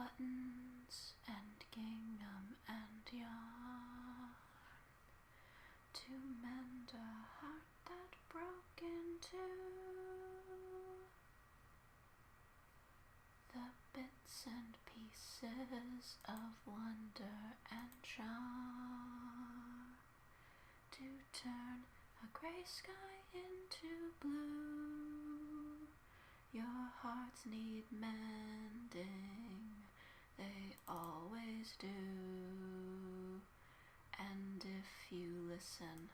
buttons and gingham and yarn to mend a heart that broke in two. The bits and pieces of wonder and charm to turn a gray sky into blue. Your hearts need mending, they always do. And if you listen,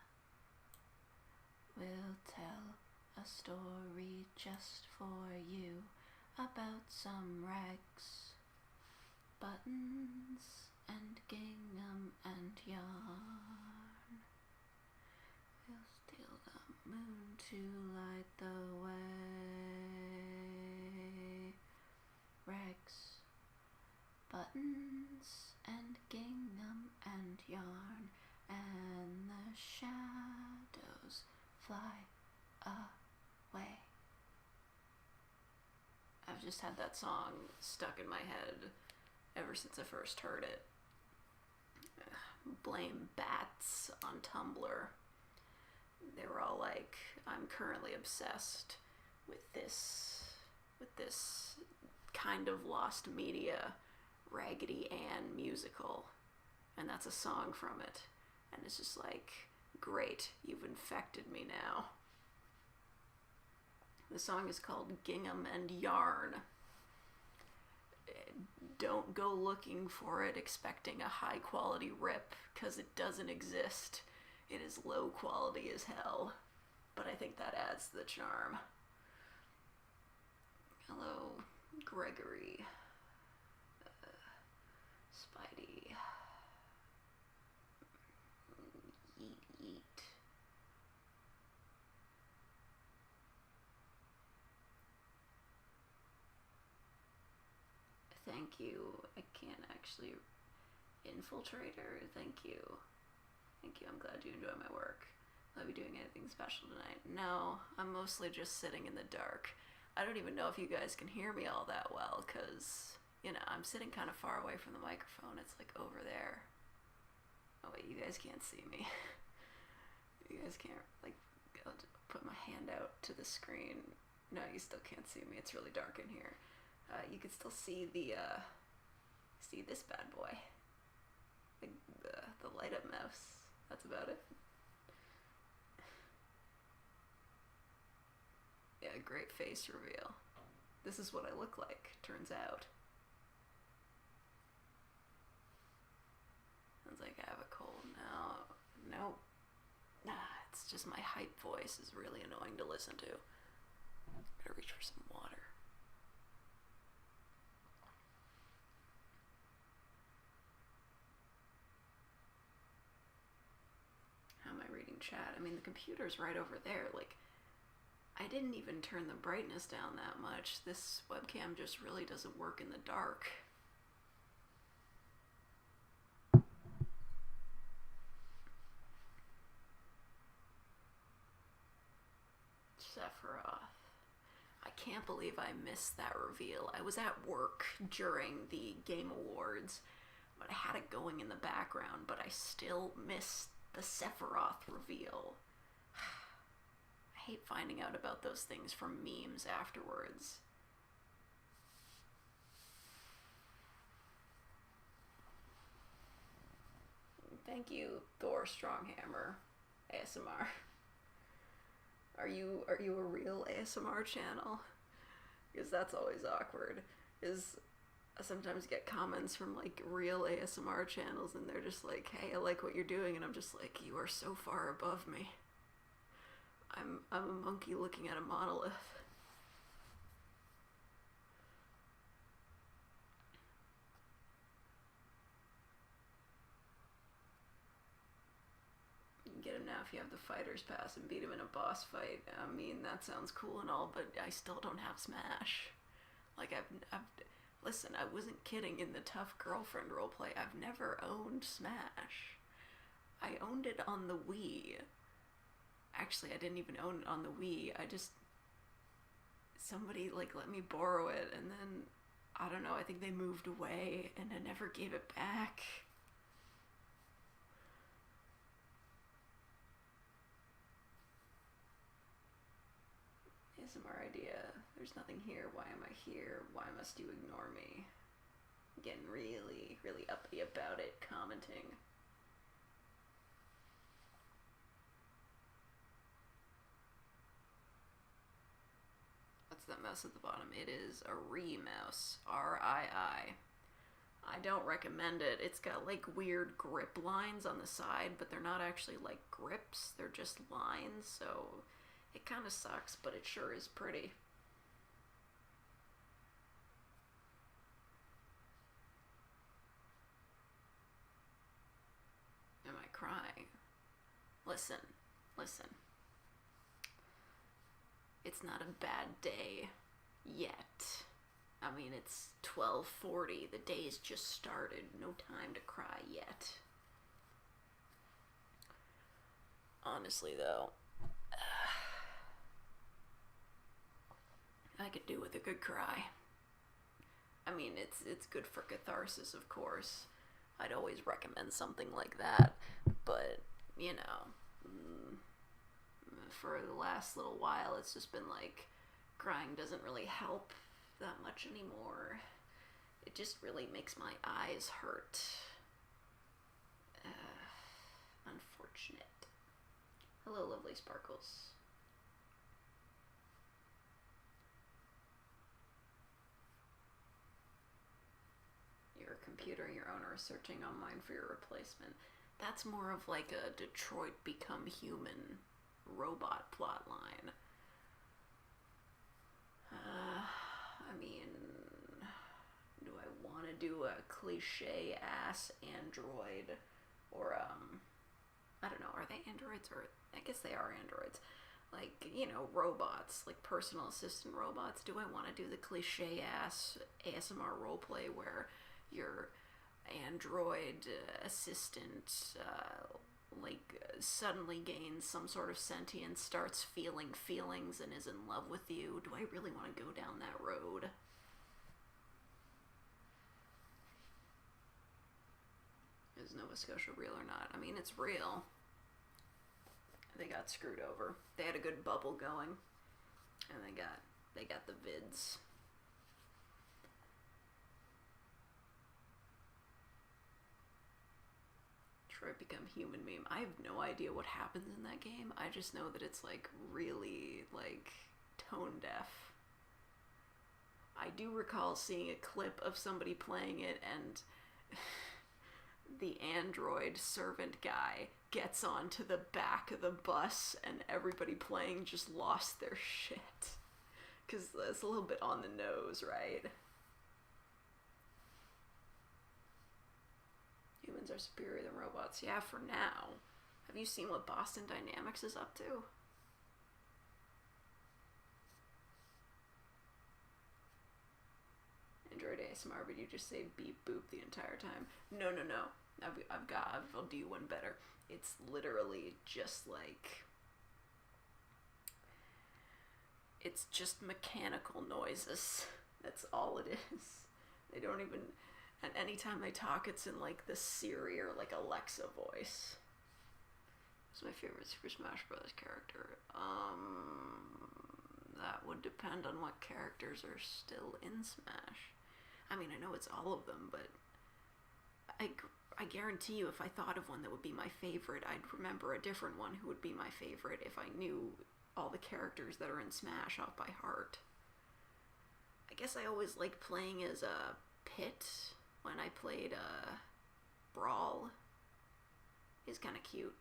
we'll tell a story just for you about some rags, buttons, and gingham and yarn. We'll steal the moon to light the way. Rags, buttons, and gingham and yarn, and the shadows fly away. I've just had that song stuck in my head ever since I first heard it. Blame bats on Tumblr. They were all like, I'm currently obsessed with this kind of lost media Raggedy Ann musical, and that's a song from it, and it's just like, great, you've infected me now. The song is called Gingham and Yarn. Don't go looking for it expecting a high quality rip, because it doesn't exist. It is low quality as hell, but I think that adds to the charm. Hello, Gregory, Spidey, yeet yeet. Thank you. I can't actually. Infiltrator, thank you. Thank you, I'm glad you enjoy my work. Will I be doing anything special tonight? No, I'm mostly just sitting in the dark. I don't even know if you guys can hear me all that well, because, you know, I'm sitting kind of far away from the microphone. It's like over there. Oh wait, you guys can't see me. You guys can't, like, I'll put my hand out to the screen. No, you still can't see me. It's really dark in here. You can still see see this bad boy. The light up mouse. That's about it. Yeah, great face reveal. This is what I look like, turns out. Sounds like I have a cold now. Nope. Nah, it's just my hype voice is really annoying to listen to. Gotta reach for some water. How am I reading chat? I mean, the computer's right over there. Like, I didn't even turn the brightness down that much. This webcam just really doesn't work in the dark. Sephiroth. I can't believe I missed that reveal. I was at work during the Game Awards, but I had it going in the background, but I still missed the Sephiroth reveal. I hate finding out about those things from memes afterwards. Thank you, Thor Stronghammer ASMR. Are you a real ASMR channel? Because that's always awkward. I sometimes get comments from like real ASMR channels and they're just like, hey, I like what you're doing, and I'm just like, you are so far above me. I'm a monkey looking at a monolith. You can get him now if you have the fighter's pass and beat him in a boss fight. I mean, that sounds cool and all, but I still don't have Smash. Like, listen, I wasn't kidding in the Tough Girlfriend roleplay. I've never owned Smash. I owned it on the Wii. Actually, I didn't even own it on the Wii. Somebody, like, let me borrow it, and then I don't know, I think they moved away and I never gave it back. ASMR idea. There's nothing here. Why am I here? Why must you ignore me? Getting really, really uppity about it, commenting. What's that mouse at the bottom? It is a mouse. R-I-I. I don't recommend it. It's got like weird grip lines on the side, but they're not actually like grips. They're just lines, so it kind of sucks, but it sure is pretty. Am I crying? Listen, listen. It's not a bad day yet. I mean, it's 12:40. The day's just started. No time to cry yet. Honestly, though, I could do with a good cry. I mean, it's good for catharsis, of course. I'd always recommend something like that, but, you know, for the last little while, it's just been like, crying doesn't really help that much anymore. It just really makes my eyes hurt. Unfortunate. Hello, lovely sparkles. Your computer and your owner are searching online for your replacement. That's more of like a Detroit Become Human robot plotline. I mean, do I want to do a cliche ass android or I don't know, are they androids, or I guess they are androids, like, you know, robots, like personal assistant robots? Do I want to do the cliche ass ASMR roleplay where your android assistant suddenly gains some sort of sentience, starts feeling feelings, and is in love with you? Do I really want to go down that road? Is Nova Scotia real or not? I mean, it's real. They got screwed over. They had a good bubble going, and they got the vids. Detroit Become Human meme. I have no idea what happens in that game. I just know that it's like really like tone deaf. I do recall seeing a clip of somebody playing it, and the android servant guy gets onto the back of the bus and everybody playing just lost their shit. Because that's a little bit on the nose, right? Humans are superior than robots. Yeah, for now. Have you seen what Boston Dynamics is up to? Android ASMR, but you just say beep boop the entire time. No. I'll do you one better. It's literally just like, it's just mechanical noises. That's all it is. They don't even, and anytime they talk, it's in like the Siri or like Alexa voice. What's my favorite Super Smash Bros. Character? That would depend on what characters are still in Smash. I mean, I know it's all of them, but I guarantee you if I thought of one that would be my favorite, I'd remember a different one who would be my favorite if I knew all the characters that are in Smash off by heart. I guess I always liked playing as a Pit when I played Brawl. He's kind of cute.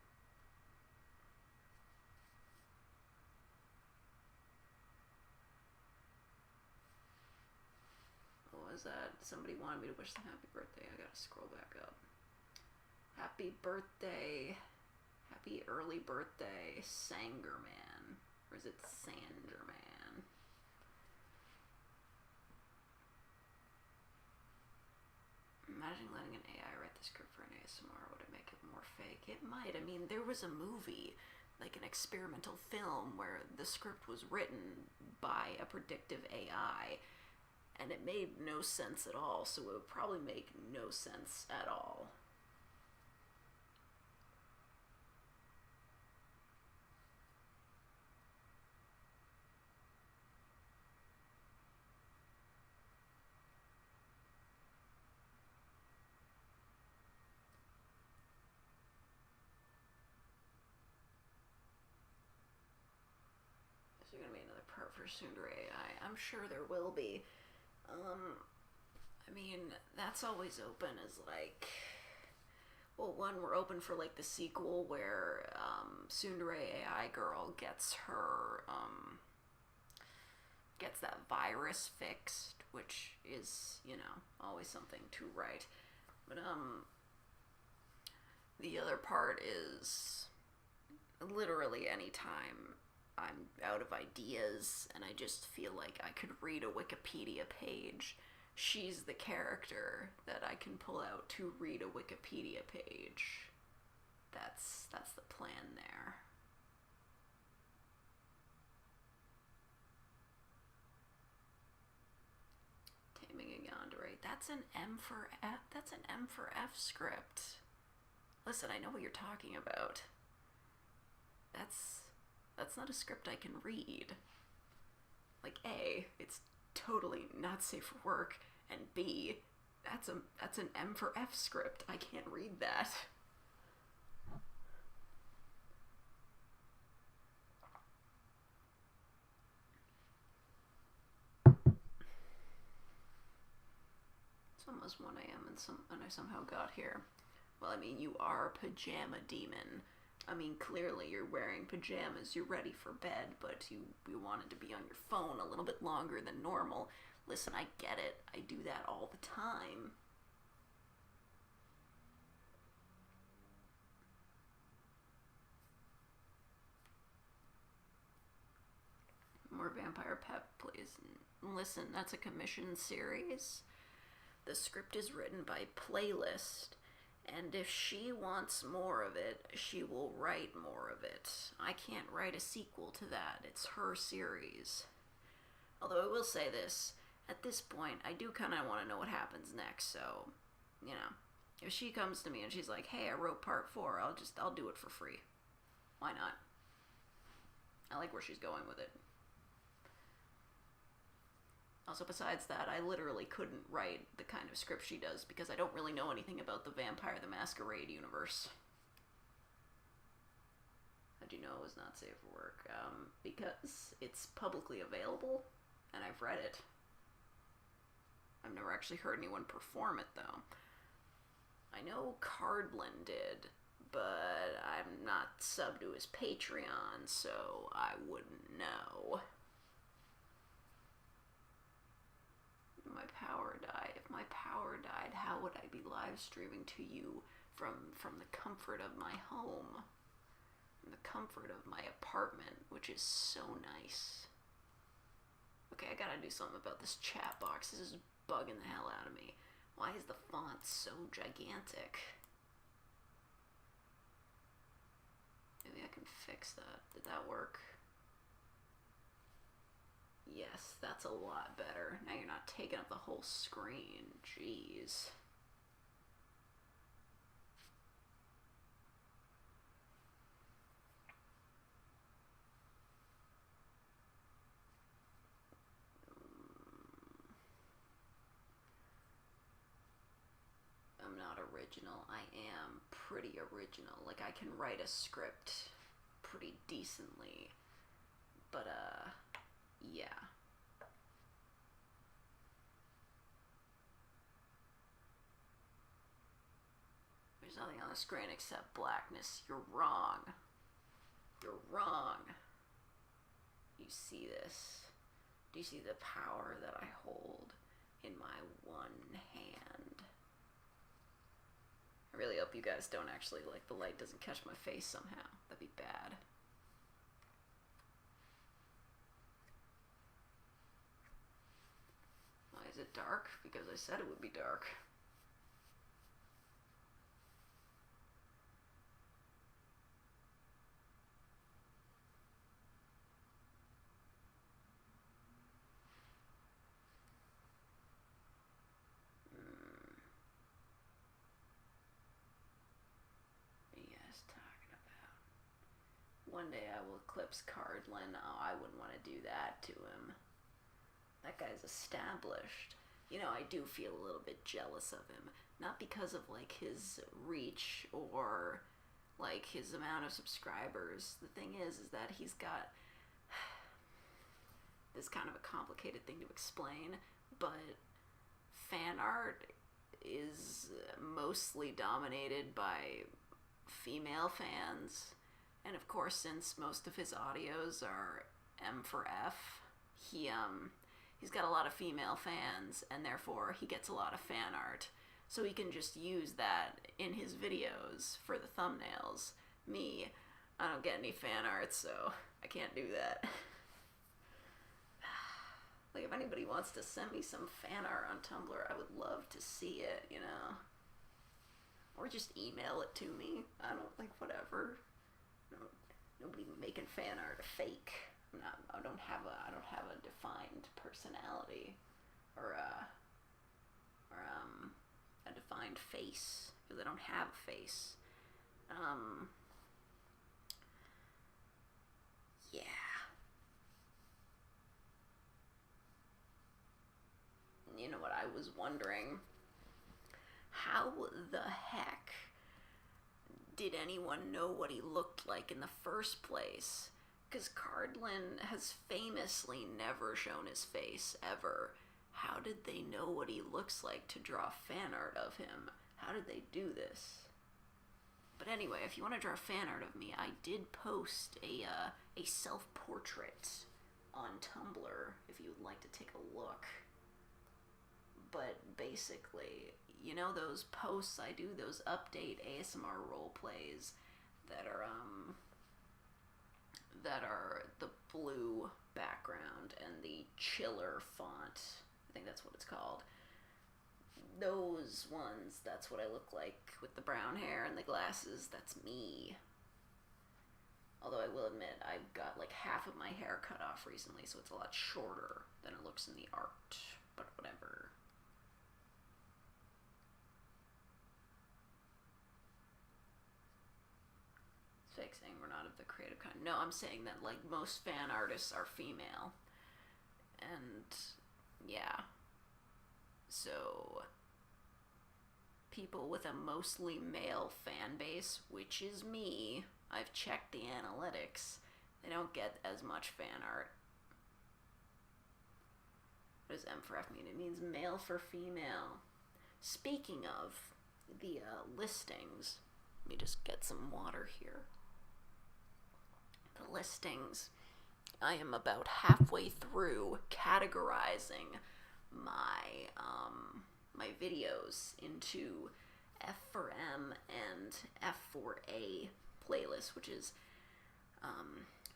What was that? Somebody wanted me to wish them happy birthday. I gotta scroll back up. Happy birthday. Happy early birthday, Sangerman. Or is it Sangerman? Imagine letting an AI write the script for an ASMR. Would it make it more fake? It might. I mean, there was a movie, like an experimental film, where the script was written by a predictive AI, and it made no sense at all, so it would probably make no sense at all. Is there gonna be another part for Tsundere AI? I'm sure there will be. I mean, that's always open as, like... Well, one, we're open for, like, the sequel where, Tsundere AI girl gets her, gets that virus fixed, which is, you know, always something to write. But, the other part is literally any time I'm out of ideas and I just feel like I could read a Wikipedia page, she's the character that I can pull out to read a Wikipedia page. That's the plan there. Taming a Yandere. That's an M for F. That's an M for F script. Listen, I know what you're talking about. That's not a script I can read. Like, A, it's totally not safe for work, and B, that's an M for F script. I can't read that. It's almost 1 a.m. and I somehow got here. Well, I mean, you are a pajama demon. I mean, clearly you're wearing pajamas, you're ready for bed, but you wanted to be on your phone a little bit longer than normal. Listen, I get it. I do that all the time. More vampire pep, please. Listen, that's a commissioned series. The script is written by Playlist. And if she wants more of it, she will write more of it. I can't write a sequel to that. It's her series. Although I will say this, at this point, I do kind of want to know what happens next, so, you know, if she comes to me and she's like, hey, I wrote part 4, I'll do it for free. Why not? I like where she's going with it. Also, besides that, I literally couldn't write the kind of script she does because I don't really know anything about the Vampire the Masquerade universe. How'd you know it was not safe for work? Because it's publicly available, and I've read it. I've never actually heard anyone perform it, though. I know Cardlin did, but I'm not subbed to his Patreon, so I wouldn't know. If my power died, how would I be live streaming to you from the comfort of my home? From the comfort of my apartment, which is so nice. Okay, I gotta do something about this chat box. This is bugging the hell out of me. Why is the font so gigantic? Maybe I can fix that. Did that work? Yes, that's a lot better. Now you're not taking up the whole screen. Jeez. I'm not original. I am pretty original. Like, I can write a script pretty decently. But, yeah. There's nothing on the screen except blackness. You're wrong. You're wrong. You see this? Do you see the power that I hold in my one hand? I really hope you guys don't actually, like, the light doesn't catch my face somehow. That'd be bad. Why is it dark? Because I said it would be dark. one day I will eclipse Cardlin. Oh, I wouldn't want to do that to him. That guy's established. You know, I do feel a little bit jealous of him. Not because of, like, his reach or, like, his amount of subscribers. The thing is that he's got... This kind of a complicated thing to explain, but fan art is mostly dominated by female fans, and of course, since most of his audios are M for F, he's got a lot of female fans, and therefore he gets a lot of fan art, so he can just use that in his videos for the thumbnails. Me, I don't get any fan art, so I can't do that. Like, if anybody wants to send me some fan art on Tumblr, I would love to see it, you know? Or just email it to me. I don't, like, whatever. No, nobody making fan art fake. I don't have a defined personality or a defined face, because I don't have a face. Yeah. You know what I was wondering? How the heck did anyone know what he looked like in the first place? Because Cardlin has famously never shown his face, ever. How did they know what he looks like to draw fan art of him? How did they do this? But anyway, if you want to draw fan art of me, I did post a self-portrait on Tumblr, if you would like to take a look. But basically, you know those posts I do, those update ASMR role plays that are the blue background and the chiller font. I think that's what it's called. Those ones, that's what I look like with the brown hair and the glasses. That's me. Although I will admit, I've got like half of my hair cut off recently, so it's a lot shorter than it looks in the art. But whatever. Fake saying we're not of the creative kind. No, I'm saying that, like, most fan artists are female. And, yeah. So, people with a mostly male fan base, which is me, I've checked the analytics, they don't get as much fan art. What does M for F mean? It means male for female. Speaking of the listings, let me just get some water here. The listings, I am about halfway through categorizing my my videos into F for M and F for A playlists, which is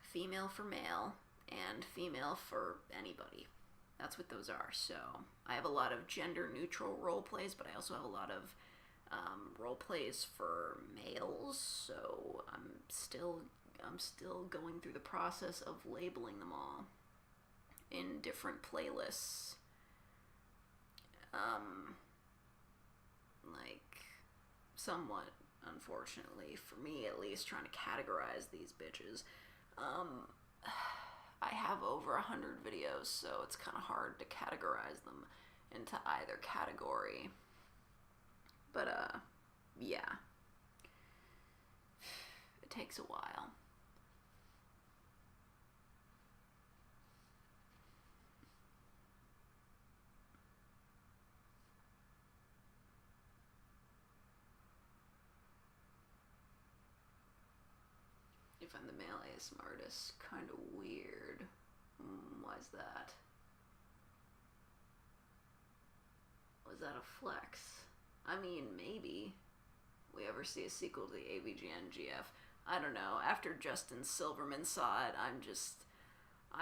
female for male and female for anybody. That's what those are. So I have a lot of gender neutral role plays, but I also have a lot of role plays for males. So I'm still going through the process of labeling them all in different playlists. Like, somewhat, unfortunately, for me at least, trying to categorize these bitches. I have over 100 videos, so it's kind of hard to categorize them into either category. But, yeah. It takes a while. If I'm the male ASMR artist, kind of weird. Why's that? Was that a flex? I mean, maybe. We ever see a sequel to the AVGN-GF? I don't know. After Justin Silverman saw it, I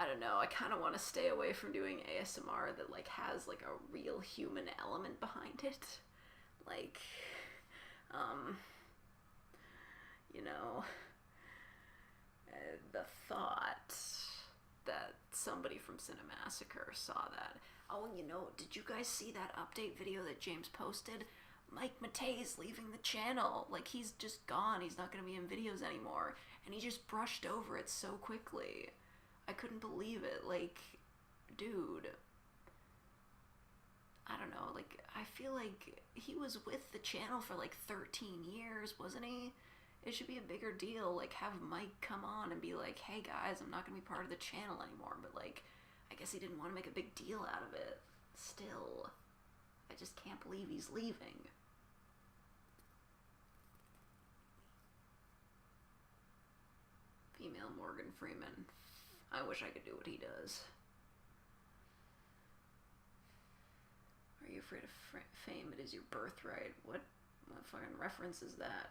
don't know. I kind of want to stay away from doing ASMR that, like, has, like, a real human element behind it. Like, you know... the thought that somebody from Cinemassacre saw that. Oh, and you know, did you guys see that update video that James posted? Mike Matei's leaving the channel. Like, he's just gone. He's not going to be in videos anymore. and he just brushed over it so quickly. I couldn't believe it. Like, dude, I don't know, like, I feel like he was with the channel for like 13 years, wasn't he? It should be a bigger deal, like, have Mike come on and be like, hey guys, I'm not gonna be part of the channel anymore, but like, I guess he didn't want to make a big deal out of it. Still, I just can't believe he's leaving. Female Morgan Freeman. I wish I could do what he does. Are you afraid of fame? It is your birthright. What fucking reference is that?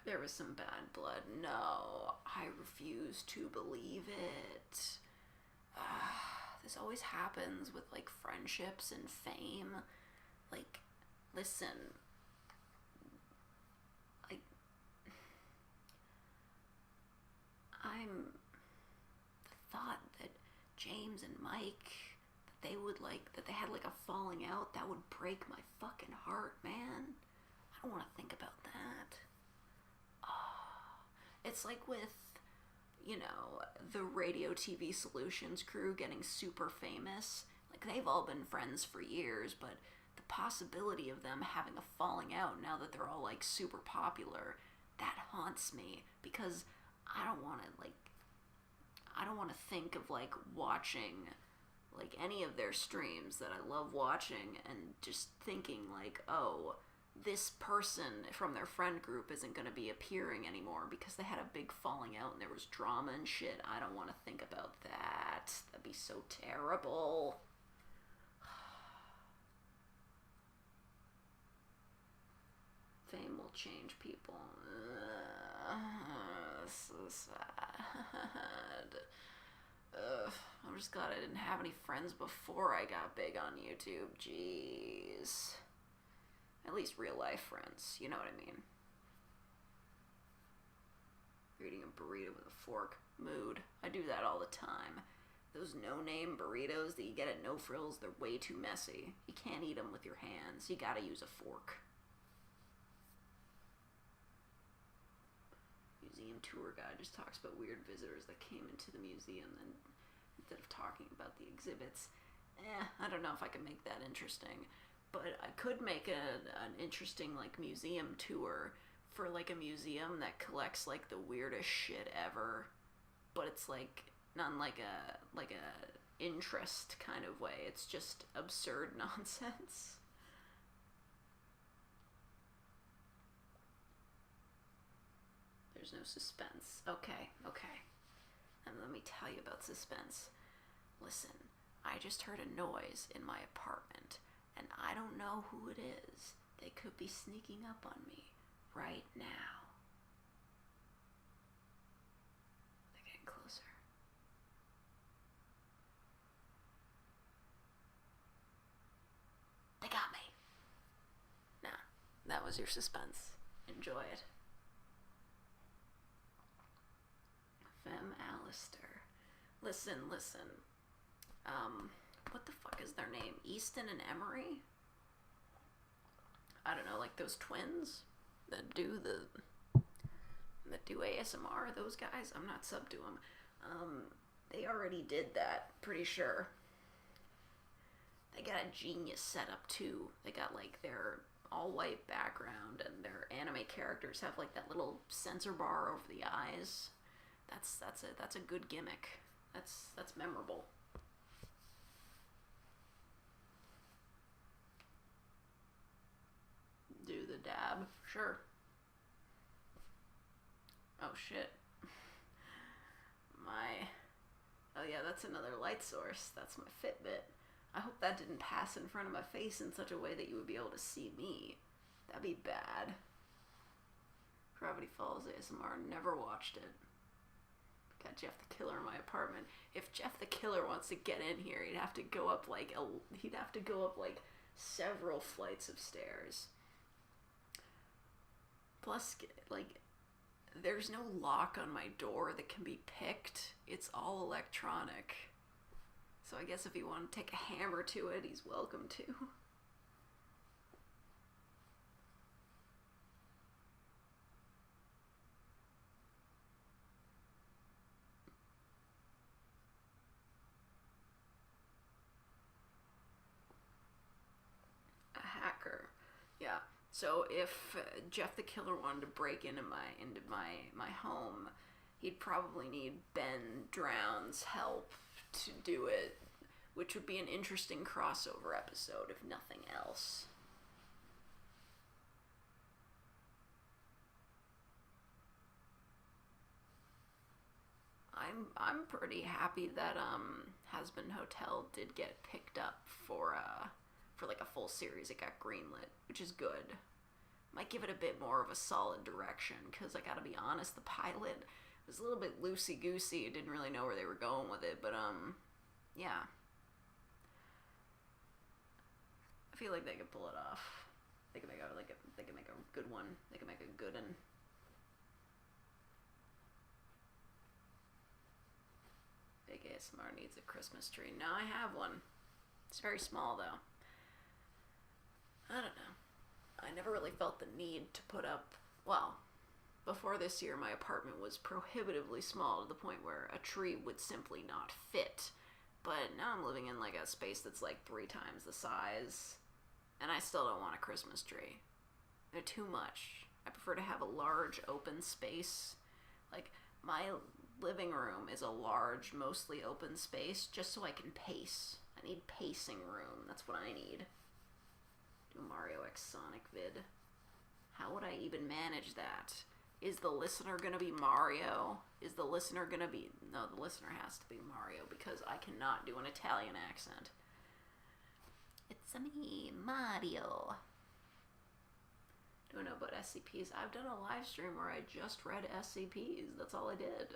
There was some bad blood. No, I refuse to believe it. This always happens with, like, friendships and fame. Like, listen, like, the thought that James and Mike, that they had, like, a falling out, that would break my fucking heart, man. I don't want to think about that. It's like with, you know, the Radio TV Solutions crew getting super famous. Like, they've all been friends for years, but the possibility of them having a falling out now that they're all, like, super popular, that haunts me, because I don't want to think of, like, watching, like, any of their streams that I love watching and just thinking, like, oh, this person from their friend group isn't going to be appearing anymore because they had a big falling out and there was drama and shit. I don't want to think about that. That'd be so terrible. Fame will change people. So sad. I'm just glad I didn't have any friends before I got big on YouTube. Jeez. At least real life friends, you know what I mean. You're eating a burrito with a fork. Mood. I do that all the time. Those no-name burritos that you get at No Frills, they're way too messy. You can't eat them with your hands. You gotta use a fork. Museum tour guide just talks about weird visitors that came into the museum, and instead of talking about the exhibits. I don't know if I can make that interesting. But I could make an interesting, like, museum tour for, like, a museum that collects, like, the weirdest shit ever. But it's, like, not in, like a interest kind of way. It's just absurd nonsense. There's no suspense. Okay. And let me tell you about suspense. Listen, I just heard a noise in my apartment. And I don't know who it is. They could be sneaking up on me right now. They're getting closer. They got me. Nah, that was your suspense. Enjoy it. Femme Alistair. Listen. What the fuck is their name? Easton and Emery? I don't know, like those twins that do ASMR, those guys? I'm not sub to them. They already did that, pretty sure. They got a genius setup too. They got like their all-white background and their anime characters have like that little sensor bar over the eyes. That's a good gimmick. That's memorable. Do the dab, sure. Oh shit. Oh yeah, that's another light source. That's my Fitbit. I hope that didn't pass in front of my face in such a way that you would be able to see me. That'd be bad. Gravity Falls ASMR, never watched it. Got Jeff the Killer in my apartment. If Jeff the Killer wants to get in here, he'd have to go up like several flights of stairs. Plus, like, there's no lock on my door that can be picked. It's all electronic. So I guess if you want to take a hammer to it, he's welcome to. Yeah. So if Jeff the Killer wanted to break into my home, he'd probably need Ben Drown's help to do it, which would be an interesting crossover episode, if nothing else. I'm pretty happy that Hasbin Hotel did get picked up for like a full series. It got greenlit, which is good. Might give it a bit more of a solid direction, because I gotta be honest, the pilot was a little bit loosey-goosey. It didn't really know where they were going with it, but yeah. I feel like they could pull it off. They could make a good one. They could make a good one. Big ASMR needs a Christmas tree. Now I have one. It's very small, though. I don't know. I never really felt the need to put up... Well, before this year, my apartment was prohibitively small to the point where a tree would simply not fit. But now I'm living in, like, a space that's, like, 3 times the size. And I still don't want a Christmas tree. They're too much. I prefer to have a large, open space. Like, my living room is a large, mostly open space, just so I can pace. I need pacing room. That's what I need. Do a Mario X Sonic vid. How would I even manage that? Is the listener gonna be Mario? Is the listener gonna be... No, the listener has to be Mario, because I cannot do an Italian accent. It's me, Mario. Don't know about SCPs. I've done a live stream where I just read SCPs. That's all I did.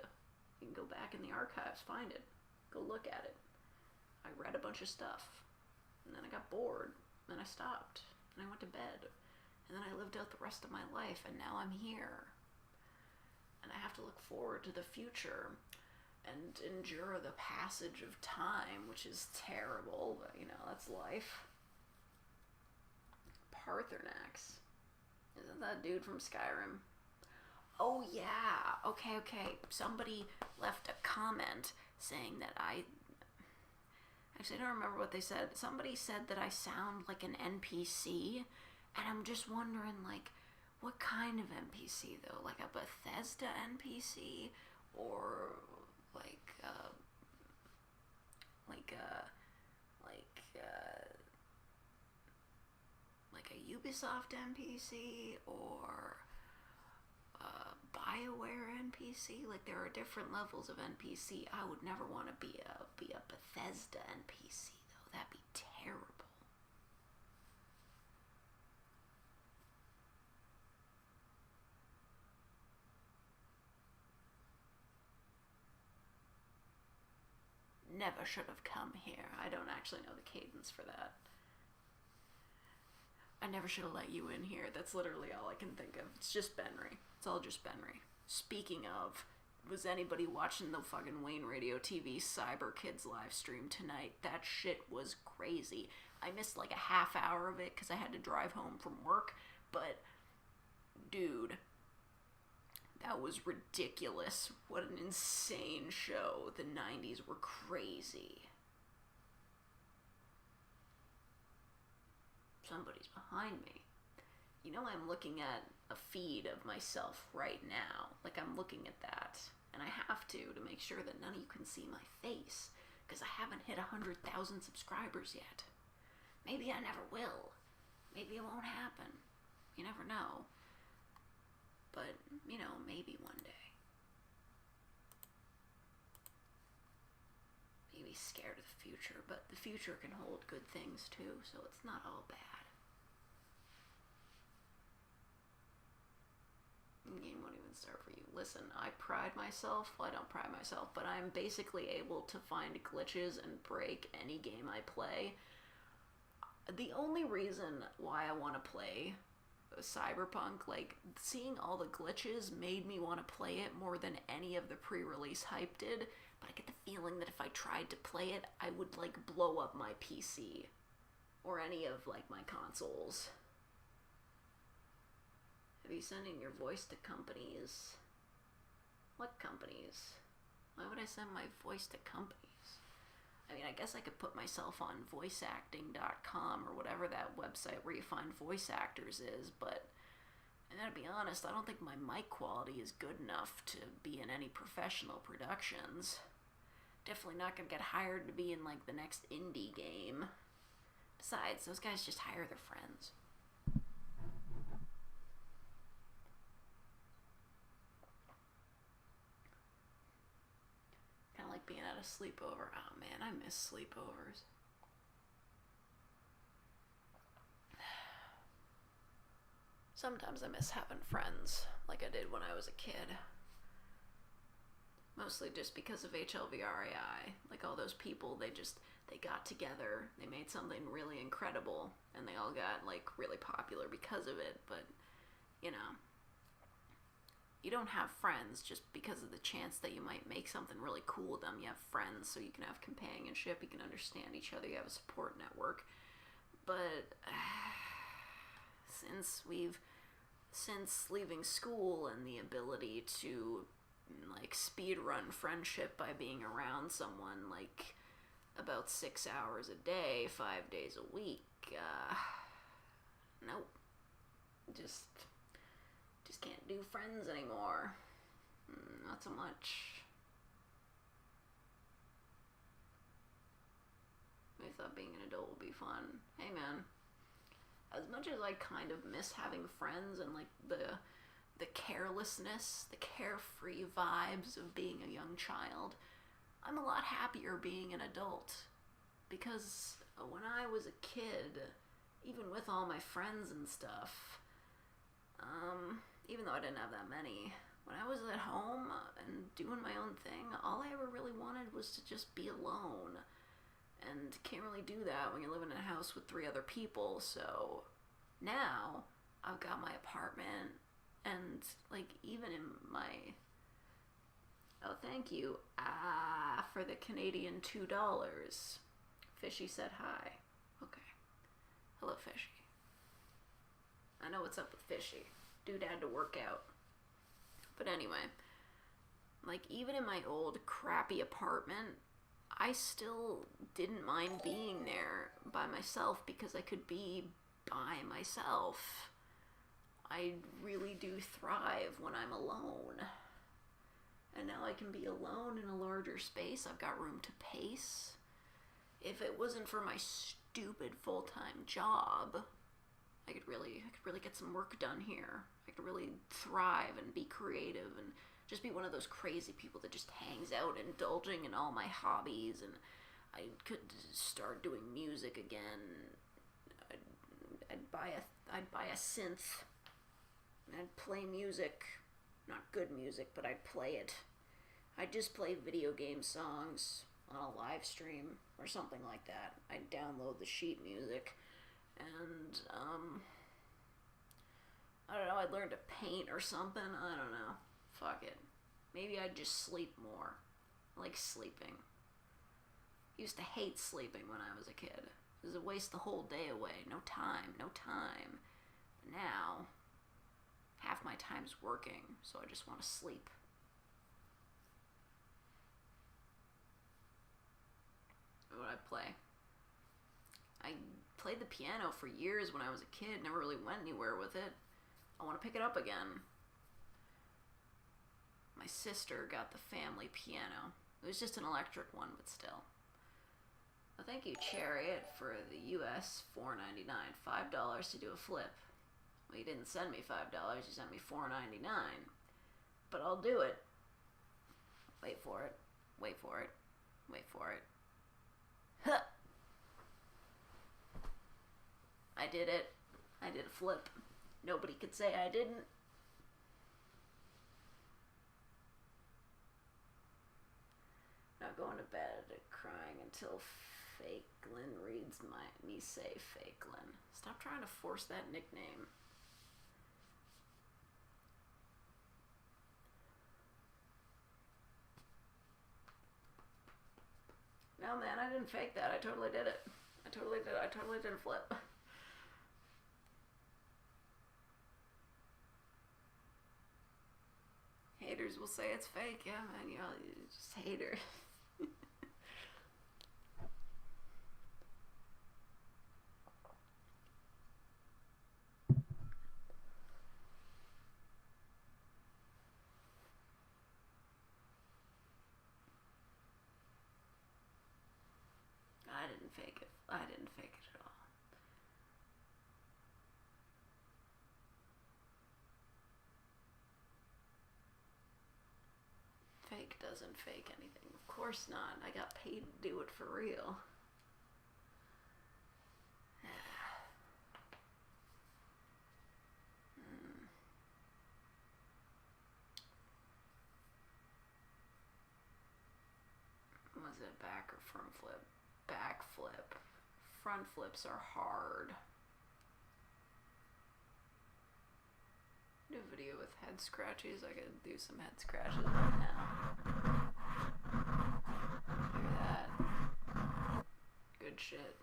You can go back in the archives, find it. Go look at it. I read a bunch of stuff. And then I got bored. And then I stopped. And I went to bed. And then I lived out the rest of my life. And now I'm here. And I have to look forward to the future. And endure the passage of time, which is terrible. But, you know, that's life. Paarthurnax. Isn't that dude from Skyrim? Oh, yeah. Okay. Somebody left a comment saying that Actually, I don't remember what they said. Somebody said that I sound like an NPC, and I'm just wondering, like, what kind of NPC, though? Like a Bethesda NPC? Or, like a Ubisoft NPC? Or BioWare NPC? Like, there are different levels of NPC. I would never want to be a Bethesda NPC, though. That'd be terrible. Never should have come here. I don't actually know the cadence for that. I never should have let you in here. That's literally all I can think of. It's just Benry. It's all just Benry. Speaking of, was anybody watching the fucking Wayne Radio TV Cyber Kids live stream tonight? That shit was crazy. I missed like a half hour of it because I had to drive home from work. But, dude, that was ridiculous. What an insane show. The 90s were crazy. Somebody's behind me. You know, I'm looking at a feed of myself right now. Like, I'm looking at that. And I have to make sure that none of you can see my face. Because I haven't hit 100,000 subscribers yet. Maybe I never will. Maybe it won't happen. You never know. But, you know, maybe one day. Maybe scared of the future, but the future can hold good things too, so it's not all bad. The game won't even start for you. Listen, I pride myself, well, I don't pride myself, but I'm basically able to find glitches and break any game I play. The only reason why I want to play Cyberpunk, like, seeing all the glitches made me want to play it more than any of the pre-release hype did, but I get the feeling that if I tried to play it, I would, like, blow up my PC. Or any of, like, my consoles. Have you sent in your voice to companies? What companies? Why would I send my voice to companies? I mean, I guess I could put myself on voiceacting.com or whatever that website where you find voice actors is, but and to be honest, I don't think my mic quality is good enough to be in any professional productions. Definitely not gonna get hired to be in, like, the next indie game. Besides, those guys just hire their friends. Kinda like being at a sleepover. Oh man, I miss sleepovers. Sometimes I miss having friends, like I did when I was a kid. Mostly just because of HLVRAI. Like, all those people, they got together, they made something really incredible, and they all got, like, really popular because of it, but, you know, you don't have friends just because of the chance that you might make something really cool with them. You have friends so you can have companionship, you can understand each other, you have a support network. But since leaving school and the ability to, like, speed run friendship by being around someone, like, about 6 hours a day, 5 days a week, nope. Just can't do friends anymore. Not so much. I thought being an adult would be fun. Hey man, as much as I kind of miss having friends and, like, the carelessness, the carefree vibes of being a young child, I'm a lot happier being an adult. Because when I was a kid, even with all my friends and stuff, even though I didn't have that many, when I was at home and doing my own thing, all I ever really wanted was to just be alone. And can't really do that when you're living in a house with 3 other people, so now I've got my apartment, and, like, even in my... Oh, thank you. For the Canadian $2. Fishy said hi. Okay. Hello, Fishy. I know what's up with Fishy. Dude had to work out. But anyway, like, even in my old crappy apartment, I still didn't mind being there by myself because I could be by myself. I really do thrive when I'm alone. And now I can be alone in a larger space. I've got room to pace. If it wasn't for my stupid full-time job, I could really get some work done here. I could really thrive and be creative and just be one of those crazy people that just hangs out, indulging in all my hobbies, and I could start doing music again. I'd buy a synth, and I'd play music. Not good music, but I'd play it. I'd just play video game songs on a live stream or something like that. I'd download the sheet music, and I don't know, I'd learn to paint or something. I don't know. Fuck it. Maybe I'd just sleep more. I like sleeping. I used to hate sleeping when I was a kid. It was a waste the whole day away. No time. But now, half my time's working, so I just want to sleep. What would I play? I played the piano for years when I was a kid, never really went anywhere with it. I want to pick it up again. My sister got the family piano. It was just an electric one, but still. Well, thank you, Chariot, for the US $4.99. $5 to do a flip. Well, you didn't send me $5, you sent me $4.99. But I'll do it. Wait for it. Huh! I did it. I did a flip. Nobody could say I didn't. Not going to bed crying until Fakelin reads me say Fakelin. Stop trying to force that nickname. No, man, I didn't fake that. I totally did it. I totally did a flip. Haters will say it's fake. Yeah, man, you're just haters. fake it. I didn't fake it at all. Fake doesn't fake anything. Of course not. I got paid to do it for real. Was it back or front flip? Back flip. Front flips are hard. Do a video with head scratches. I could do some head scratches right now. Look at that. Good shit.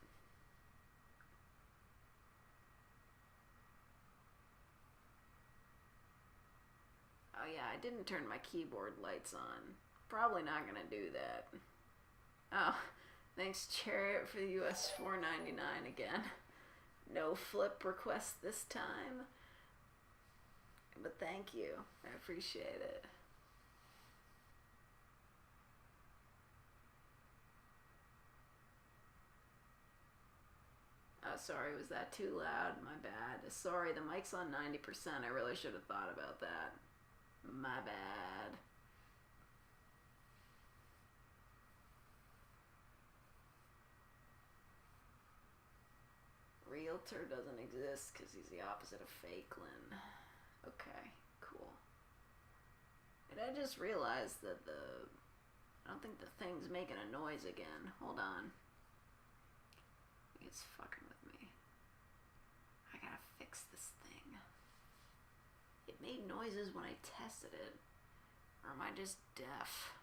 Oh yeah, I didn't turn my keyboard lights on. Probably not gonna do that. Oh, thanks Chariot for the US $4.99 again. No flip request this time. But thank you. I appreciate it. Oh, sorry, was that too loud? My bad. Sorry, the mic's on 90%. I really should have thought about that. My bad. Realtor doesn't exist because he's the opposite of Fakelin. Okay, cool. And I just realized that I don't think the thing's making a noise again. Hold on. It's fucking with me. I gotta fix this thing. It made noises when I tested it. Or am I just deaf?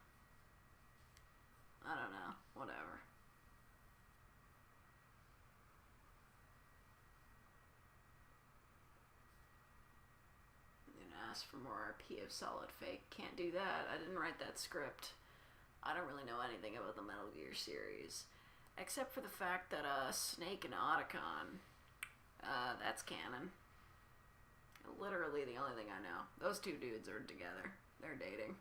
I don't know. Whatever. Ask for more RP of solid fake. Can't do that. I didn't write that script. I don't really know anything about the Metal Gear series. Except for the fact that Snake and Otacon, that's canon. Literally the only thing I know. Those two dudes are together. They're dating.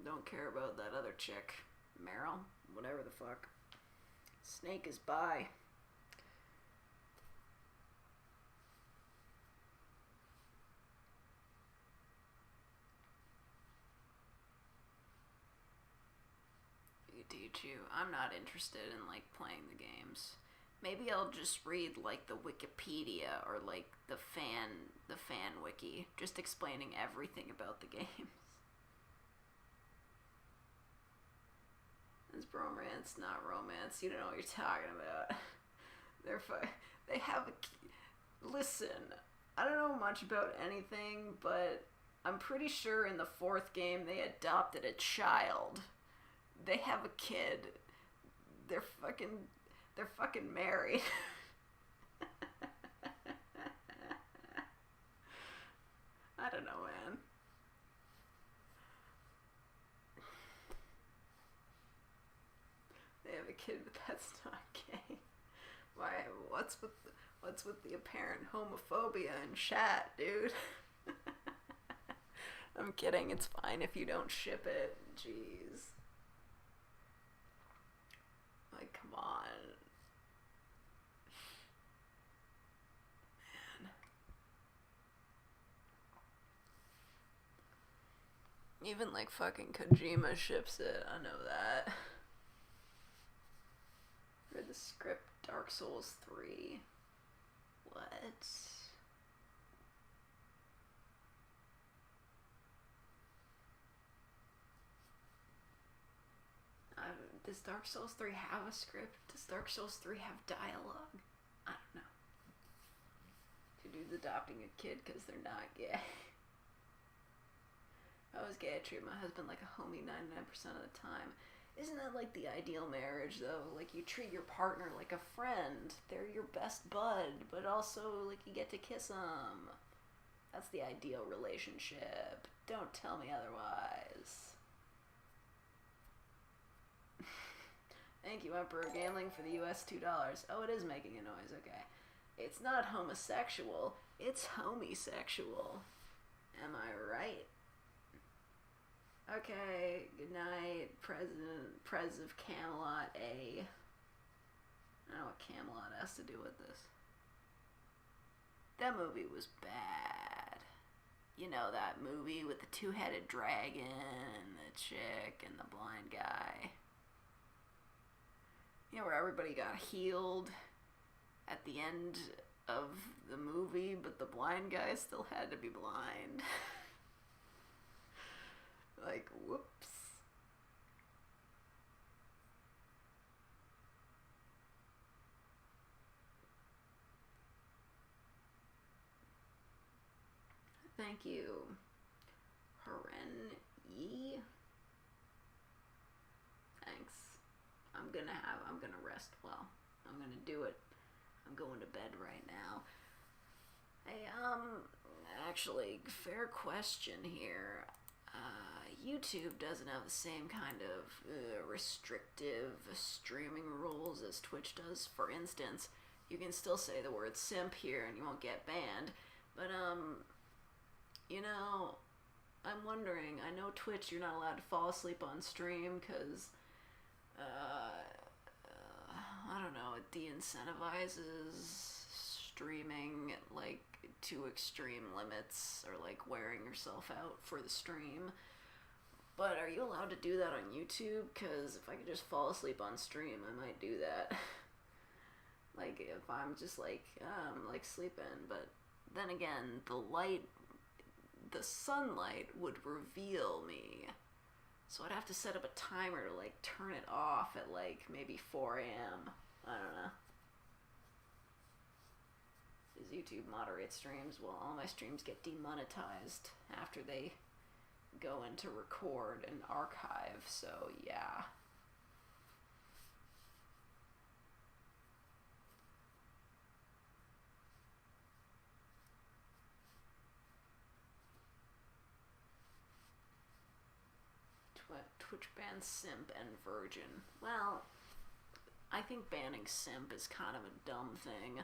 Don't care about that other chick. Meryl? Whatever the fuck. Snake is bi. Teach you. I'm not interested in like playing the games. Maybe I'll just read like the Wikipedia or like the fan wiki, just explaining everything about the games. It's bromance, not romance. You don't know what you're talking about. They have a... Listen, I don't know much about anything, but I'm pretty sure in the 4th game they adopted a child. They have a kid. They're fucking married. I don't know, man. They have a kid, but that's not gay. Why? What's with the apparent homophobia in chat, dude? I'm kidding. It's fine if you don't ship it. Jeez. Like, come on. Man. Even, like, fucking Kojima ships it. I know that. Read the script, Dark Souls 3. What? Does Dark Souls 3 have a script? Does Dark Souls 3 have dialogue? I don't know. Two dudes adopting a kid because they're not gay. If I was gay, I'd treat my husband like a homie 99% of the time. Isn't that like the ideal marriage, though? Like, you treat your partner like a friend. They're your best bud, but also, like, you get to kiss them. That's the ideal relationship. Don't tell me otherwise. Thank you, Emperor Gameling, for the US $2. Oh, it is making a noise, okay. It's not homosexual, it's homosexual. Am I right? Okay, good night. Prez of Camelot A. I don't know what Camelot has to do with this. That movie was bad. You know, that movie with the two-headed dragon and the chick and the blind guy. You know, where everybody got healed at the end of the movie, but the blind guy still had to be blind. Like, whoops. Thank you, Haren Yi. Thanks. I'm gonna rest well. I'm gonna do it. I'm going to bed right now. Hey, actually, fair question here. YouTube doesn't have the same kind of restrictive streaming rules as Twitch does. For instance, you can still say the word simp here and you won't get banned. But, you know, I'm wondering, I know Twitch, you're not allowed to fall asleep on stream because, I don't know, it de-incentivizes streaming, like, to extreme limits, or, like, wearing yourself out for the stream. But are you allowed to do that on YouTube? Because if I could just fall asleep on stream, I might do that. Like, if I'm just, like, sleeping. But then again, the sunlight would reveal me. So I'd have to set up a timer to, like, turn it off at, like, maybe 4 a.m. I don't know. Does YouTube moderate streams? Well, all my streams get demonetized after they go into record and archive, so yeah. Twitch bans simp and virgin. Well, I think banning simp is kind of a dumb thing,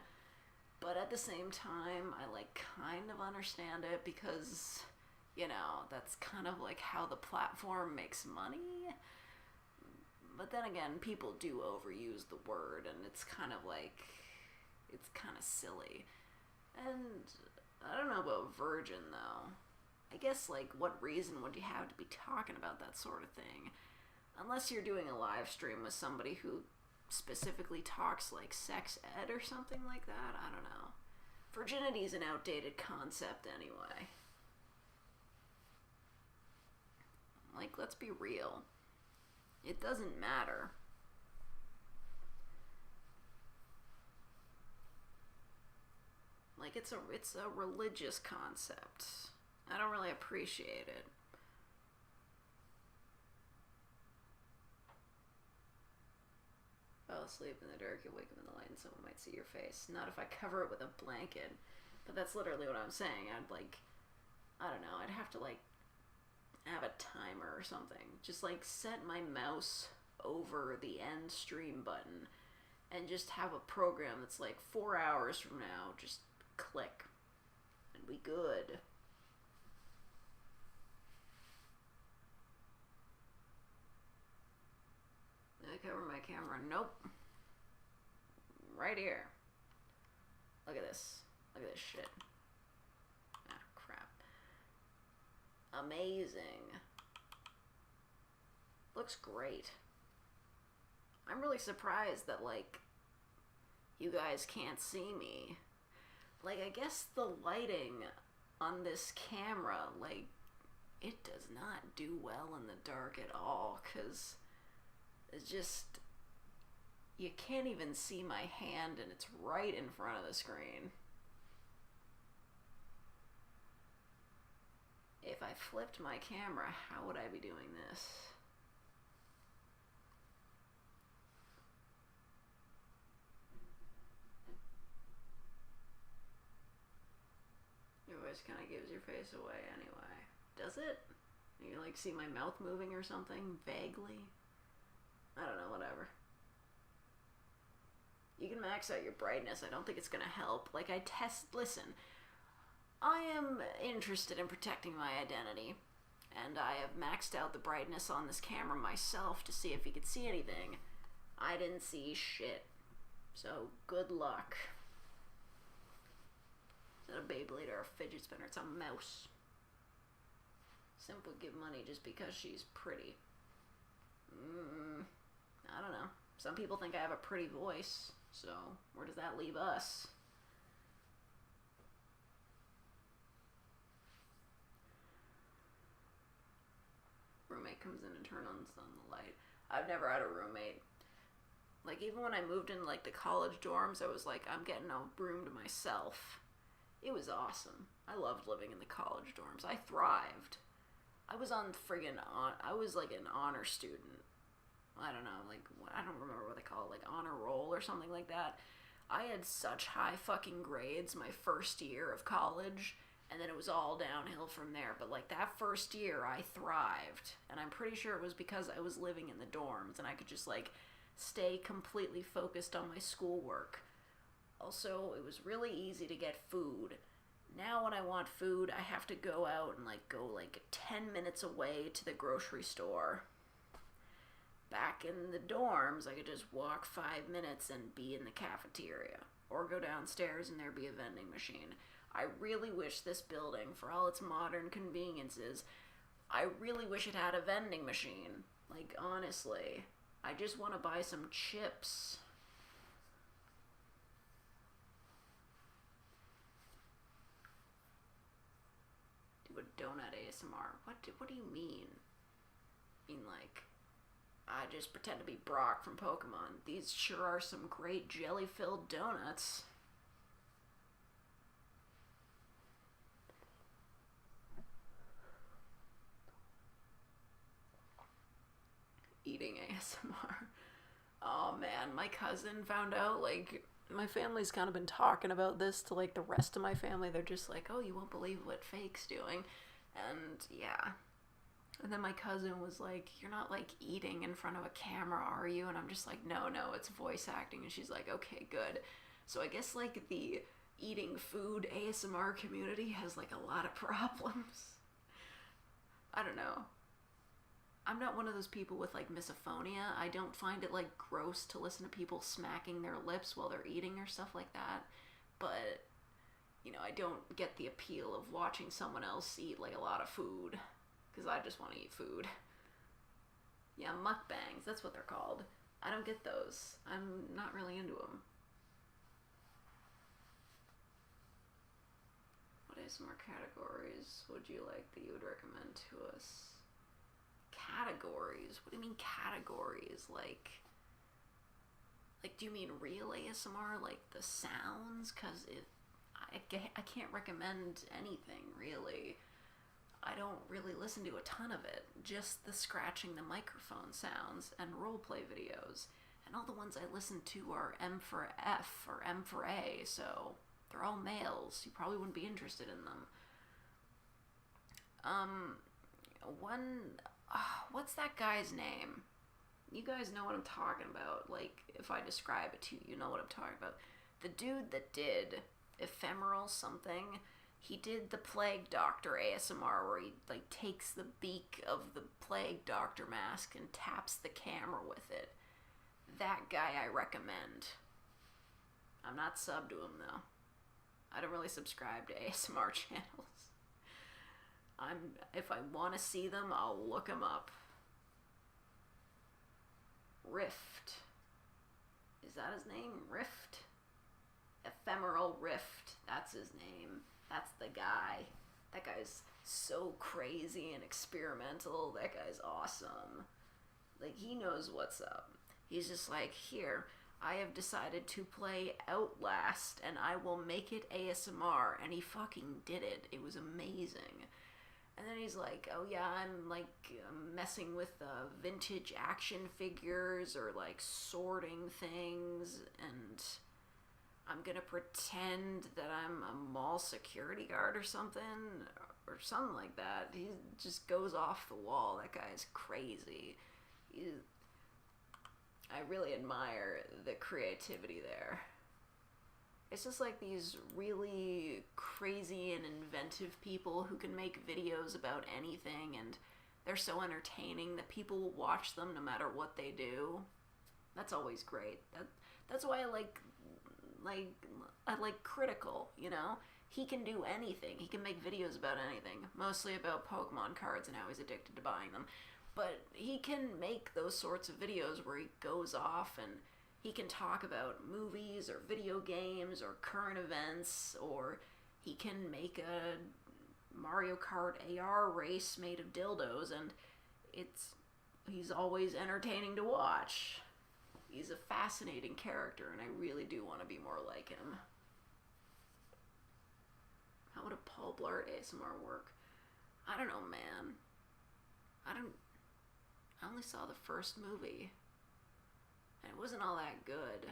but at the same time, I, like, kind of understand it because, you know, that's kind of, like, how the platform makes money. But then again, people do overuse the word, and it's kind of, like, it's kind of silly. And I don't know about virgin, though. I guess, like, what reason would you have to be talking about that sort of thing? Unless you're doing a live stream with somebody who specifically talks, like, sex ed or something like that. I don't know. Virginity is an outdated concept anyway. Like, let's be real. It doesn't matter. Like, it's a religious concept. I don't really appreciate it. Fall asleep in the dark, you'll wake up in the light and someone might see your face. Not if I cover it with a blanket. But that's literally what I'm saying. I'd, like, I don't know, I'd have to, like, have a timer or something. Just, like, set my mouse over the end stream button and just have a program that's, like, 4 hours from now, just click and we good. I cover my camera. Nope. Right here. Look at this. Look at this shit. Ah, crap. Amazing. Looks great. I'm really surprised that, like, you guys can't see me. Like, I guess the lighting on this camera, like, it does not do well in the dark at all, 'cause it's just, you can't even see my hand and it's right in front of the screen. If I flipped my camera, how would I be doing this? It always kind of gives your face away anyway. Does it? You, like, see my mouth moving or something? Vaguely? I don't know, whatever. You can max out your brightness. I don't think it's gonna help. Like, listen, I am interested in protecting my identity, and I have maxed out the brightness on this camera myself to see if he could see anything. I didn't see shit. So, good luck. Is that a Beyblade or a fidget spinner? It's a mouse. Simp would give money just because she's pretty. I don't know. Some people think I have a pretty voice, so where does that leave us? Roommate comes in and turns on the light. I've never had a roommate. Like, even when I moved into, like, the college dorms, I was like, I'm getting a room to myself. It was awesome. I loved living in the college dorms. I thrived. I was on friggin' I was, like, an honor student. I don't know, like, I don't remember what they call it, like, honor roll or something like that. I had such high fucking grades my first year of college, and then it was all downhill from there. But, like, that first year, I thrived. And I'm pretty sure it was because I was living in the dorms, and I could just, like, stay completely focused on my schoolwork. Also, it was really easy to get food. Now when I want food, I have to go out and, like, go, like, 10 minutes away to the grocery store. Back in the dorms, I could just walk 5 minutes and be in the cafeteria. Or go downstairs and there be a vending machine. I really wish this building, for all its modern conveniences, I really wish it had a vending machine. Like, honestly. I just want to buy some chips. Do a donut ASMR. What do you mean? I mean, like, I just pretend to be Brock from Pokemon. These sure are some great jelly-filled donuts. Eating ASMR. Oh man, my cousin found out, like, my family's kind of been talking about this to, like, the rest of my family. They're just like, oh, you won't believe what Fake's doing. And yeah. And then my cousin was like, you're not, like, eating in front of a camera, are you? And I'm just like, no, it's voice acting. And she's like, okay, good. So I guess, like, the eating food ASMR community has, like, a lot of problems. I don't know. I'm not one of those people with, like, misophonia. I don't find it, like, gross to listen to people smacking their lips while they're eating or stuff like that. But, you know, I don't get the appeal of watching someone else eat, like, a lot of food. Because I just want to eat food. Yeah, mukbangs, that's what they're called. I don't get those. I'm not really into them. What ASMR categories would you like that you would recommend to us? Categories? What do you mean categories? Like, do you mean real ASMR? Like the sounds? Because I can't recommend anything, really. I don't really listen to a ton of it. Just the scratching the microphone sounds and roleplay videos. And all the ones I listen to are M for F or M for A, so they're all males. You probably wouldn't be interested in them. What's that guy's name? You guys know what I'm talking about. Like, if I describe it to you, you know what I'm talking about. The dude that did Ephemeral something, he did the Plague Doctor ASMR where he, like, takes the beak of the Plague Doctor mask and taps the camera with it. That guy I recommend. I'm not subbed to him, though. I don't really subscribe to ASMR channels. If I want to see them, I'll look them up. Rift. Is that his name? Rift? Ephemeral Rift. That's his name. That's the guy. That guy's so crazy and experimental. That guy's awesome. Like, he knows what's up. He's just like, here, I have decided to play Outlast, and I will make it ASMR. And he fucking did it. It was amazing. And then he's like, oh yeah, I'm, like, messing with vintage action figures or, like, sorting things, and I'm gonna pretend that I'm a mall security guard or something like that. He just goes off the wall. That guy's crazy. I really admire the creativity there. It's just like these really crazy and inventive people who can make videos about anything, and they're so entertaining that people will watch them no matter what they do. That's always great. That's why I like Critical, you know? He can do anything. He can make videos about anything, mostly about Pokemon cards and how he's addicted to buying them. But he can make those sorts of videos where he goes off and he can talk about movies or video games or current events, or he can make a Mario Kart AR race made of dildos, and he's always entertaining to watch. He's a fascinating character, and I really do want to be more like him. How would a Paul Blart ASMR work? I don't know, man. I only saw the first movie, and it wasn't all that good.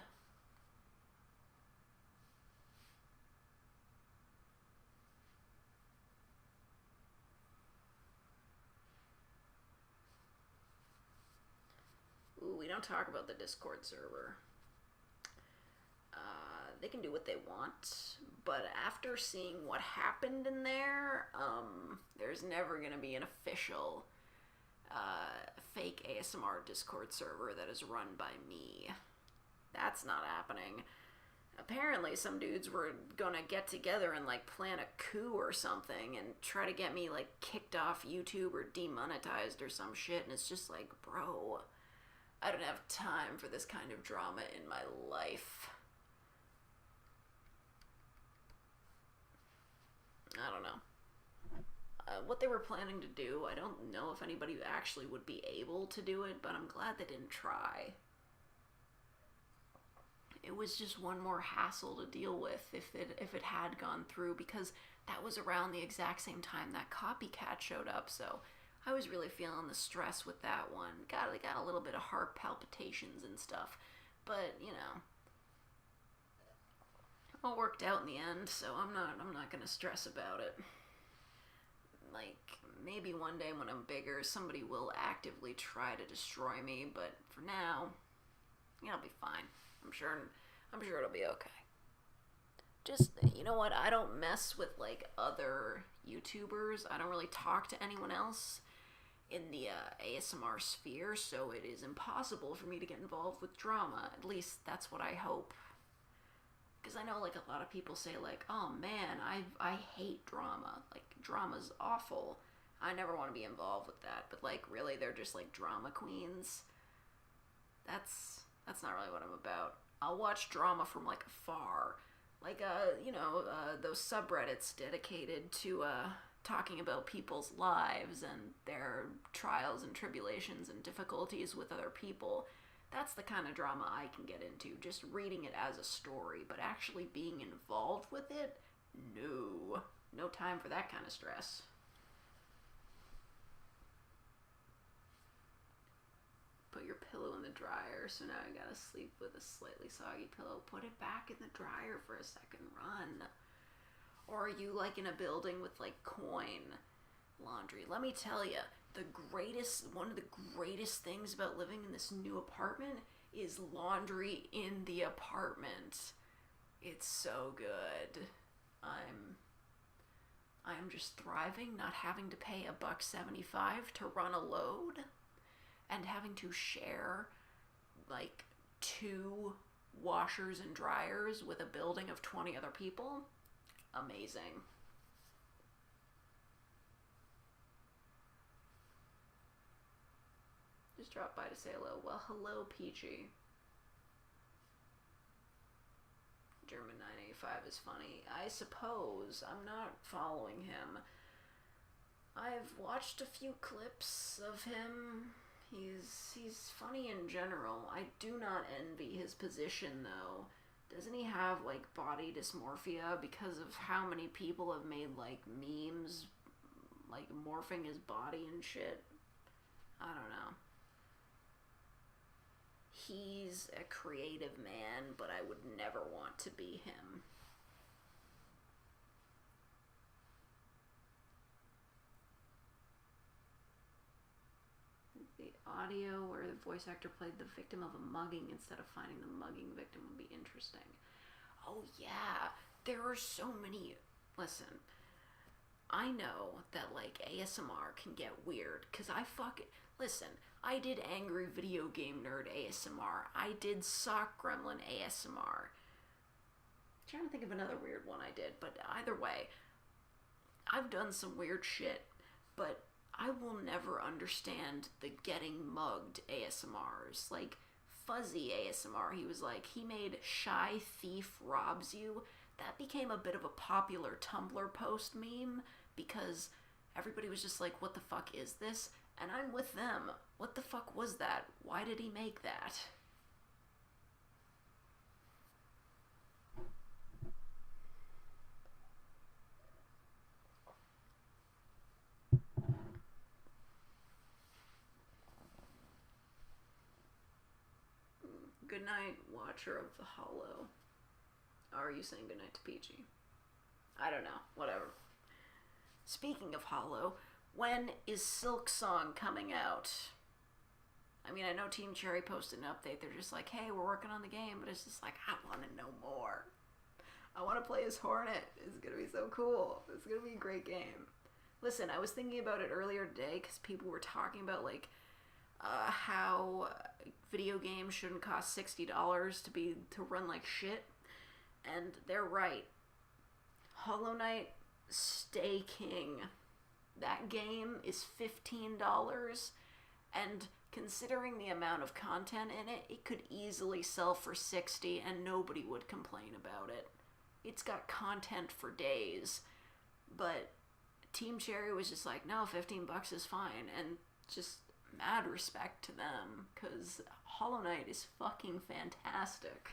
Ooh, we don't talk about the Discord server. They can do what they want, but after seeing what happened in there, there's never gonna be an official fake ASMR Discord server that is run by me. That's not happening. Apparently some dudes were gonna get together and like plan a coup or something and try to get me like kicked off YouTube or demonetized or some shit, and it's just like, bro, I don't have time for this kind of drama in my life. I don't know. What they were planning to do, I don't know if anybody actually would be able to do it, but I'm glad they didn't try. It was just one more hassle to deal with if it had gone through, because that was around the exact same time that Copycat showed up, so I was really feeling the stress with that one. Got a little bit of heart palpitations and stuff, but you know, all worked out in the end, so I'm not gonna stress about it. Like, maybe one day when I'm bigger, somebody will actively try to destroy me, but for now, yeah, I'll be fine. I'm sure it'll be okay. Just, you know what, I don't mess with like other YouTubers. I don't really talk to anyone else in the ASMR sphere, so it is impossible for me to get involved with drama. At least that's what I hope. Because I know like a lot of people say like, oh man, I hate drama. Like, drama's awful. I never want to be involved with that. But like, really, they're just like drama queens. That's not really what I'm about. I'll watch drama from like afar. Like, those subreddits dedicated to talking about people's lives and their trials and tribulations and difficulties with other people. That's the kind of drama I can get into, just reading it as a story, but actually being involved with it? No. No time for that kind of stress. Put your pillow in the dryer, so now I gotta sleep with a slightly soggy pillow. Put it back in the dryer for a second, run. Or are you like in a building with like coin laundry? Let me tell you, one of the greatest things about living in this new apartment is laundry in the apartment. It's so good. I'm just thriving, not having to pay $1.75 to run a load, and having to share like 2 washers and dryers with a building of 20 other people. Amazing. Just dropped by to say hello. Well, hello, Peachy. German 985 is funny. I suppose. I'm not following him. I've watched a few clips of him. He's funny in general. I do not envy his position, though. Doesn't he have, like, body dysmorphia because of how many people have made, like, memes, like, morphing his body and shit? I don't know. He's a creative man, but I would never want to be him. The audio where the voice actor played the victim of a mugging instead of finding the mugging victim would be interesting. Oh, yeah. There are so many. Listen, I know that, like, ASMR can get weird, because I fucking. Listen, I did Angry Video Game Nerd ASMR. I did Sock Gremlin ASMR. I'm trying to think of another weird one I did, but either way, I've done some weird shit, but I will never understand the getting mugged ASMRs. Like, Fuzzy ASMR, he made Shy Thief Robs You. That became a bit of a popular Tumblr post meme because everybody was just like, what the fuck is this? And I'm with them. What the fuck was that? Why did he make that? Good night, watcher of the Hollow. Or are you saying goodnight to Peachy? I don't know. Whatever. Speaking of Hollow, when is Silk Song coming out? I mean, I know Team Cherry posted an update. They're just like, hey, we're working on the game, but it's just like, I want to know more. I want to play as Hornet. It's going to be so cool. It's going to be a great game. Listen, I was thinking about it earlier today because people were talking about, like, how video games shouldn't cost $60 to run like shit. And they're right. Hollow Knight, Stay King. That game is $15, and considering the amount of content in it, it could easily sell for $60 and nobody would complain about it. It's got content for days, but Team Cherry was just like, no, $15 is fine, and just mad respect to them, because Hollow Knight is fucking fantastic.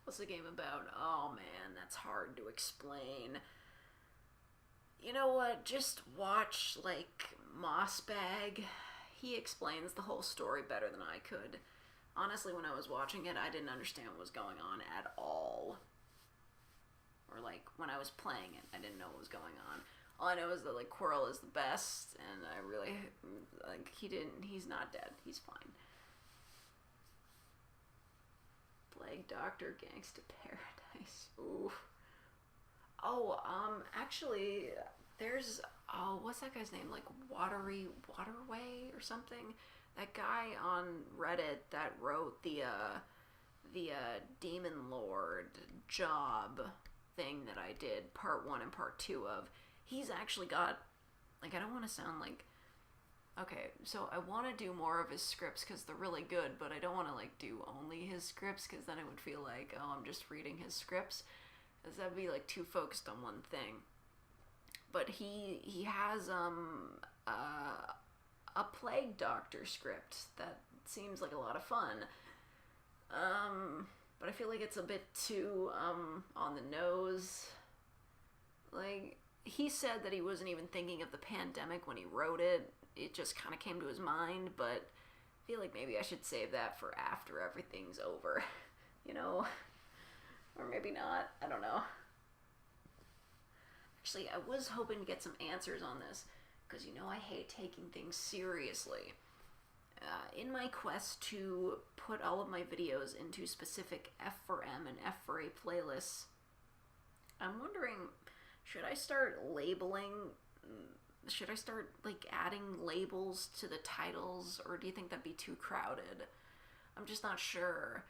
What's the game about? Oh man, that's hard to explain. You know what? Just watch, like, Mossbag. He explains the whole story better than I could. Honestly, when I was watching it, I didn't understand what was going on at all. Or, like, when I was playing it, I didn't know what was going on. All I know is that, like, Quirrell is the best, and I really, like, he's not dead. He's fine. Plague Doctor, Gangsta Paradise. Ooh. Oh, actually, there's, what's that guy's name? Like, Waterway or something? That guy on Reddit that wrote the Demon Lord job thing that I did, part 1 and part 2 of, he's actually got, like, I don't want to sound like, okay, so I want to do more of his scripts because they're really good, but I don't want to, like, do only his scripts because then it would feel like, oh, I'm just reading his scripts, because that would be, like, too focused on one thing. But he has a Plague Doctor script that seems like a lot of fun. But I feel like it's a bit too on the nose. Like, he said that he wasn't even thinking of the pandemic when he wrote it. It just kind of came to his mind, but I feel like maybe I should save that for after everything's over, you know? Or maybe not, I don't know. Actually, I was hoping to get some answers on this, because you know I hate taking things seriously. In my quest to put all of my videos into specific F for M and F for A playlists, I'm wondering, should I start like adding labels to the titles, or do you think that'd be too crowded? I'm just not sure.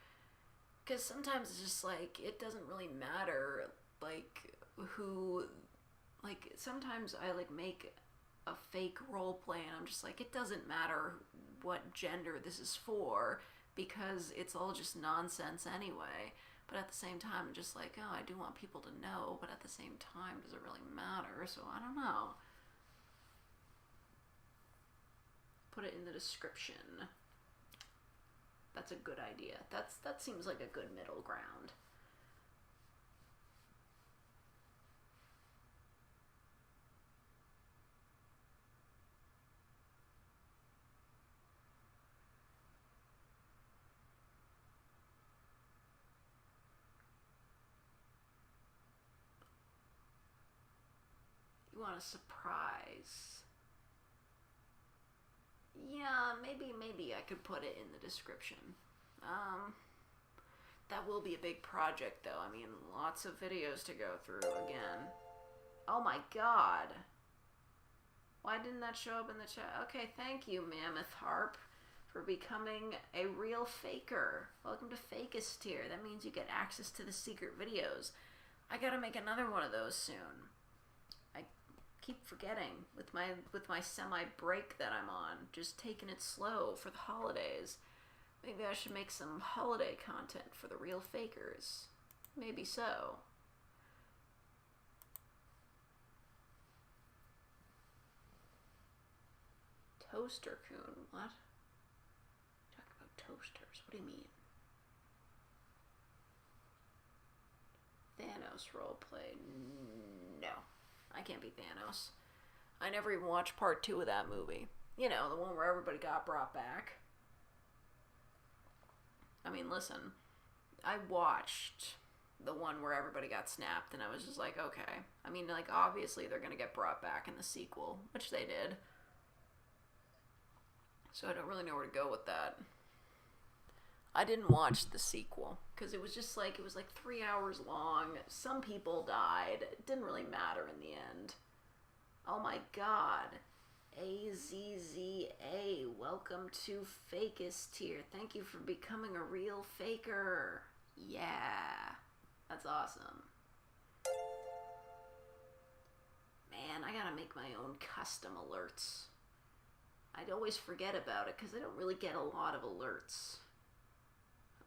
Because sometimes it's just like, it doesn't really matter, like, who, like, sometimes I, like, make a fake roleplay and I'm just like, it doesn't matter what gender this is for, because it's all just nonsense anyway. But at the same time, I'm just like, oh, I do want people to know, but at the same time, does it really matter? So I don't know. Put it in the description. That's a good idea. That seems like a good middle ground. You want a surprise. Yeah, maybe I could put it in the description. That will be a big project, though. I mean, lots of videos to go through again. Oh my god. Why didn't that show up in the chat? Okay, thank you, Mammoth Harp, for becoming a real faker. Welcome to Fakest Tier. That means you get access to the secret videos. I gotta make another one of those soon. I keep forgetting with my semi-break that I'm on. Just taking it slow for the holidays. Maybe I should make some holiday content for the real fakers. Maybe so. Toaster Coon, what? Talk about toasters, what do you mean? Thanos roleplay, no. I can't be Thanos. I never even watched part 2 of that movie. You know, the one where everybody got brought back. I mean, listen, I watched the one where everybody got snapped, and I was just like, okay. I mean, like, obviously they're gonna get brought back in the sequel, which they did. So I don't really know where to go with that. I didn't watch the sequel, because it was just like, it was like 3 hours long. Some people died. It didn't really matter in the end. Oh my god. AZZA, welcome to Fakest Tier. Thank you for becoming a real faker. Yeah, that's awesome. Man, I gotta make my own custom alerts. I'd always forget about it because I don't really get a lot of alerts.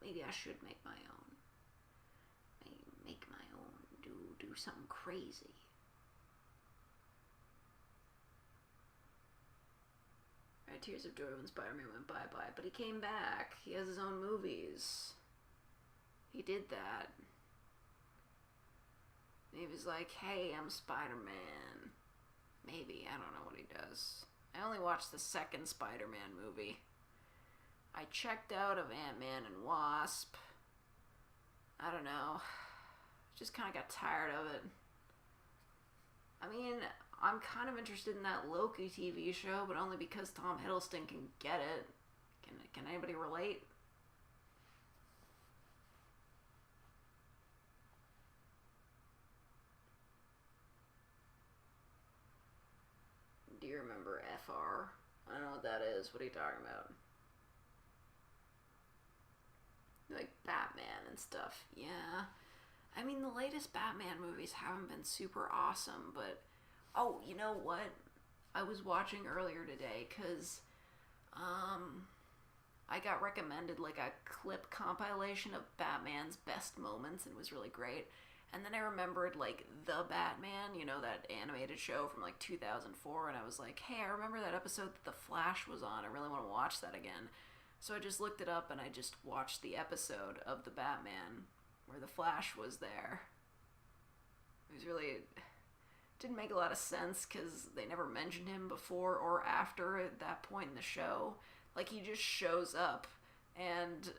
Maybe I should make my own. Make my own. Do something crazy. Tears of Joy when Spider-Man went bye-bye, but he came back. He has his own movies. He did that. And he was like, hey, I'm Spider-Man. Maybe, I don't know what he does. I only watched the second Spider-Man movie. I checked out of Ant-Man and Wasp. I don't know. Just kind of got tired of it. I mean, I'm kind of interested in that Loki TV show, but only because Tom Hiddleston can get it. Can anybody relate? Do you remember FR? I don't know what that is. What are you talking about? Like Batman and stuff. Yeah. I mean, the latest Batman movies haven't been super awesome, but... Oh, you know what? I was watching earlier today, because... I got recommended, like, a clip compilation of Batman's best moments, and it was really great. And then I remembered, like, The Batman, you know, that animated show from, like, 2004, and I was like, hey, I remember that episode that The Flash was on. I really want to watch that again. So I just looked it up, and I just watched the episode of The Batman where The Flash was there. It was really... didn't make a lot of sense, because they never mentioned him before or after at that point in the show. Like, he just shows up, and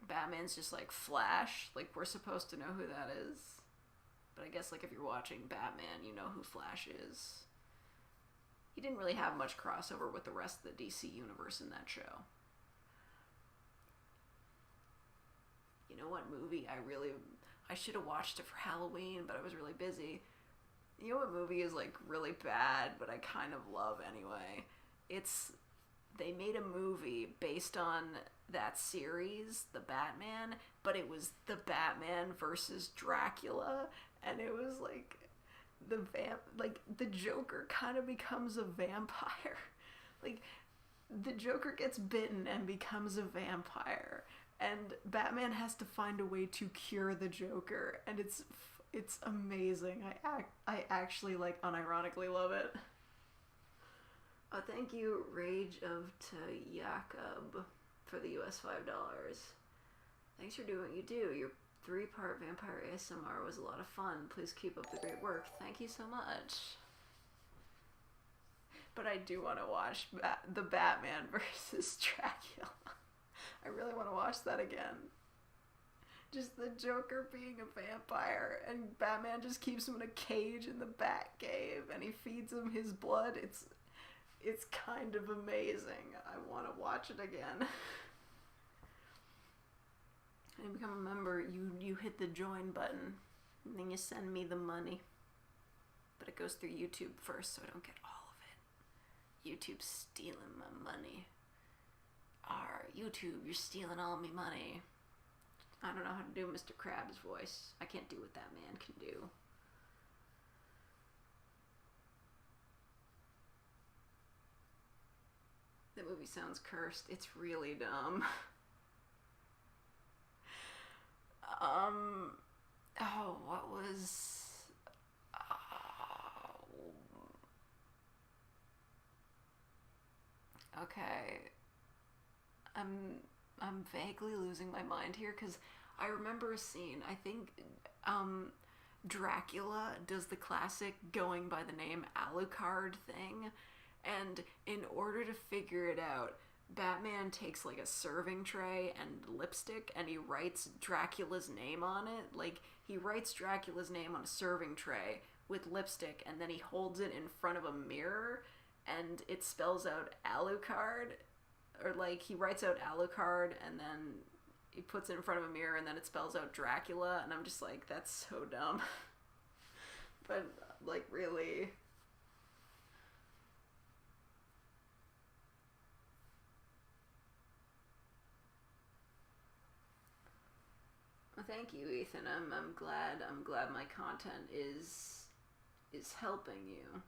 Batman's just like, Flash? Like, we're supposed to know who that is? But I guess, like, if you're watching Batman, you know who Flash is. He didn't really have much crossover with the rest of the DC universe in that show. You know what movie I should have watched it for Halloween, but I was really busy. You know what movie is, like, really bad, but I kind of love anyway? They made a movie based on that series, The Batman, but it was The Batman versus Dracula, and it was, like, the Joker kind of becomes a vampire. Like, the Joker gets bitten and becomes a vampire, and Batman has to find a way to cure the Joker, and it's amazing. I actually, like, unironically love it. Oh, thank you, Rage of Jacob, for the US $5. Thanks for doing what you do. Your 3-part vampire ASMR was a lot of fun. Please keep up the great work. Thank you so much. But I do want to watch the Batman versus Dracula. I really want to watch that again. Just the Joker being a vampire, and Batman just keeps him in a cage in the Batcave, and he feeds him his blood. It's kind of amazing. I want to watch it again. And become a member, you hit the join button, and then you send me the money. But it goes through YouTube first, so I don't get all of it. YouTube's stealing my money. YouTube, you're stealing all my money. I don't know how to do Mr. Krabs' voice. I can't do what that man can do. The movie sounds cursed. It's really dumb. What was... Okay. I'm vaguely losing my mind here, because I remember a scene. I think Dracula does the classic going by the name Alucard thing, and in order to figure it out, Batman takes like a serving tray and lipstick, and he writes Dracula's name on it. Like, he writes Dracula's name on a serving tray with lipstick, and then he holds it in front of a mirror, and it spells out Alucard. Or, like, he writes out Alucard, and then he puts it in front of a mirror, and then it spells out Dracula, and I'm just like, that's so dumb. But, like, really... Well, thank you, Ethan. I'm glad my content is helping you.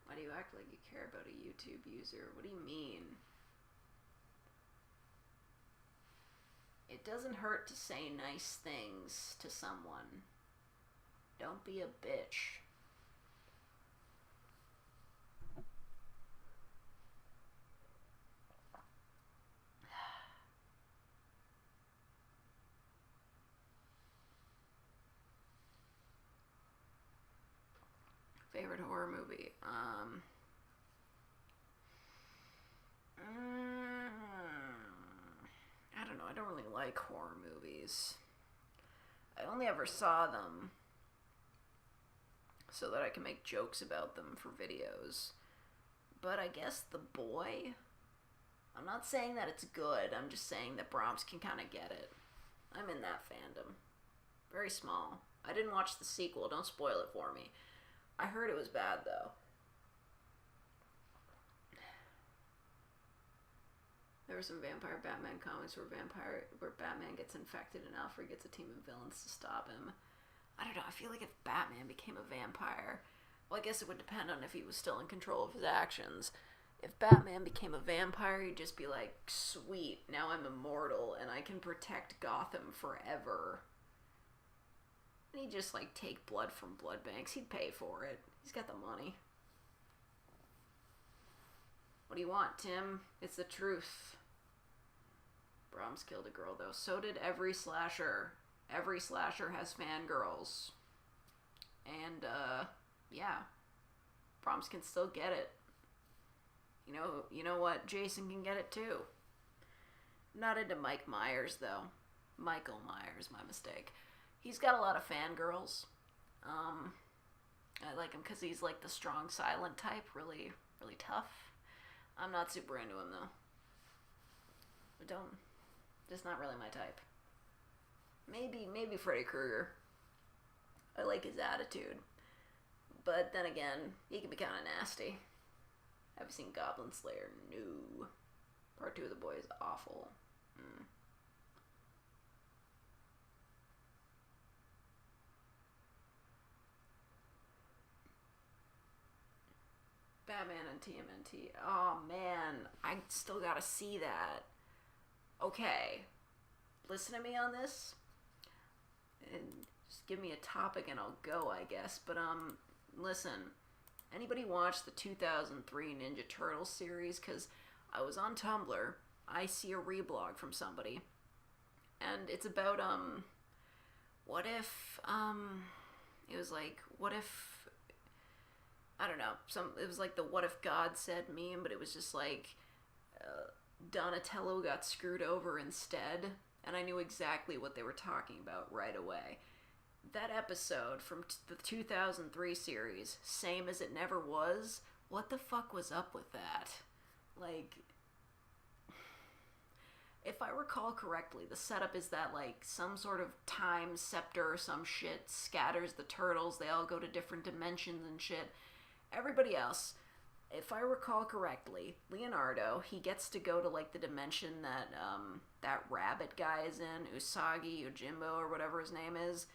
Why do you act like you care about a YouTube user? What do you mean? It doesn't hurt to say nice things to someone. Don't be a bitch. Favorite horror movie? I don't know. I don't really like horror movies. I only ever saw them so that I can make jokes about them for videos. But I guess The Boy? I'm not saying that it's good. I'm just saying that Brahms can kind of get it. I'm in that fandom. Very small. I didn't watch the sequel. Don't spoil it for me. I heard it was bad, though. There were some vampire Batman comics where Batman gets infected and Alfred gets a team of villains to stop him. I don't know, I feel like if Batman became a vampire, well, I guess it would depend on if he was still in control of his actions. If Batman became a vampire, he'd just be like, sweet, now I'm immortal and I can protect Gotham forever. And he'd just, like, take blood from blood banks. He'd pay for it. He's got the money. What do you want, Tim? It's the truth. Brahms killed a girl, though. So did every slasher. Every slasher has fangirls. And, yeah. Brahms can still get it. You know what? Jason can get it, too. Not into Mike Myers, though. Michael Myers, my mistake. He's got a lot of fangirls. I like him because he's like the strong, silent type. Really, really tough. I'm not super into him, though. Just not really my type. Maybe Freddy Krueger. I like his attitude. But then again, he can be kind of nasty. Have you seen Goblin Slayer? No. Part 2 of The Boy is awful. Batman and TMNT. Oh, man. I still gotta see that. Okay. Listen to me on this. And just give me a topic and I'll go, I guess. But, listen. Anybody watch the 2003 Ninja Turtles series? Because I was on Tumblr. I see a reblog from somebody. And it's about, what if, It was like, what if, I don't know, it was like the what if God said meme, but it was just like, Donatello got screwed over instead, and I knew exactly what they were talking about right away. That episode from the 2003 series, Same as It Never Was, what the fuck was up with that? Like, if I recall correctly, the setup is that, like, some sort of time scepter or some shit scatters the turtles, they all go to different dimensions and shit. Everybody else, if I recall correctly, Leonardo, he gets to go to, like, the dimension that, that rabbit guy is in, Usagi, Ujimbo, or whatever his name is.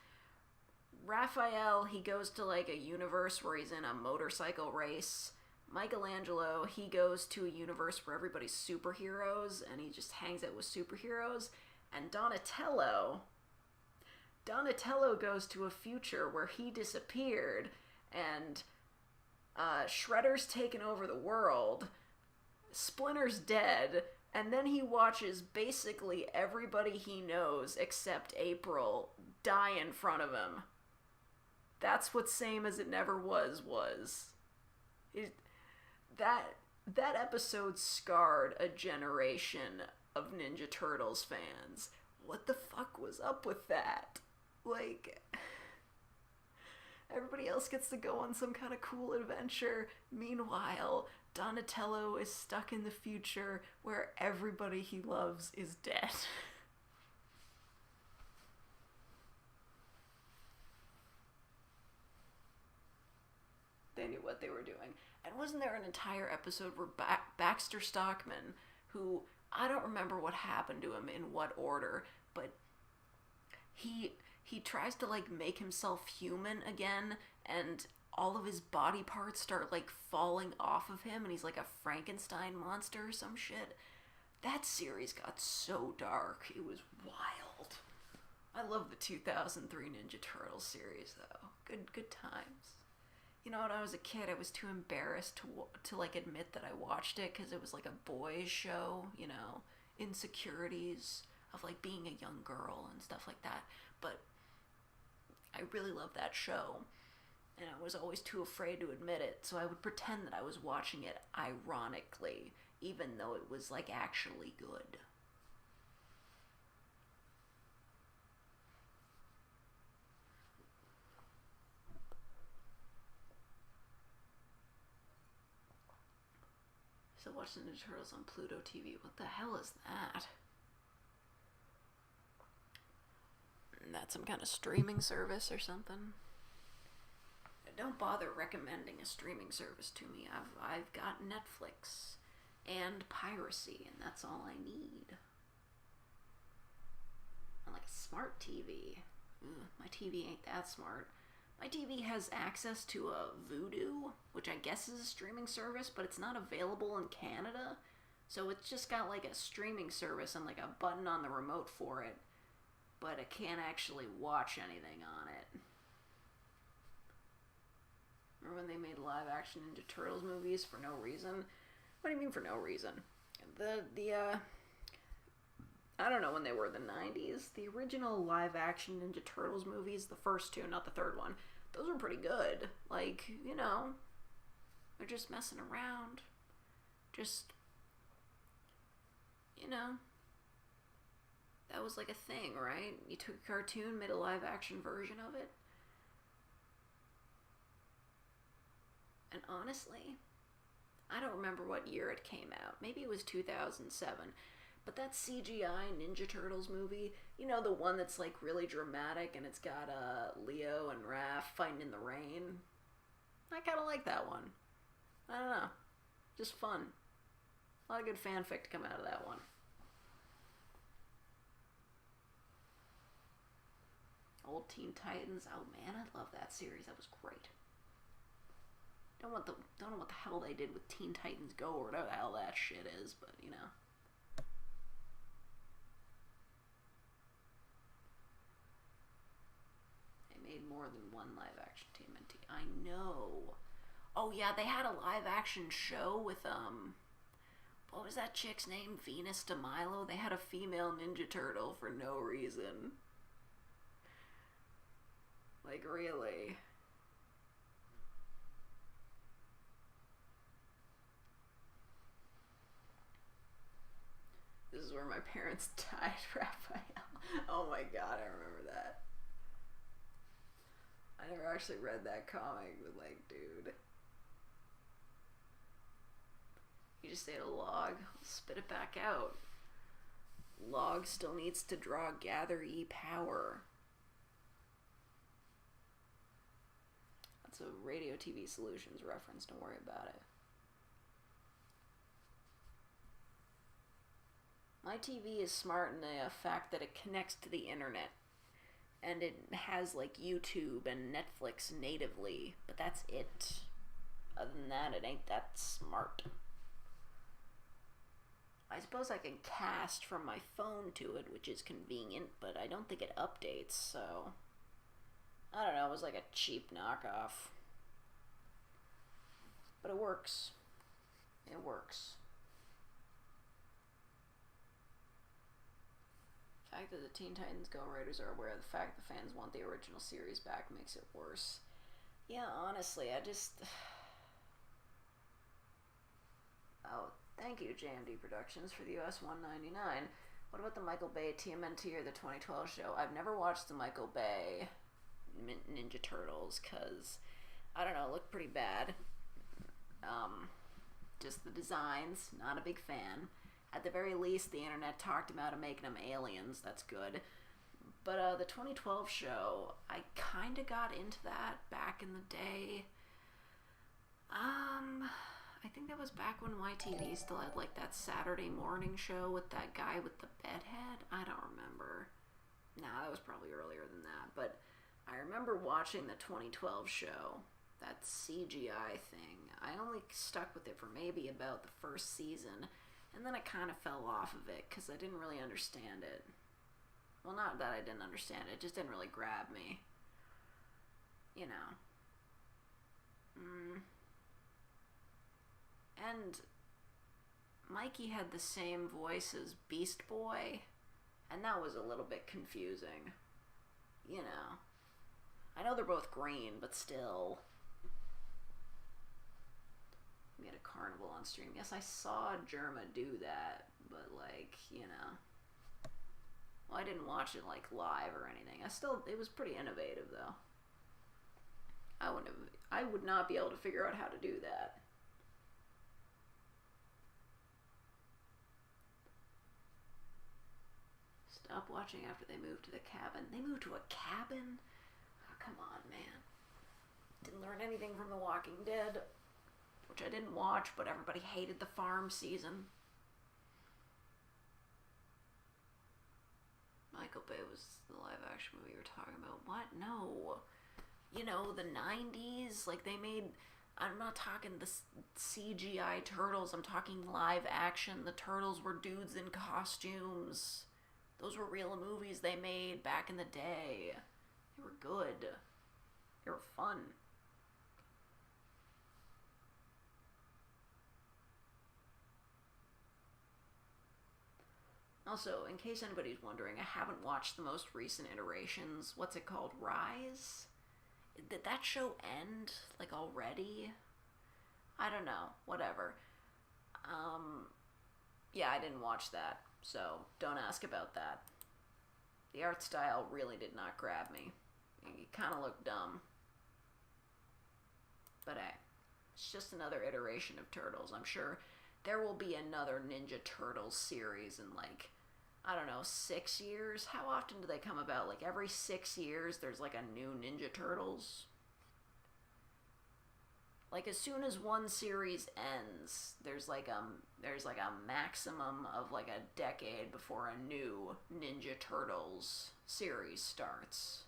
Raphael, he goes to, like, a universe where he's in a motorcycle race. Michelangelo, he goes to a universe where everybody's superheroes, and he just hangs out with superheroes. And Donatello goes to a future where he disappeared, and Shredder's taken over the world, Splinter's dead, and then he watches basically everybody he knows except April die in front of him. That's what Same as It Never Was. That episode scarred a generation of Ninja Turtles fans. What the fuck was up with that? Like, everybody else gets to go on some kind of cool adventure. Meanwhile, Donatello is stuck in the future where everybody he loves is dead. They knew what they were doing. And wasn't there an entire episode where Baxter Stockman, who, I don't remember what happened to him in what order, but he tries to, like, make himself human again, and all of his body parts start, like, falling off of him, and he's like a Frankenstein monster or some shit. That series got so dark. It was wild. I love the 2003 Ninja Turtles series, though. Good times. You know, when I was a kid, I was too embarrassed to like, admit that I watched it, because it was, like, a boys' show, you know, insecurities of, like, being a young girl and stuff like that. But I really loved that show, and I was always too afraid to admit it, so I would pretend that I was watching it ironically, even though it was, like, actually good. So watching Ninja Turtles on Pluto TV. What the hell is that? Isn't that some kind of streaming service or something? Don't bother recommending a streaming service to me. I've got Netflix and piracy, and that's all I need. I like a smart TV. My TV ain't that smart. My TV has access to a Vudu, which I guess is a streaming service, but it's not available in Canada. So it's just got, like, a streaming service and, like, a button on the remote for it, but I can't actually watch anything on it. Remember when they made live-action Ninja Turtles movies for no reason? What do you mean for no reason? I don't know when they were, the 90s. The original live-action Ninja Turtles movies, the first two, not the third one, those were pretty good. Like, you know, they're just messing around. Just, you know, that was like a thing, right? You took a cartoon, made a live-action version of it. And honestly, I don't remember what year it came out. Maybe it was 2007. But that CGI Ninja Turtles movie, you know, the one that's, like, really dramatic, and it's got Leo and Raph fighting in the rain? I kind of like that one. I don't know. Just fun. A lot of good fanfic to come out of that one. Old Teen Titans. Oh, man, I love that series. That was great. Don't know what the hell they did with Teen Titans Go, or whatever the hell that shit is, but, you know. Made more than one live-action TMNT. I know. Oh, yeah, they had a live-action show with, what was that chick's name? Venus de Milo? They had a female Ninja Turtle for no reason. Like, really? where my parents died, Raphael. Oh my god, I remember that. I never actually read that comic, but like, dude. You just ate a log, spit it back out. Log still needs to draw gather E power. That's a Radio TV Solutions reference, don't worry about it. My TV is smart in the fact that it connects to the internet. And it has like YouTube and Netflix natively, but that's it. Other than that, it ain't that smart. I suppose I can cast from my phone to it, which is convenient, but I don't think it updates, so... I don't know, it was like a cheap knockoff. But it works. It works. The fact that the Teen Titans Go writers are aware of the fact the fans want the original series back makes it worse. Yeah, honestly, I just... Oh, thank you, JMD Productions, for the US $1.99. What about the Michael Bay TMNT or the 2012 show? I've never watched the Michael Bay Ninja Turtles, because, I don't know, it looked pretty bad. Just the designs, not a big fan. At the very least, the internet talked about them making them aliens. That's good. But the 2012 show, I kind of got into that back in the day. I think that was back when YTV still had like that Saturday morning show with that guy with the bedhead. I don't remember. Nah, that was probably earlier than that. But I remember watching the 2012 show, that CGI thing. I only stuck with it for maybe about the first season. And then I kind of fell off of it because I didn't really understand it. Well, not that I didn't understand it. It just didn't really grab me. You know. And Mikey had the same voice as Beast Boy. And that was a little bit confusing. You know. I know they're both green, but still... We had a carnival on stream. Yes, I saw Germa do that, but like, you know. Well, I didn't watch it like live or anything. It was pretty innovative though. I would not be able to figure out how to do that. Stop watching after they moved to the cabin. They moved to a cabin? Oh, come on, man. Didn't learn anything from The Walking Dead. Which I didn't watch, but everybody hated the farm season. Michael Bay was the live-action movie you were talking about. What? No. You know, the 90s, like they made... I'm not talking the CGI turtles. I'm talking live action. The turtles were dudes in costumes. Those were real movies they made back in the day. They were good. They were fun. Also, in case anybody's wondering, I haven't watched the most recent iterations. What's it called? Rise? Did that show end, like, already? I don't know. Whatever. Yeah, I didn't watch that, so don't ask about that. The art style really did not grab me. It kind of looked dumb. But hey, it's just another iteration of Turtles. I'm sure there will be another Ninja Turtles series in, like, I don't know, 6 years? How often do they come about? Like, every 6 years there's, like, a new Ninja Turtles? Like, as soon as one series ends, there's like a maximum of, like, a decade before a new Ninja Turtles series starts.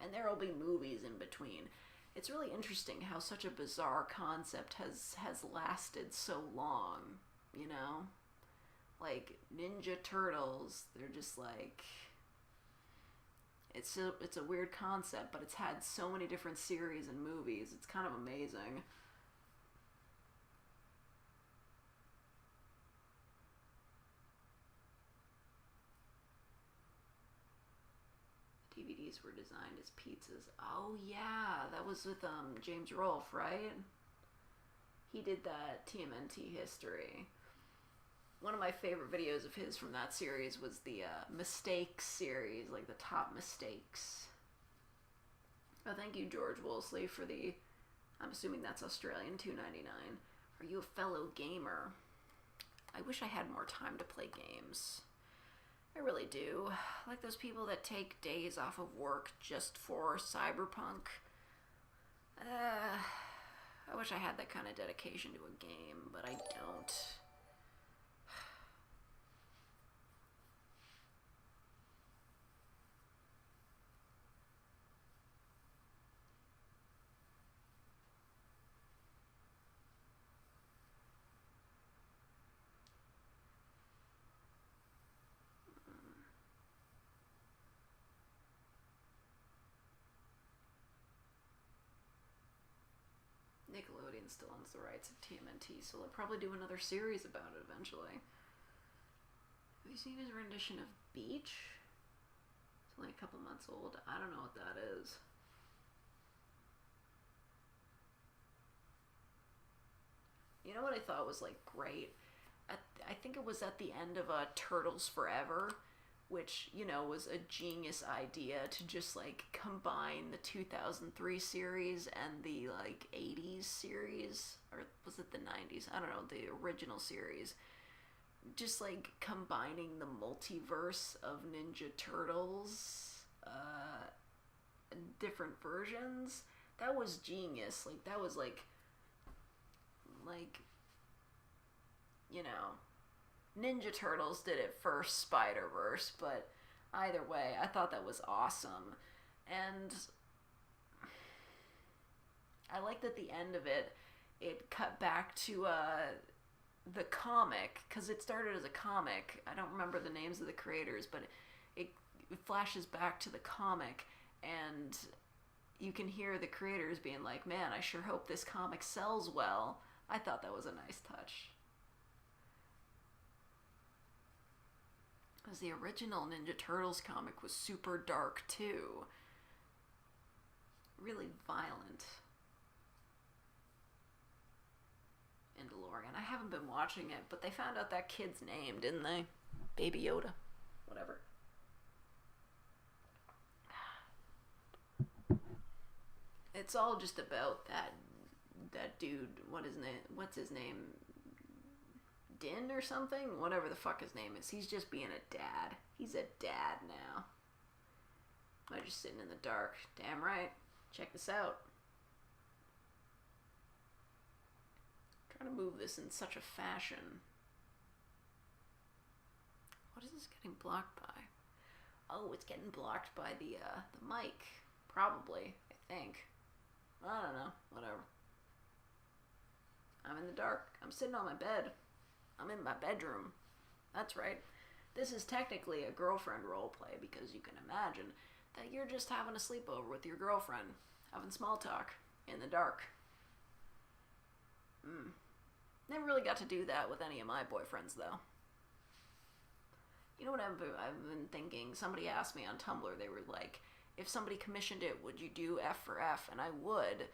And there will be movies in between. It's really interesting how such a bizarre concept has lasted so long, you know? Like, Ninja Turtles, they're just like... It's a weird concept, but it's had so many different series and movies. It's kind of amazing. DVDs were designed as pizzas. Oh yeah, that was with James Rolfe, right? He did that TMNT history. one of my favorite videos of his from that series was the mistakes series, like the top mistakes. Oh, thank you, George Wolseley, for the, I'm assuming that's Australian, $2.99. Are you a fellow gamer? I wish I had more time to play games. I really do. I like those people that take days off of work just for Cyberpunk. I wish I had that kind of dedication to a game, but I don't. Nickelodeon still owns the rights of TMNT, so they'll probably do another series about it eventually. Have you seen his rendition of Beach? It's only a couple months old. I don't know what that is. You know what I thought was like great? I think it was at the end of Turtles Forever, which, you know, was a genius idea to just like combine the 2003 series and the like 80s series, or was it the 90s? I don't know, the original series. Just like combining the multiverse of Ninja Turtles, different versions. That was genius. Like, that was like, you know, Ninja Turtles did it first, Spider-Verse, but either way, I thought that was awesome. And I liked at the end of it, it cut back to the comic, because it started as a comic. I don't remember the names of the creators, but it flashes back to the comic, and you can hear the creators being like, man, I sure hope this comic sells well. I thought that was a nice touch. Because the original Ninja Turtles comic was super dark too. Really violent. And DeLorean. I haven't been watching it, but they found out that kid's name, didn't they? Baby Yoda. Whatever. It's all just about that dude, what's his name? Din or something? Whatever the fuck his name is. He's just being a dad. He's a dad now. I'm just sitting in the dark. Damn right. Check this out. I'm trying to move this in such a fashion. What is this getting blocked by? Oh, it's getting blocked by the mic. Probably, I think. I don't know. Whatever. I'm in the dark. I'm sitting on my bed. I'm in my bedroom. That's right. This is technically a girlfriend roleplay because you can imagine that you're just having a sleepover with your girlfriend, having small talk in the dark. Never really got to do that with any of my boyfriends, though. You know what I've been thinking? Somebody asked me on Tumblr, they were like, if somebody commissioned it, would you do F for F? And I would.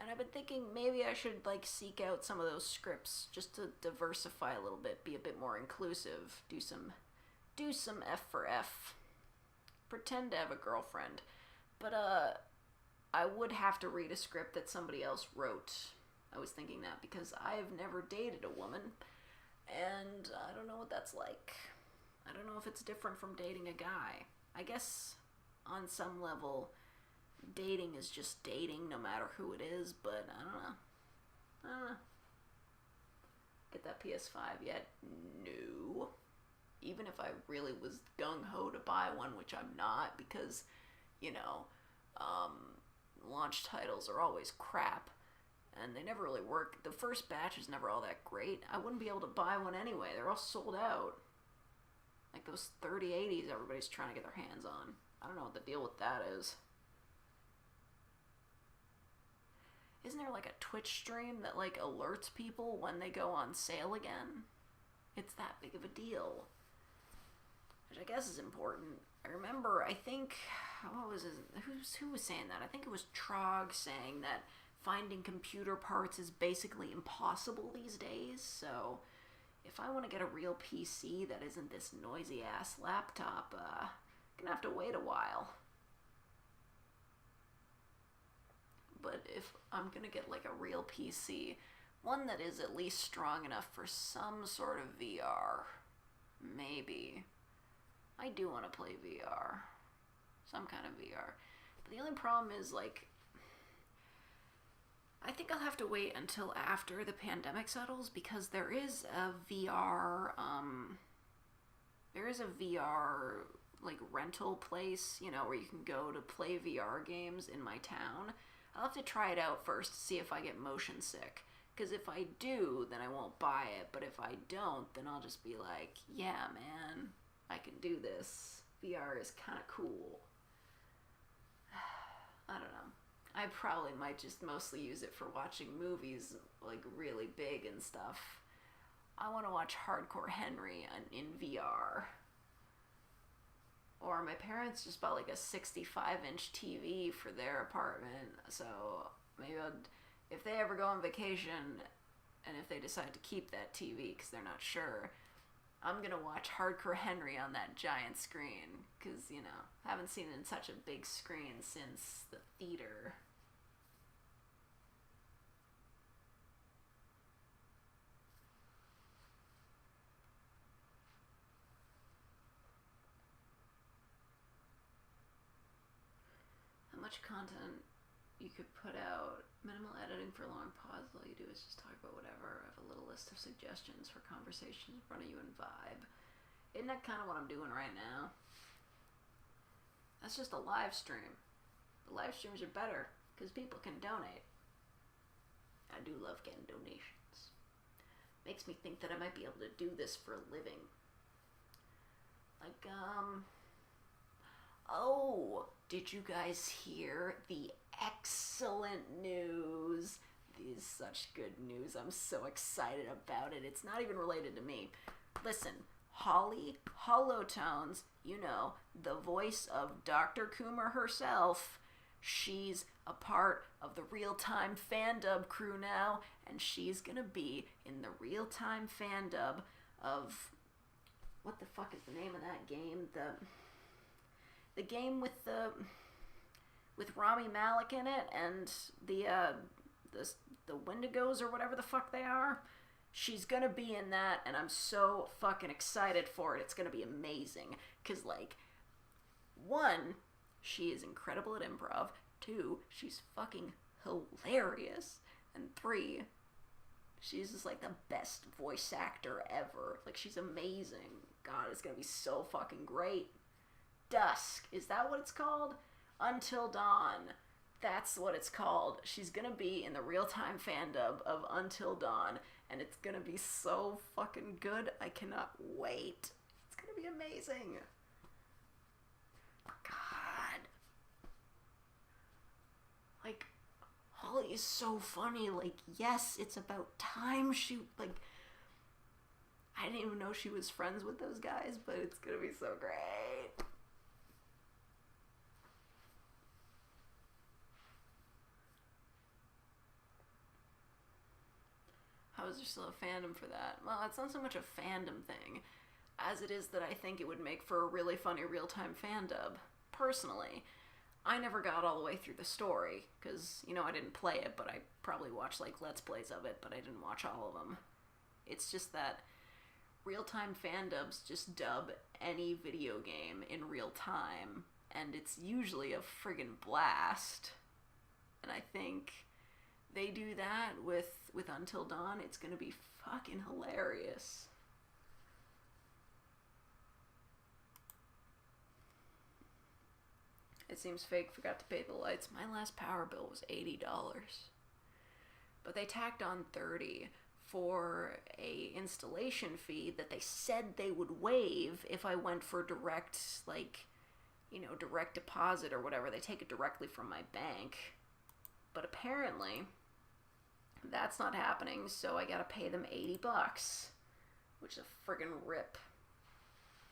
And I've been thinking maybe I should like seek out some of those scripts just to diversify a little bit, be a bit more inclusive, do some F for F. Pretend to have a girlfriend. But I would have to read a script that somebody else wrote. I was thinking that because I've never dated a woman, and I don't know what that's like. I don't know if it's different from dating a guy. I guess on some level dating is just dating no matter who it is, but I don't know. Get that PS5 yet? No. Even if I really was gung-ho to buy one, which I'm not, because, you know, launch titles are always crap, and they never really work. The first batch is never all that great. I wouldn't be able to buy one anyway. They're all sold out. Like those 3080s everybody's trying to get their hands on. I don't know what the deal with that is. Isn't there like a Twitch stream that like alerts people when they go on sale again? It's that big of a deal. Which I guess is important. I remember, I think, what was who was saying that? I think it was Trog saying that finding computer parts is basically impossible these days. So if I want to get a real PC that isn't this noisy ass laptop, I'm gonna have to wait a while. But if I'm gonna get like a real PC, one that is at least strong enough for some sort of VR, maybe. I do want to play VR. Some kind of VR. But the only problem is, like, I think I'll have to wait until after the pandemic settles, because there is a VR, like, rental place, you know, where you can go to play VR games in my town. I'll have to try it out first to see if I get motion sick. Because if I do, then I won't buy it. But if I don't, then I'll just be like, yeah, man, I can do this. VR is kind of cool. I don't know. I probably might just mostly use it for watching movies, like, really big and stuff. I want to watch Hardcore Henry in VR. Or my parents just bought, like, a 65-inch TV for their apartment, so maybe if they ever go on vacation, and if they decide to keep that TV because they're not sure, I'm gonna watch Hardcore Henry on that giant screen, because, you know, I haven't seen it in such a big screen since the theater. How much content you could put out? Minimal editing for a long pause. All you do is just talk about whatever. I have a little list of suggestions for conversations in front of you and vibe. Isn't that kind of what I'm doing right now? That's just a live stream. The live streams are better because people can donate. I do love getting donations. Makes me think that I might be able to do this for a living. Like, oh, did you guys hear the excellent news? This is such good news. I'm so excited about it. It's not even related to me. Listen, Holly Holotones, you know, the voice of Dr. Coomer herself, she's a part of the Real-Time Fandub crew now, and she's gonna be in the Real-Time Fandub of, what the fuck is the name of that game? The game with Rami Malek in it, and the Wendigos or whatever the fuck they are. She's gonna be in that, and I'm so fucking excited for it. It's gonna be amazing. Cause, like, 1, she is incredible at improv. 2, she's fucking hilarious. And 3, she's just, like, the best voice actor ever. Like, she's amazing. God, it's gonna be so fucking great. Dusk. Is that what it's called? Until Dawn. That's what it's called. She's gonna be in the Real-Time Fandub of Until Dawn, and it's gonna be so fucking good. I cannot wait. It's gonna be amazing. God. Like, Holly is so funny. Like, yes, it's about time she, like, I didn't even know she was friends with those guys, but it's gonna be so great. How is there still a fandom for that? Well, it's not so much a fandom thing as it is that I think it would make for a really funny Real-Time Fandub. Personally, I never got all the way through the story, because, you know, I didn't play it, but I probably watched, like, Let's Plays of it, but I didn't watch all of them. It's just that Real-Time Fandubs just dub any video game in real time, and it's usually a friggin' blast. And I think they do that with Until Dawn. It's gonna be fucking hilarious. It seems fake. Forgot to pay the lights. My last power bill was $80. But they tacked on $30 for a installation fee that they said they would waive if I went for direct, like, you know, direct deposit or whatever. They take it directly from my bank. But apparently that's not happening, so I gotta pay them $80, which is a friggin' rip.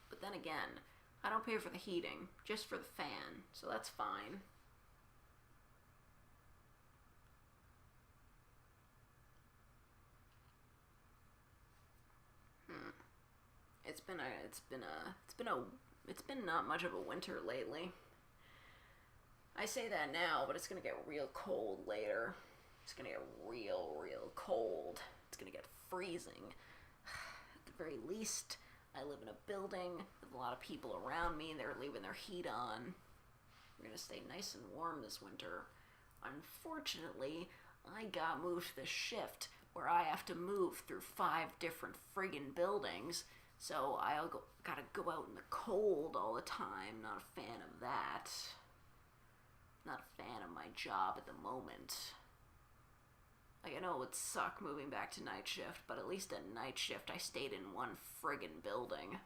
But then again, I don't pay for the heating, just for the fan, so that's fine. it's been not much of a winter lately. I say that now, but it's gonna get real cold later. It's gonna get real cold. It's gonna get freezing. At the very least, I live in a building with a lot of people around me, and they're leaving their heat on. We're gonna stay nice and warm this winter. Unfortunately, I got moved to the shift where I have to move through 5 different friggin' buildings, so gotta go out in the cold all the time. Not a fan of that. Not a fan of my job at the moment. Like, I know it would suck moving back to night shift, but at least at night shift I stayed in one friggin' building.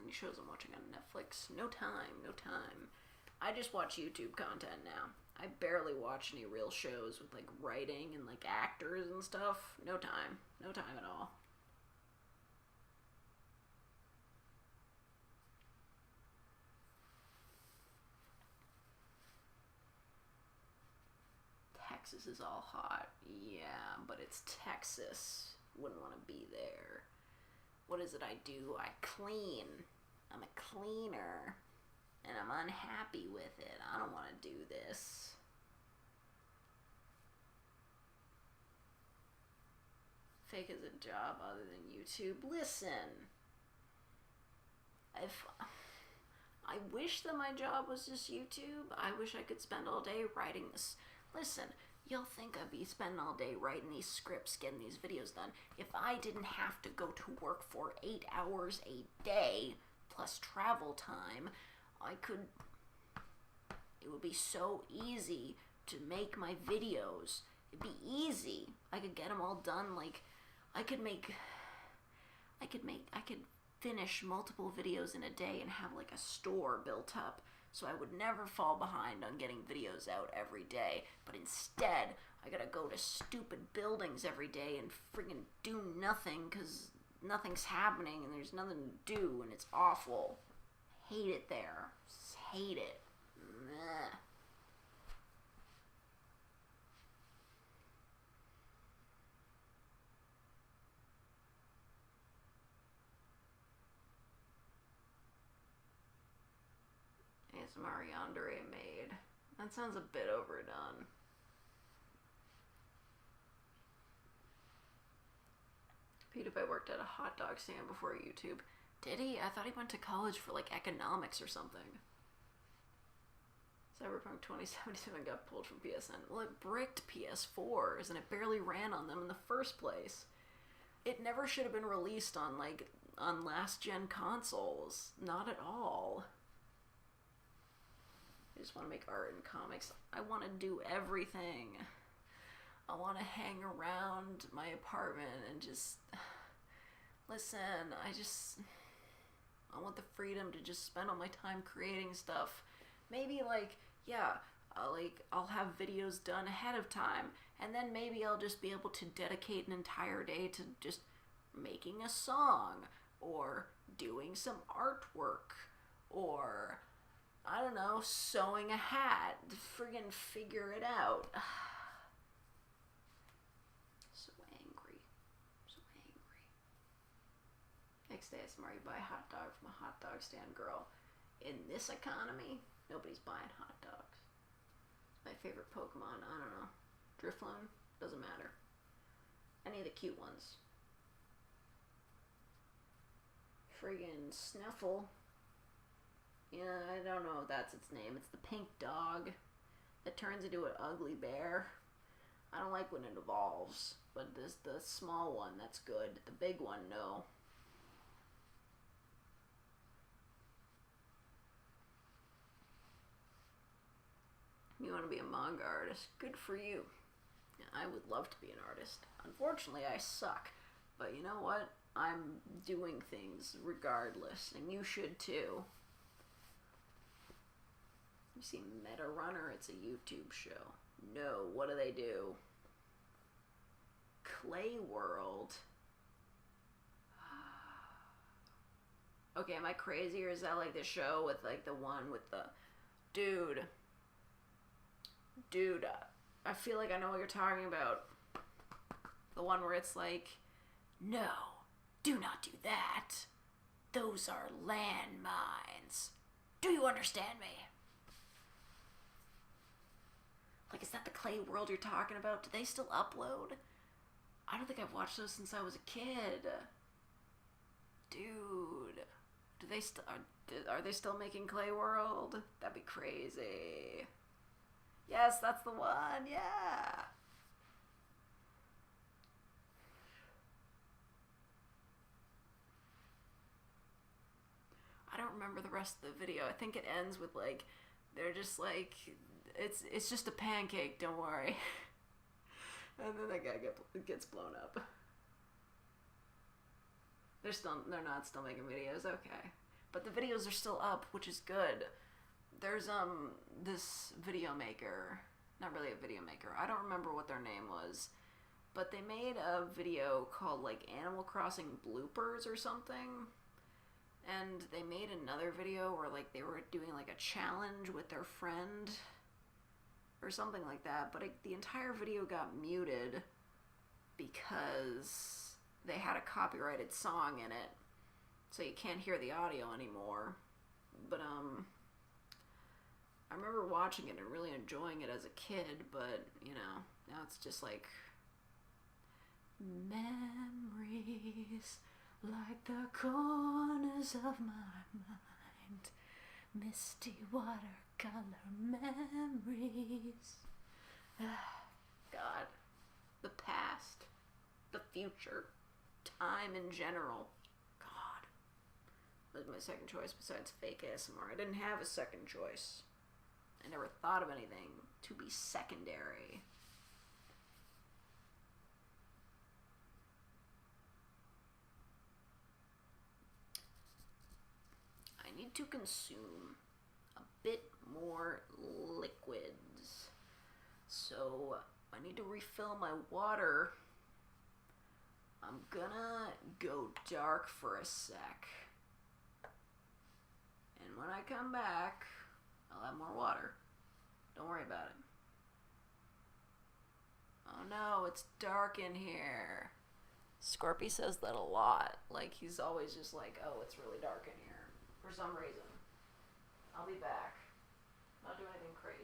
Any shows I'm watching on Netflix? No time. I just watch YouTube content now. I barely watch any real shows with, like, writing and, like, actors and stuff. No time at all. Texas is all hot. Yeah, but it's Texas. Wouldn't want to be there. What is it I do? I clean. I'm a cleaner. And I'm unhappy with it. I don't want to do this. Fake as a job other than YouTube. Listen. I wish that my job was just YouTube. I wish I could spend all day writing this. Listen, you'll think I'd be spending all day writing these scripts, getting these videos done, if I didn't have to go to work for 8 hours a day, plus travel time. It would be so easy to make my videos. It'd be easy. I could get them all done. Like, I could finish multiple videos in a day and have like a store built up, so I would never fall behind on getting videos out every day. But instead, I gotta go to stupid buildings every day and friggin' do nothing because nothing's happening and there's nothing to do and it's awful. Hate it there. Just hate it. Meh. ASMR Yandere made. That sounds a bit overdone. PewDiePie worked at a hot dog stand before YouTube. Did he? I thought he went to college for like economics or something. Cyberpunk 2077 got pulled from PSN. Well, it bricked PS4s and it barely ran on them in the first place. It never should have been released on last gen consoles. Not at all. I just want to make art and comics. I want to do everything. I want to hang around my apartment and just listen. I want the freedom to just spend all my time creating stuff. Maybe I'll have videos done ahead of time, and then maybe I'll just be able to dedicate an entire day to just making a song or doing some artwork or I don't know, sewing a hat. Friggin' figure it out. So angry. Next day, it's Mario buy a hot dog from a hot dog stand girl. In this economy, nobody's buying hot dogs. My favorite Pokemon, I don't know. Drifloon? Doesn't matter. Any of the cute ones. Friggin' Snuffle. Yeah, I don't know if that's its name. It's the pink dog that turns into an ugly bear. I don't like when it evolves, but this the small one, that's good. The big one, no. You want to be a manga artist? Good for you. Yeah, I would love to be an artist. Unfortunately, I suck. But you know what? I'm doing things regardless, and you should too. You see Meta Runner? It's a YouTube show. No, what do they do? Clay World. Okay, am I crazy, or is that like the show with like the one with the dude, I feel like I know what you're talking about. The one where it's like, no, do not do that. Those are landmines. Do you understand me? Like, is that the Clay World you're talking about? Do they still upload? I don't think I've watched those since I was a kid. Dude, do they are they still making Clay World? That'd be crazy. Yes, that's the one. Yeah. I don't remember the rest of the video. I think it ends with like, they're just like, it's just a pancake, don't worry. And then that guy gets blown up. They're not still making videos, okay. But the videos are still up, which is good. There's this video maker, not really a video maker, I don't remember what their name was, but they made a video called like Animal Crossing bloopers or something. And they made another video where like they were doing like a challenge with their friend or something like that, but the entire video got muted because they had a copyrighted song in it, so you can't hear the audio anymore. But I remember watching it and really enjoying it as a kid, but you know, now it's just like memories like the corners of my mind, misty watercolor memories. God, the past, the future, time in general. God, that was my second choice besides fake ASMR. I didn't have a second choice. I never thought of anything to be secondary. I need to consume a bit more liquids. So I need to refill my water. I'm gonna go dark for a sec. And when I come back, I'll have more water. Don't worry about it. Oh no, it's dark in here. Scorpy says that a lot. Like, he's always just like, oh, it's really dark in here. For some reason. I'll be back. Not doing anything crazy.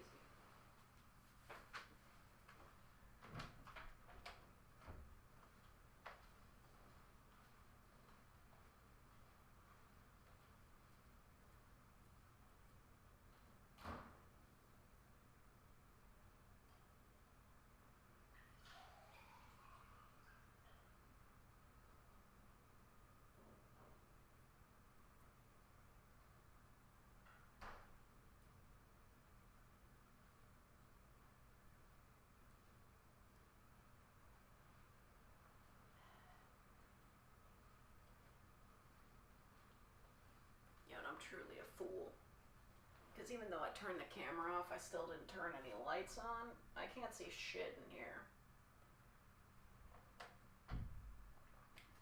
I'm truly a fool. Because even though I turned the camera off, I still didn't turn any lights on. I can't see shit in here.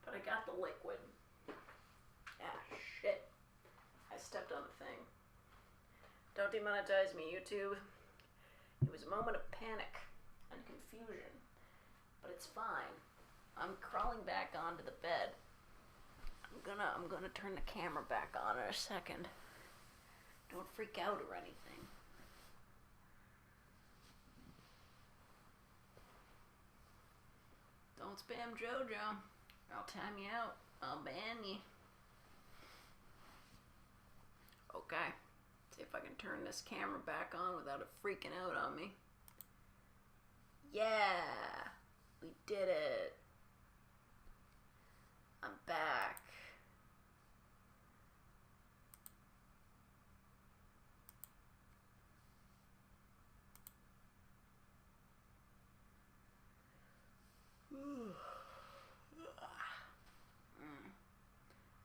But I got the liquid. Ah, shit. I stepped on the thing. Don't demonetize me, YouTube. It was a moment of panic and confusion. But it's fine. I'm crawling back onto the bed. I'm gonna turn the camera back on in a second. Don't freak out or anything. Don't spam JoJo. I'll time you out. I'll ban you. Okay. See if I can turn this camera back on without it freaking out on me. Yeah! We did it. I'm back.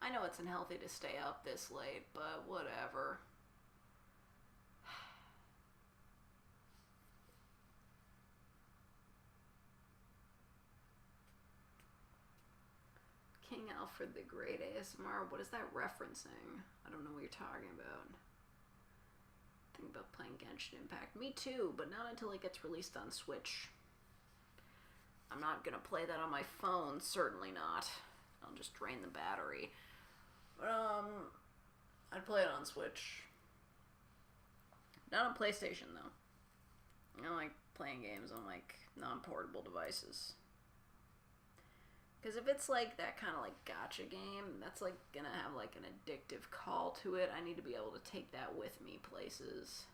I know it's unhealthy to stay up this late, but whatever. King Alfred the Great ASMR, what is that referencing? I don't know what you're talking about. Think about playing Genshin Impact. Me too, but not until it gets released on Switch. I'm not gonna play that on my phone, certainly not. I'll just drain the battery. But, I'd play it on Switch. Not on PlayStation, though. I don't like playing games on, like, non-portable devices. Because if it's, like, that kind of, like, gacha game, that's, like, gonna have, like, an addictive call to it. I need to be able to take that with me places.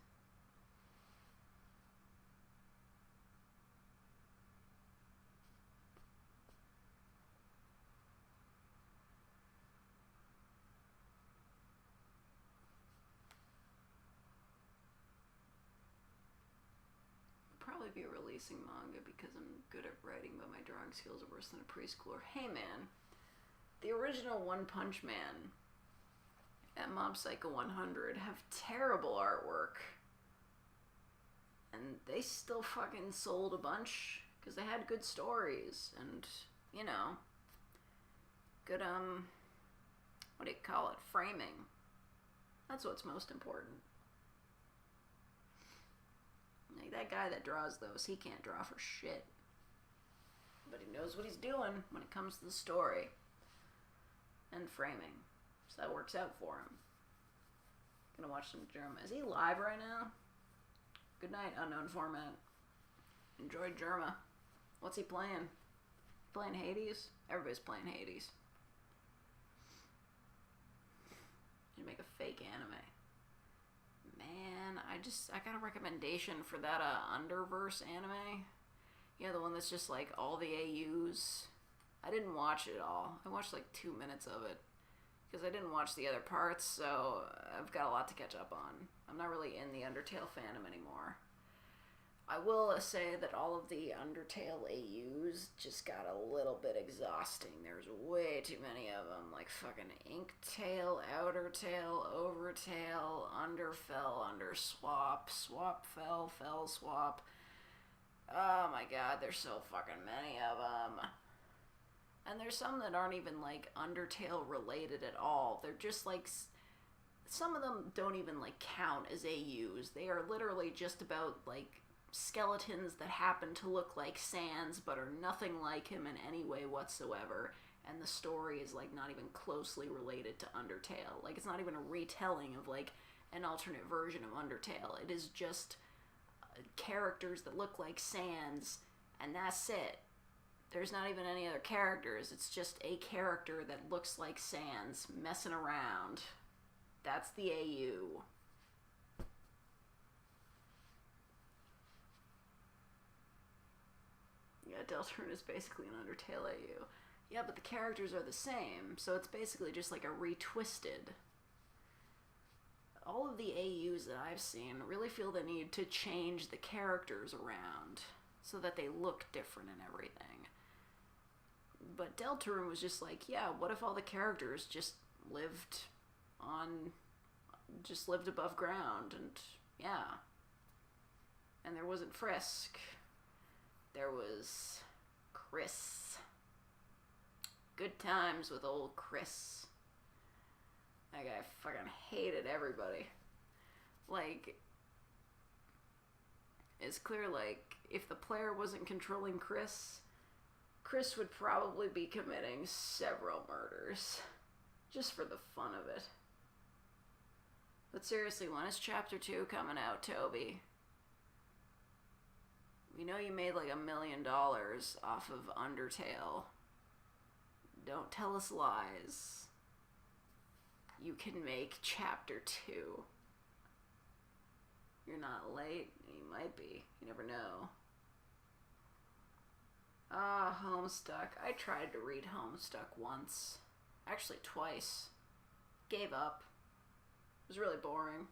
Probably be releasing manga because I'm good at writing, but my drawing skills are worse than a preschooler. Hey man, the original One Punch Man and Mob Psycho 100 have terrible artwork, and they still fucking sold a bunch because they had good stories and, you know, good, what do you call it, framing. That's what's most important. Like, that guy that draws those, he can't draw for shit. But he knows what he's doing when it comes to the story and framing. So that works out for him. Gonna watch some Germa. Is he live right now? Good night, unknown format. Enjoy Germa. What's he playing? Playing Hades? Everybody's playing Hades. You make a fake anime. Man, I got a recommendation for that Underverse anime. Yeah, the one that's just like all the AUs. I didn't watch it all. I watched like 2 minutes of it because I didn't watch the other parts, so I've got a lot to catch up on. I'm not really in the Undertale fandom anymore. I will say that all of the Undertale AUs just got a little bit exhausting. There's way too many of them, like fucking Inktail, Outertail, Overtail, Underfell, Underswap, Swapfell, Fell Swap. Oh my god, there's so fucking many of them. And there's some that aren't even like Undertale related at all. They're just like, some of them don't even like count as AUs. They are literally just about like skeletons that happen to look like Sans but are nothing like him in any way whatsoever, and the story is like not even closely related to Undertale. Like, it's not even a retelling of like an alternate version of Undertale. It is just characters that look like Sans, and that's it. There's not even any other characters. It's just a character that looks like Sans messing around. That's the AU. Yeah, Deltarune is basically an Undertale AU. Yeah, but the characters are the same, so it's basically just like a retwisted. All of the AUs that I've seen really feel the need to change the characters around so that they look different and everything. But Deltarune was just like, yeah, what if all the characters just lived above ground, and yeah. And there wasn't Frisk. There was Chris. Good times with old Chris. That guy fucking hated everybody. Like, it's clear, like, if the player wasn't controlling Chris would probably be committing several murders. Just for the fun of it. But seriously, when is Chapter 2 coming out, Toby? We know you made like $1 million off of Undertale. Don't tell us lies. You can make Chapter 2. You're not late. You might be. You never know. Ah, Homestuck. I tried to read Homestuck once. Actually, twice. Gave up. It was really boring.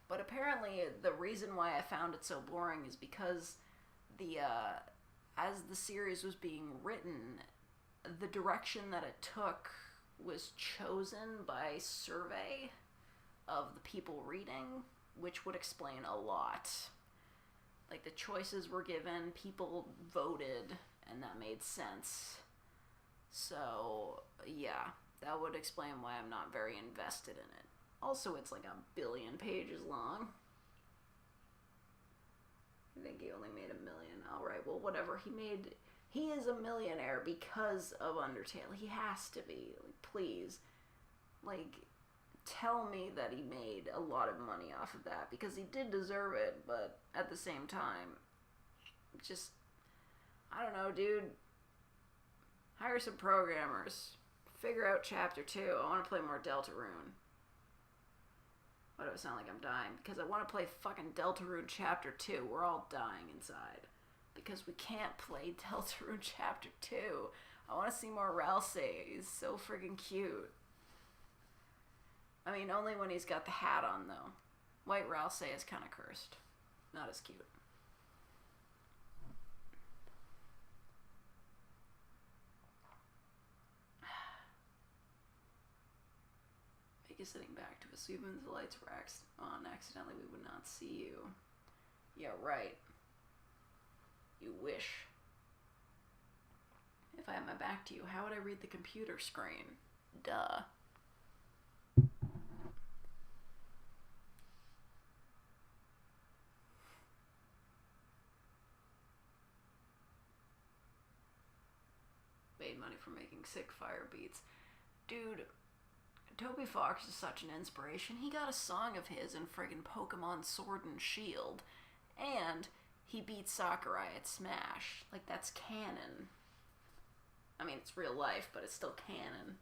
But apparently, the reason why I found it so boring is because as the series was being written, the direction that it took was chosen by survey of the people reading, which would explain a lot. Like, the choices were given, people voted, and that made sense. So, yeah, that would explain why I'm not very invested in it. Also, it's like 1 billion pages long. I think he only made $1 million. Alright, well, whatever. He is a millionaire because of Undertale. He has to be. Like, please. Like, tell me that he made a lot of money off of that, because he did deserve it, but at the same time, just, I don't know, dude. Hire some programmers. Figure out Chapter 2. I want to play more Deltarune. Why do I sound like I'm dying? Because I want to play fucking Deltarune Chapter 2. We're all dying inside. Because we can't play Deltarune Chapter 2. I want to see more Ralsei. He's so friggin' cute. I mean, only when he's got the hat on, though. White Ralsei is kind of cursed. Not as cute. Make you sitting back to us. Even if the lights were on accidentally, we would not see you. Yeah, right. You wish. If I had my back to you, how would I read the computer screen? Duh. Made money from making sick fire beats. Dude, Toby Fox is such an inspiration. He got a song of his in friggin' Pokemon Sword and Shield. And he beat Sakurai at Smash. Like, that's canon. I mean, it's real life, but it's still canon.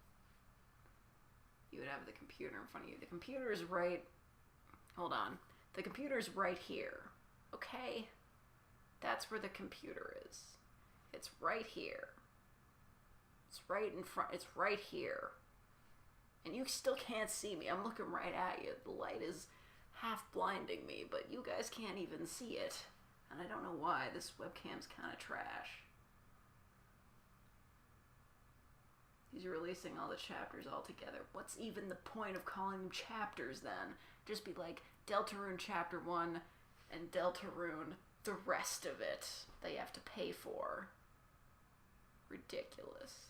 You would have the computer in front of you. The computer is right... Hold on. The computer's right here. Okay? That's where the computer is. It's right here. It's right in front. It's right here. And you still can't see me. I'm looking right at you. The light is half blinding me, but you guys can't even see it. And I don't know why. This webcam's kind of trash. He's releasing all the chapters all together. What's even the point of calling them chapters then? Just be like, Deltarune Chapter 1 and Deltarune the rest of it that you have to pay for. Ridiculous.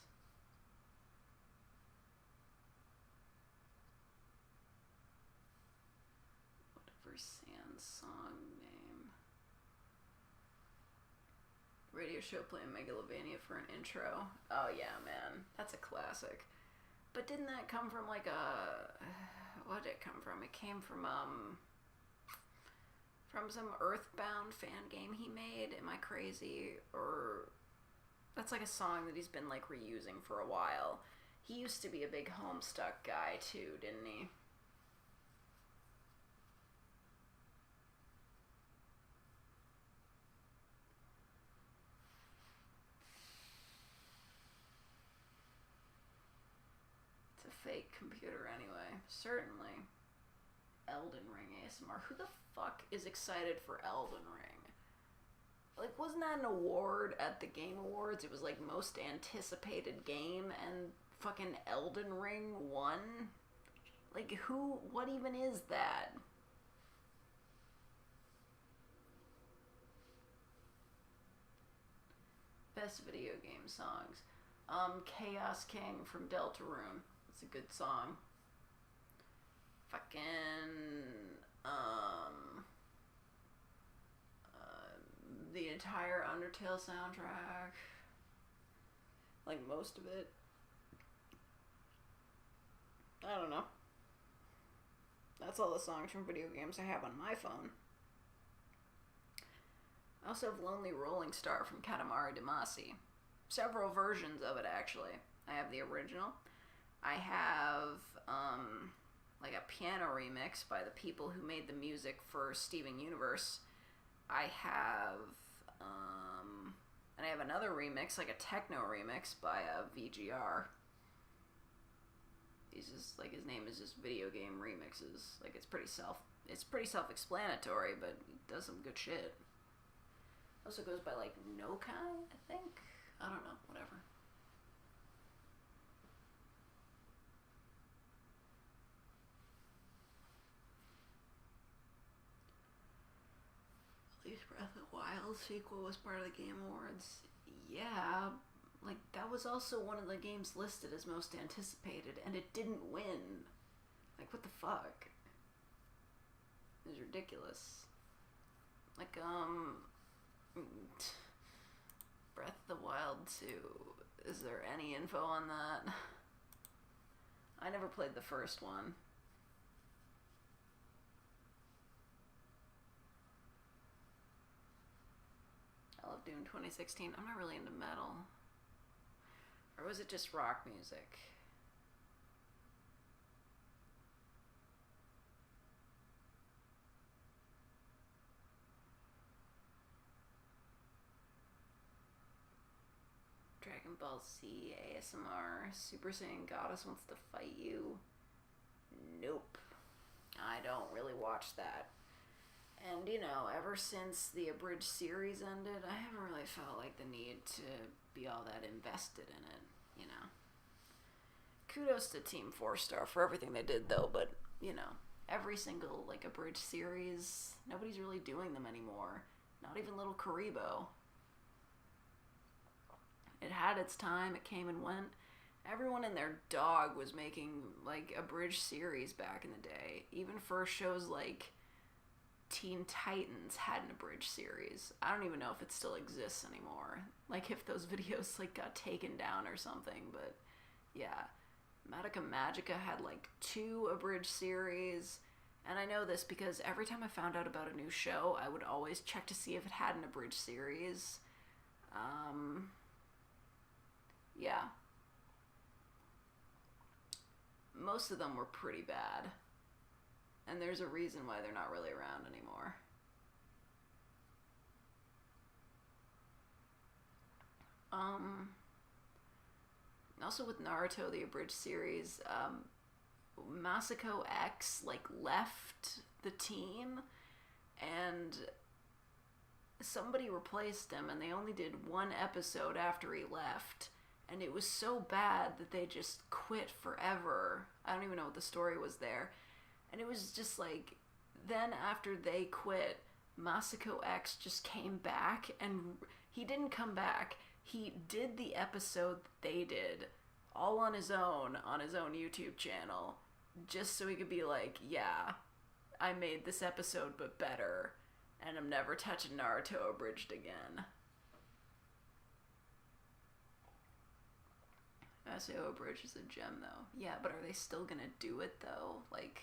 Whatever Sans song name. Radio show playing Megalovania for an intro. Oh yeah, man. That's a classic. But didn't that come from like a... What did it come from? It came from some Earthbound fan game he made. Am I crazy? Or... That's like a song that he's been like reusing for a while. He used to be a big Homestuck guy too, didn't he? It's a fake computer anyway. Certainly. Elden Ring ASMR. Who the fuck is excited for Elden Ring? Like, wasn't that an award at the Game Awards? It was, like, most anticipated game, and fucking Elden Ring won? Like, what even is that? Best video game songs. Chaos King from Deltarune. It's a good song. Fucking, the entire Undertale soundtrack. Like, most of it. I don't know. That's all the songs from video games I have on my phone. I also have Lonely Rolling Star from Katamari Damacy. Several versions of it, actually. I have the original. I have, like a piano remix by the people who made the music for Steven Universe. I have, and I have another remix, like a techno remix by VGR. He's just, like, his name is just Video Game Remixes. Like, it's pretty self-explanatory, but he does some good shit. Also goes by, like, Nokai, I think? I don't know, whatever. Breath of the Wild sequel was part of the Game Awards. Yeah, like, that was also one of the games listed as most anticipated, and it didn't win. Like, what the fuck? It was ridiculous. Like, Breath of the Wild 2. Is there any info on that? I never played the first one. I love Doom 2016. I'm not really into metal. Or was it just rock music? Dragon Ball Z ASMR. Super Saiyan Goddess wants to fight you. Nope. I don't really watch that. And, you know, ever since the abridged series ended, I haven't really felt like the need to be all that invested in it, you know. Kudos to Team 4-Star for everything they did, though, but, you know, every single, like, abridged series, nobody's really doing them anymore. Not even Little Karibo. It had its time, it came and went. Everyone and their dog was making, like, abridged series back in the day. Even for shows like Teen Titans had an abridged series. I don't even know if it still exists anymore. Like, if those videos, like, got taken down or something, but, yeah. Madoka Magica had, like, 2 abridged series, and I know this because every time I found out about a new show, I would always check to see if it had an abridged series. Yeah. Most of them were pretty bad. And there's a reason why they're not really around anymore. Also with Naruto, the abridged series, Masako X, like, left the team, and somebody replaced him, and they only did 1 episode after he left. And it was so bad that they just quit forever. I don't even know what the story was there. And it was just like, then after they quit, Masako X just came back, and he didn't come back. He did the episode that they did, all on his own YouTube channel, just so he could be like, yeah, I made this episode but better, and I'm never touching Naruto abridged again. SAO Bridge is a gem, though. Yeah, but are they still gonna do it, though? Like,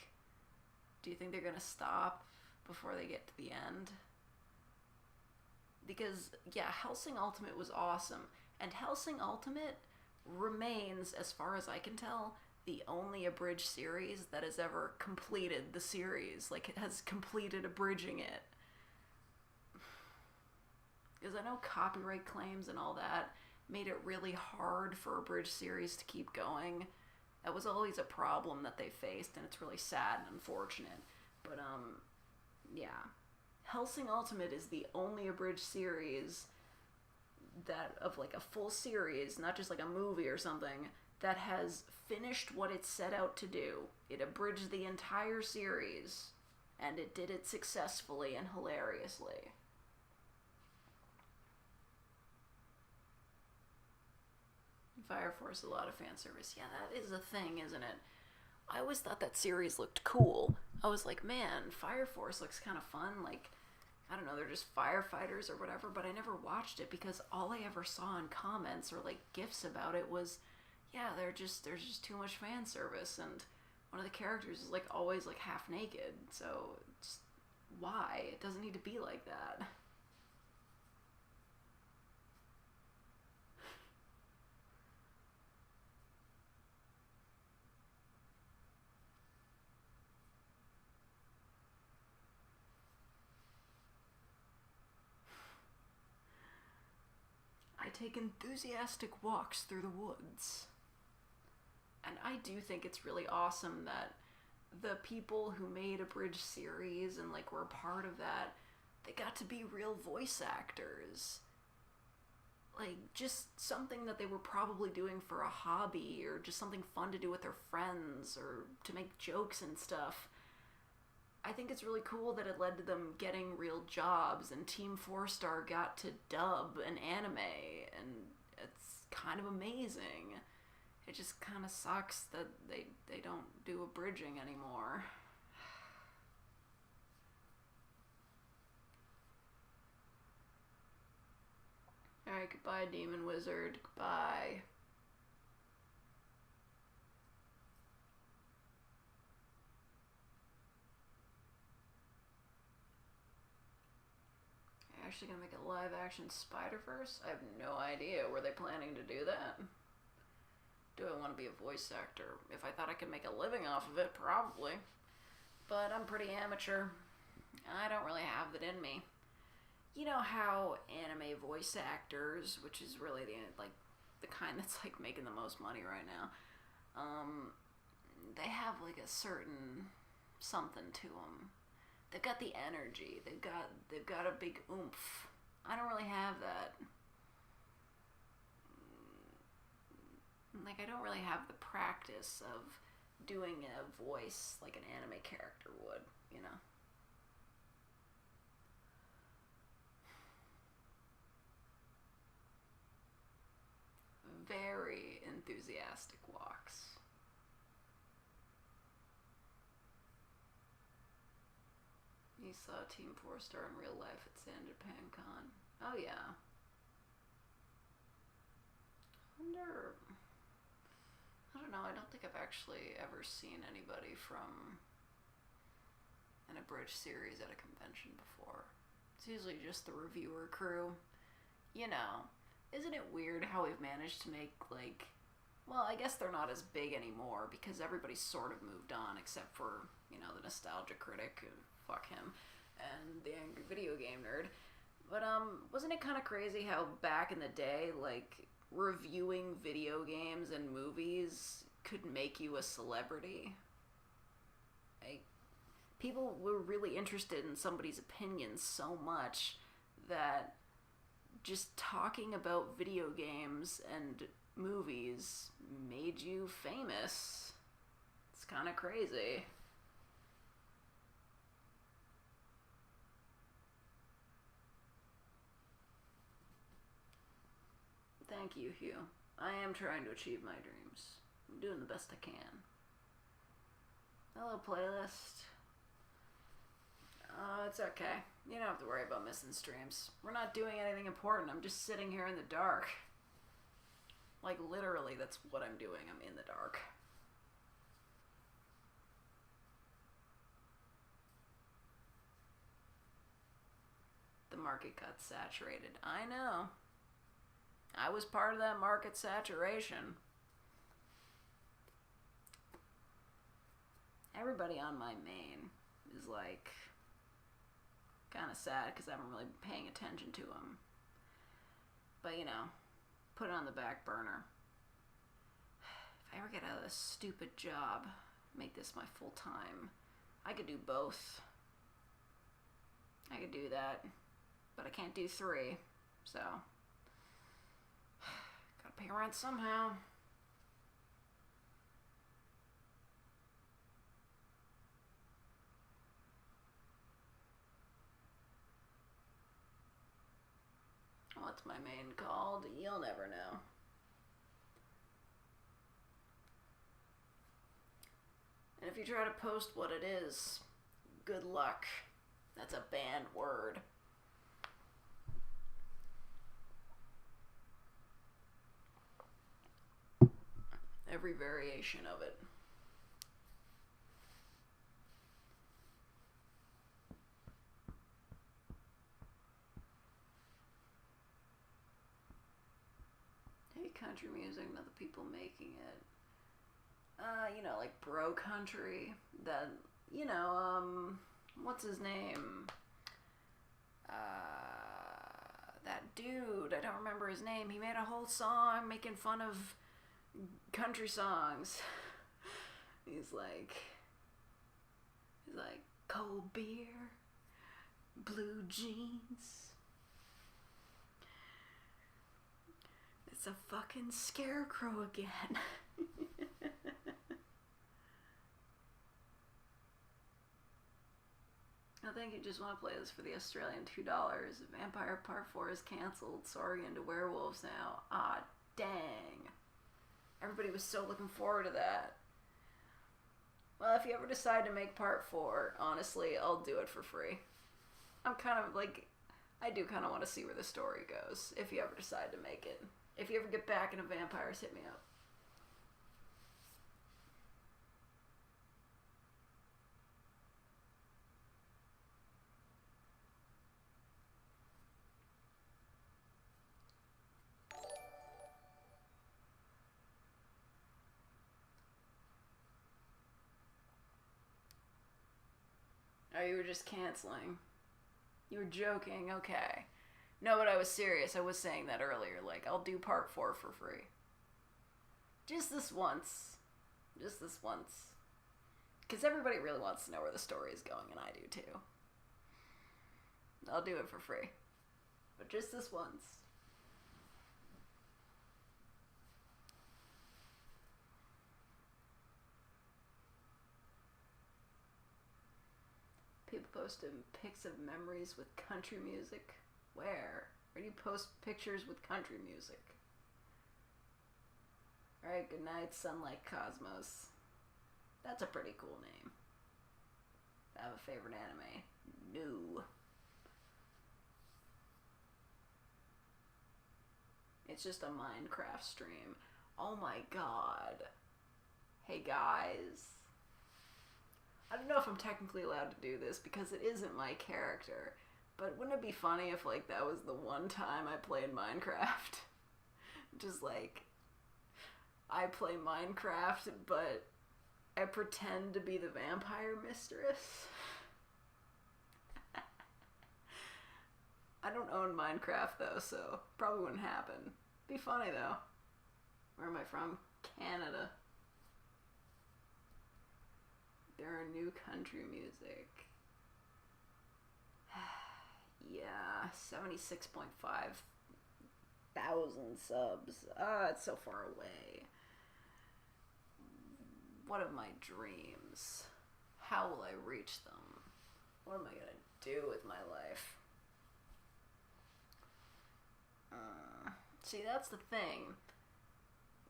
do you think they're gonna stop before they get to the end? Because, yeah, Hellsing Ultimate was awesome. And Hellsing Ultimate remains, as far as I can tell, the only abridged series that has ever completed the series. Like, it has completed abridging it. Because I know copyright claims and all that made it really hard for a bridge series to keep going. That was always a problem that they faced, and it's really sad and unfortunate. But, yeah. Hellsing Ultimate is the only abridged series that, of like a full series, not just like a movie or something, that has finished what it set out to do. It abridged the entire series, and it did it successfully and hilariously. Fire Force, a lot of fan service. Yeah, that is a thing, isn't it? I always thought that series looked cool. I was like, man, Fire Force looks kind of fun. Like, I don't know, they're just firefighters or whatever, but I never watched it because all I ever saw in comments or like GIFs about it was, yeah, there's just too much fan service, and one of the characters is like always like half naked. So, just, why? It doesn't need to be like that. I take enthusiastic walks through the woods. And I do think it's really awesome that the people who made a bridge series and like were a part of that, they got to be real voice actors. Like, just something that they were probably doing for a hobby or just something fun to do with their friends or to make jokes and stuff. I think it's really cool that it led to them getting real jobs, and Team 4-Star got to dub an anime, and it's kind of amazing. It just kind of sucks that they don't do abridging anymore. Alright, goodbye, Demon Wizard. Goodbye. Actually gonna make a live action Spider-Verse? I have no idea. Were they planning to do that? Do I want to be a voice actor? If I thought I could make a living off of it, probably. But I'm pretty amateur. I don't really have it in me. You know how anime voice actors, which is really the kind that's like making the most money right now, they have like a certain something to them. They've got the energy. They've got a big oomph. I don't really have that. Like, I don't really have the practice of doing a voice like an anime character would, you know? Very enthusiastic walks. You saw Team 4-Star in real life at San Japan Con. Oh yeah. I don't know, I don't think I've actually ever seen anybody from an abridged series at a convention before. It's usually just the reviewer crew. You know, isn't it weird how we've managed to make, like, well, I guess they're not as big anymore because everybody's sort of moved on except for, you know, the nostalgia critic, fuck him, and the angry video game nerd. But, wasn't it kind of crazy how back in the day, like, reviewing video games and movies could make you a celebrity? Like, people were really interested in somebody's opinion so much that just talking about video games and movies made you famous. It's kind of crazy. Thank you, Hugh. I am trying to achieve my dreams. I'm doing the best I can. Hello, playlist. It's okay. You don't have to worry about missing streams. We're not doing anything important. I'm just sitting here in the dark. Like, literally, that's what I'm doing. I'm in the dark. The market got saturated. I know. I was part of that market saturation. Everybody on my main is like kind of sad because I haven't really been paying attention to them. But, you know, put it on the back burner. If I ever get out of this stupid job, make this my full time, I could do both. I could do that, but I can't do 3, so gotta pay rent somehow. What's my main called? You'll never know. And if you try to post what it is, good luck. That's a banned word. Every variation of it. Country music, not the people making it. You know, like bro country. That, you know, what's his name? That dude, I don't remember his name. He made a whole song making fun of country songs. He's like, cold beer, blue jeans. It's a fucking scarecrow again. I think you just want to play this for the Australian $2. Vampire Part 4 is cancelled. Sorry, into werewolves now. Ah, dang. Everybody was so looking forward to that. Well, if you ever decide to make Part 4, honestly, I'll do it for free. I'm kind of like, I do kind of want to see where the story goes, if you ever decide to make it. If you ever get back into vampires, hit me up. Oh, you were just canceling. You were joking, okay. No, but I was serious. I was saying that earlier. Like, I'll do part 4 for free. Just this once. Just this once. Because everybody really wants to know where the story is going, and I do too. I'll do it for free. But just this once. People posting pics of memories with country music. Where? Where do you post pictures with country music? Alright, good night, Sunlight Cosmos. That's a pretty cool name. I have a favorite anime. No. It's just a Minecraft stream. Oh my god. Hey guys. I don't know if I'm technically allowed to do this because it isn't my character, but wouldn't it be funny if, like, that was the one time I played Minecraft? Just, like, I play Minecraft, but I pretend to be the vampire mistress? I don't own Minecraft, though, so probably wouldn't happen. Be funny, though. Where am I from? Canada. There are new country music. Yeah, 76.5 thousand subs. It's so far away. What are my dreams? How will I reach them? What am I gonna do with my life? See, that's the thing.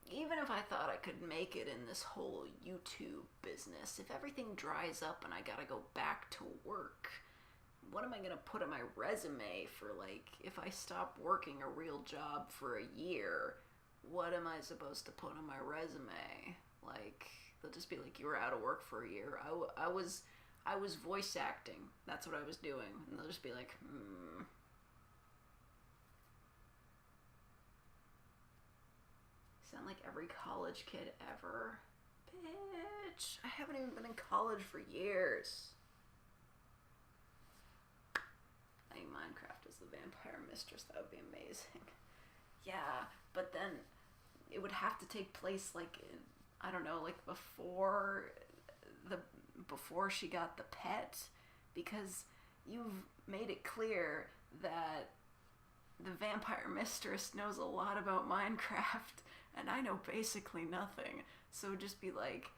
Even if I thought I could make it in this whole YouTube business, if everything dries up and I gotta go back to work, what am I gonna put on my resume for, like, if I stop working a real job for a year, what am I supposed to put on my resume? Like, they'll just be like, you were out of work for a year. I was voice acting. That's what I was doing. And they'll just be like, Sound like every college kid ever. Bitch, I haven't even been in college for years. I mean, Minecraft is the vampire mistress. That would be amazing. Yeah, but then it would have to take place, like, I don't know, like before she got the pet, because you've made it clear that the vampire mistress knows a lot about Minecraft, and I know basically nothing. So it'd just be like,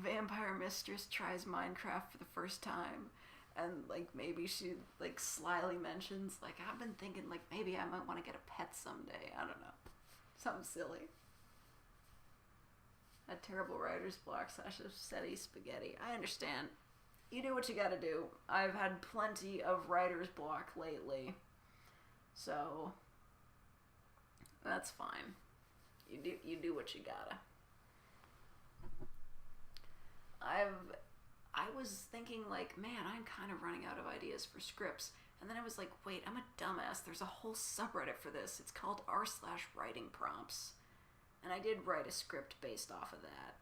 vampire mistress tries Minecraft for the first time, and, like, maybe she, like, slyly mentions, like, I've been thinking, like, maybe I might want to get a pet someday. I don't know. Something silly. A terrible writer's block / steady spaghetti. I understand. You do what you gotta do. I've had plenty of writer's block lately. So, that's fine. You do what you gotta. I was thinking, like, man, I'm kind of running out of ideas for scripts. And then I was like, wait, I'm a dumbass. There's a whole subreddit for this. It's called r/writing prompts. And I did write a script based off of that.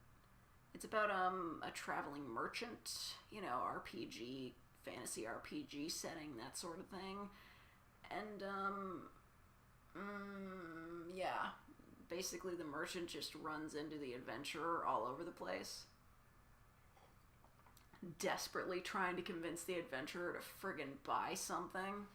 It's about a traveling merchant, you know, RPG, fantasy RPG setting, that sort of thing. And, yeah. Basically, the merchant just runs into the adventurer all over the place, desperately trying to convince the adventurer to friggin' buy something.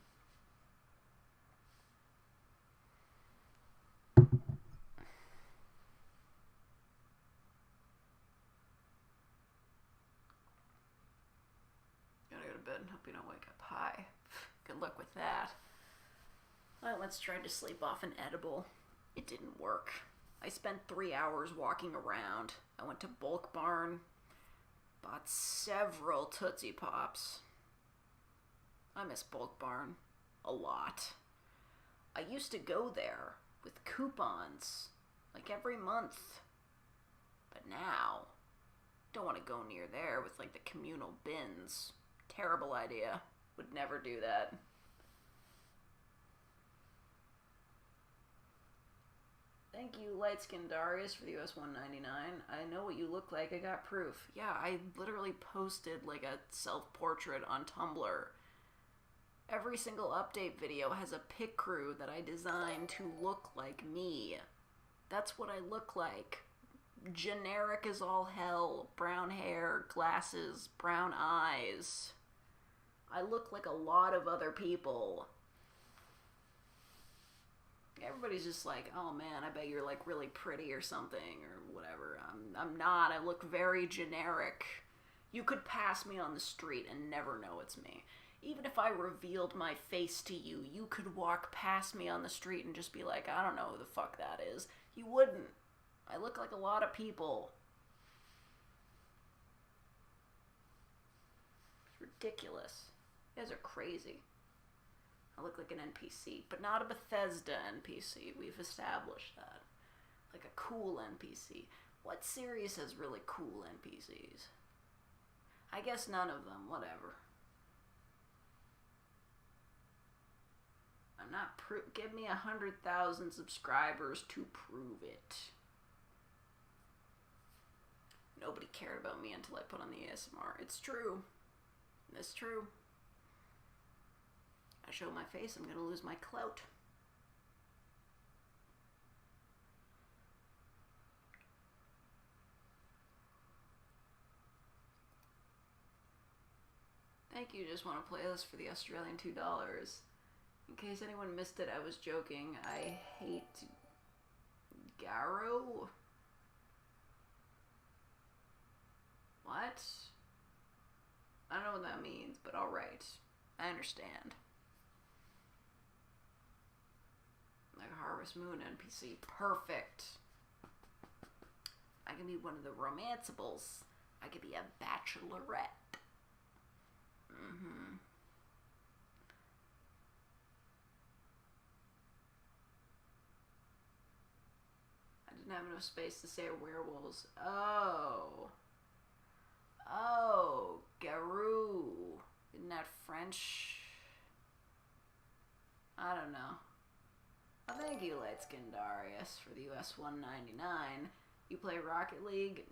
Gotta go to bed and hope you don't wake up high. Good luck with that. I once tried to sleep off an edible. It didn't work. I spent 3 hours walking around. I went to Bulk Barn, bought several Tootsie Pops. I miss Bulk Barn. A lot. I used to go there with coupons, like every month. But now, don't want to go near there with like the communal bins. Terrible idea. Would never do that. Thank you, Light Skin Darius, for the US $1.99. I know what you look like. I got proof. Yeah, I literally posted like a self-portrait on Tumblr. Every single update video has a pic crew that I designed to look like me. That's what I look like. Generic as all hell. Brown hair, glasses, brown eyes. I look like a lot of other people. Everybody's just like, oh man, I bet you're like really pretty or something or whatever. I'm not. I look very generic. You could pass me on the street and never know it's me. Even if I revealed my face to you, you could walk past me on the street and just be like, I don't know who the fuck that is. You wouldn't. I look like a lot of people. It's ridiculous. You guys are crazy. I look like an NPC, but not a Bethesda NPC. We've established that. Like a cool NPC. What series has really cool NPCs? I guess none of them. Whatever. I'm not give me 100,000 subscribers to prove it. Nobody cared about me until I put on the ASMR. It's true. It's true. I show my face, I'm gonna lose my clout. Thank you, just want to play this for the Australian $2. In case anyone missed it, I was joking. I hate Garo. What? I don't know what that means, but alright. I understand. Like a Harvest Moon NPC. Perfect. I can be one of the romanceables. I could be a bachelorette. I didn't have enough space to say werewolves. Oh. Oh, Garou. Isn't that French? I don't know. Oh, thank you, Light Skin Darius, for the US $1.99. You play Rocket League?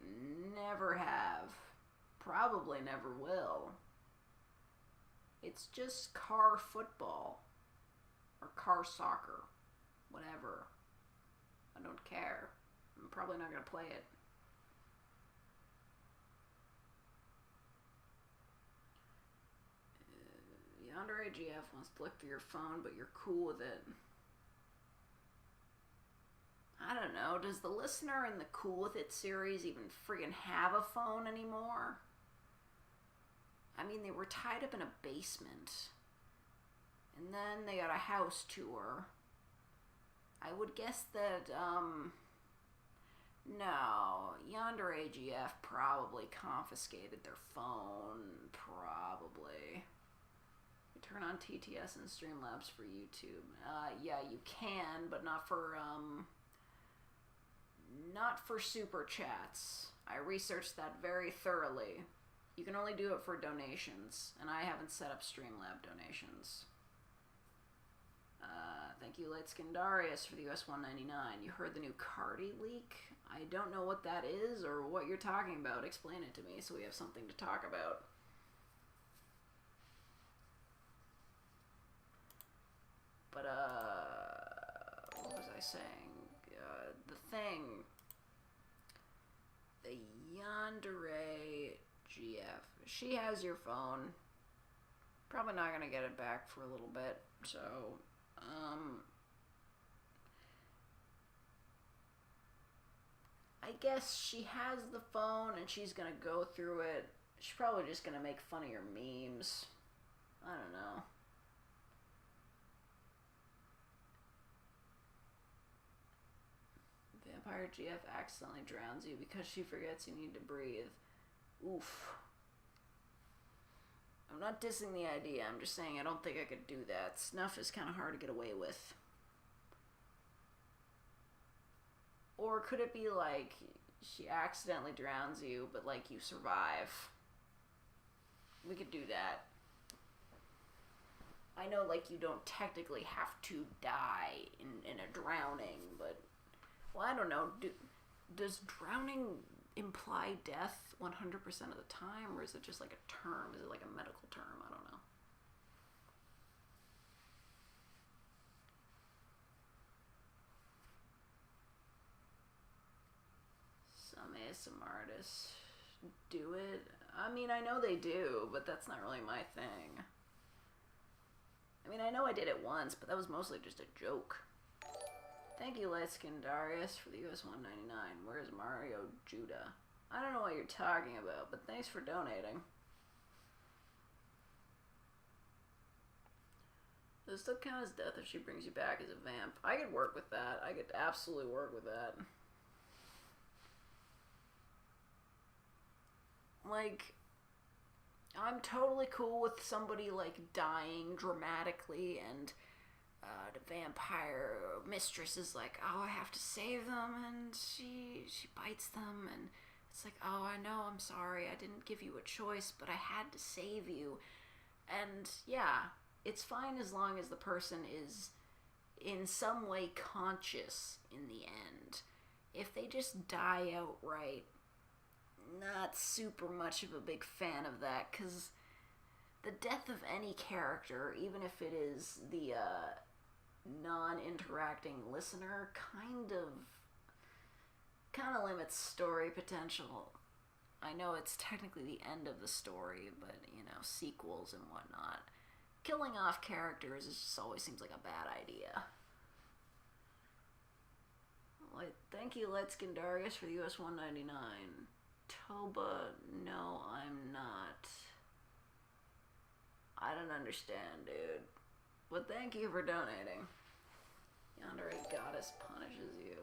Never have. Probably never will. It's just car football. Or car soccer. Whatever. I don't care. I'm probably not going to play it. Yonder AGF wants to look through your phone, but you're cool with it. I don't know. Does the listener in the Cool With It series even friggin' have a phone anymore? I mean, they were tied up in a basement. And then they got a house tour. I would guess that, no, Yonder AGF probably confiscated their phone. Probably. You turn on TTS and Streamlabs for YouTube. Yeah, you can, but not for super chats. I researched that very thoroughly. You can only do it for donations, and I haven't set up Streamlab donations. Thank you, Light Skin Darius, for the US $1.99. You heard the new Cardi leak? I don't know what that is or what you're talking about. Explain it to me so we have something to talk about. But, what was I saying? The thing. The Yandere GF. She has your phone. Probably not gonna get it back for a little bit, so, I guess she has the phone and she's gonna go through it. She's probably just gonna make fun of your memes. I don't know. Vampire GF accidentally drowns you because she forgets you need to breathe. Oof. I'm not dissing the idea. I'm just saying I don't think I could do that. Snuff is kind of hard to get away with. Or could it be like she accidentally drowns you, but like you survive? We could do that. I know like you don't technically have to die in a drowning, but well, I don't know. Does drowning imply death 100% of the time, or is it just like a term? Is it like a medical term? I don't know. Some ASMR artists do it. I mean, I know they do, but that's not really my thing. I mean, I know I did it once, but that was mostly just a joke. Thank you, Light Skin Darius, for the US $1.99. Where's Mario Judah? I don't know what you're talking about, but thanks for donating. Does it still count as death if she brings you back as a vamp? I could work with that. I could absolutely work with that. Like, I'm totally cool with somebody, like, dying dramatically and the vampire mistress is like, oh, I have to save them, and she bites them, and it's like, oh, I know, I'm sorry, I didn't give you a choice, but I had to save you. And yeah, it's fine as long as the person is in some way conscious in the end. If they just die outright, not super much of a big fan of that, because the death of any character, even if it is the non-interacting listener, kind of limits story potential. I know it's technically the end of the story, but, you know, sequels and whatnot. Killing off characters just always seems like a bad idea. Thank you, Light Skin Darius, for the US $1.99. Toba, no, I'm not. I don't understand, dude. But thank you for donating. Yonder a goddess punishes you.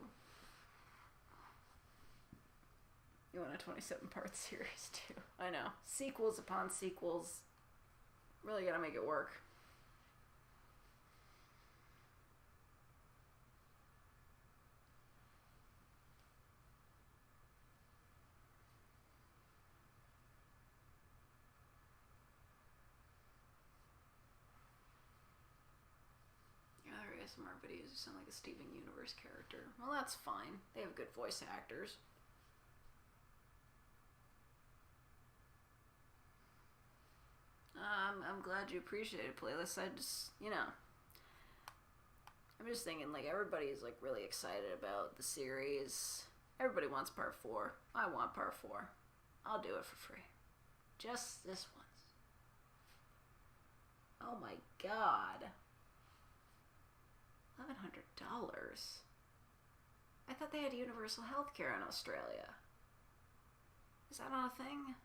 You want a 27-part series, too. I know. Sequels upon sequels. Really gotta make it work. ASMR videos who sound like a Steven Universe character. Well, that's fine. They have good voice actors. I'm glad you appreciated playlists. I just, you know, I'm just thinking, like, everybody's, like, really excited about the series. Everybody wants part 4. I want part 4. I'll do it for free. Just this once. Oh my god. $1,100? I thought they had universal health care in Australia. Is that not a thing?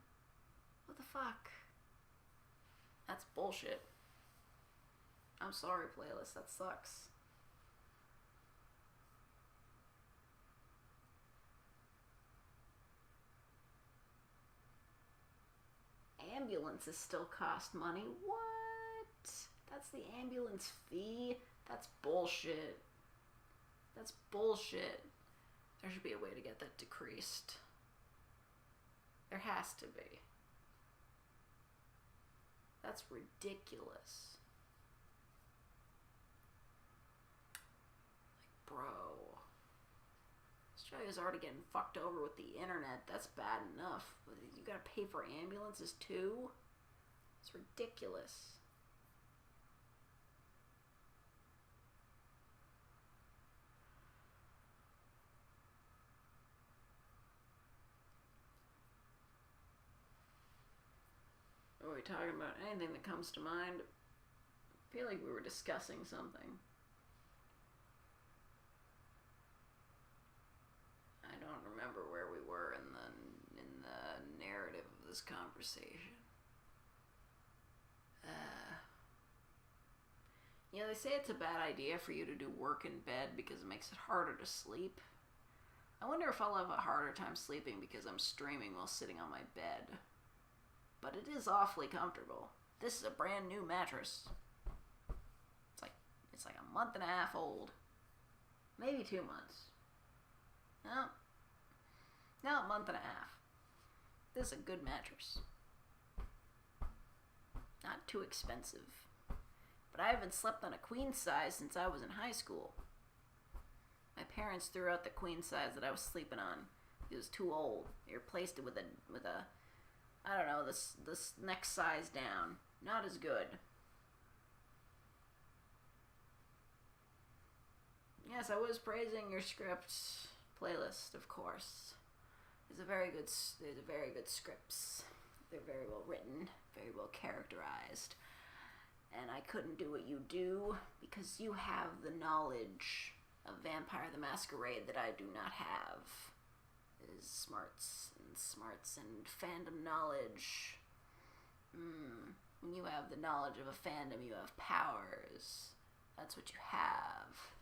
What the fuck? That's bullshit. I'm sorry, playlist. That sucks. Ambulances still cost money. What? That's the ambulance fee? That's bullshit. That's bullshit. There should be a way to get that decreased. There has to be. That's ridiculous. Like, bro. Australia's already getting fucked over with the internet. That's bad enough. You gotta pay for ambulances too? It's ridiculous. What are we talking about? Anything that comes to mind? I feel like we were discussing something. I don't remember where we were in the narrative of this conversation. You know, they say it's a bad idea for you to do work in bed because it makes it harder to sleep. I wonder if I'll have a harder time sleeping because I'm streaming while sitting on my bed. But it is awfully comfortable. This is a brand new mattress. It's like a month and a half old. Maybe 2 months. No, a month and a half. This is a good mattress. Not too expensive. But I haven't slept on a queen size since I was in high school. My parents threw out the queen size that I was sleeping on. It was too old. They replaced it with a I don't know, this next size down. Not as good. Yes, I was praising your script playlist, of course. There's very good scripts. They're very well written, very well characterized. And I couldn't do what you do because you have the knowledge of Vampire the Masquerade that I do not have. Is smarts and fandom knowledge. When you have the knowledge of a fandom, you have powers. That's what you have.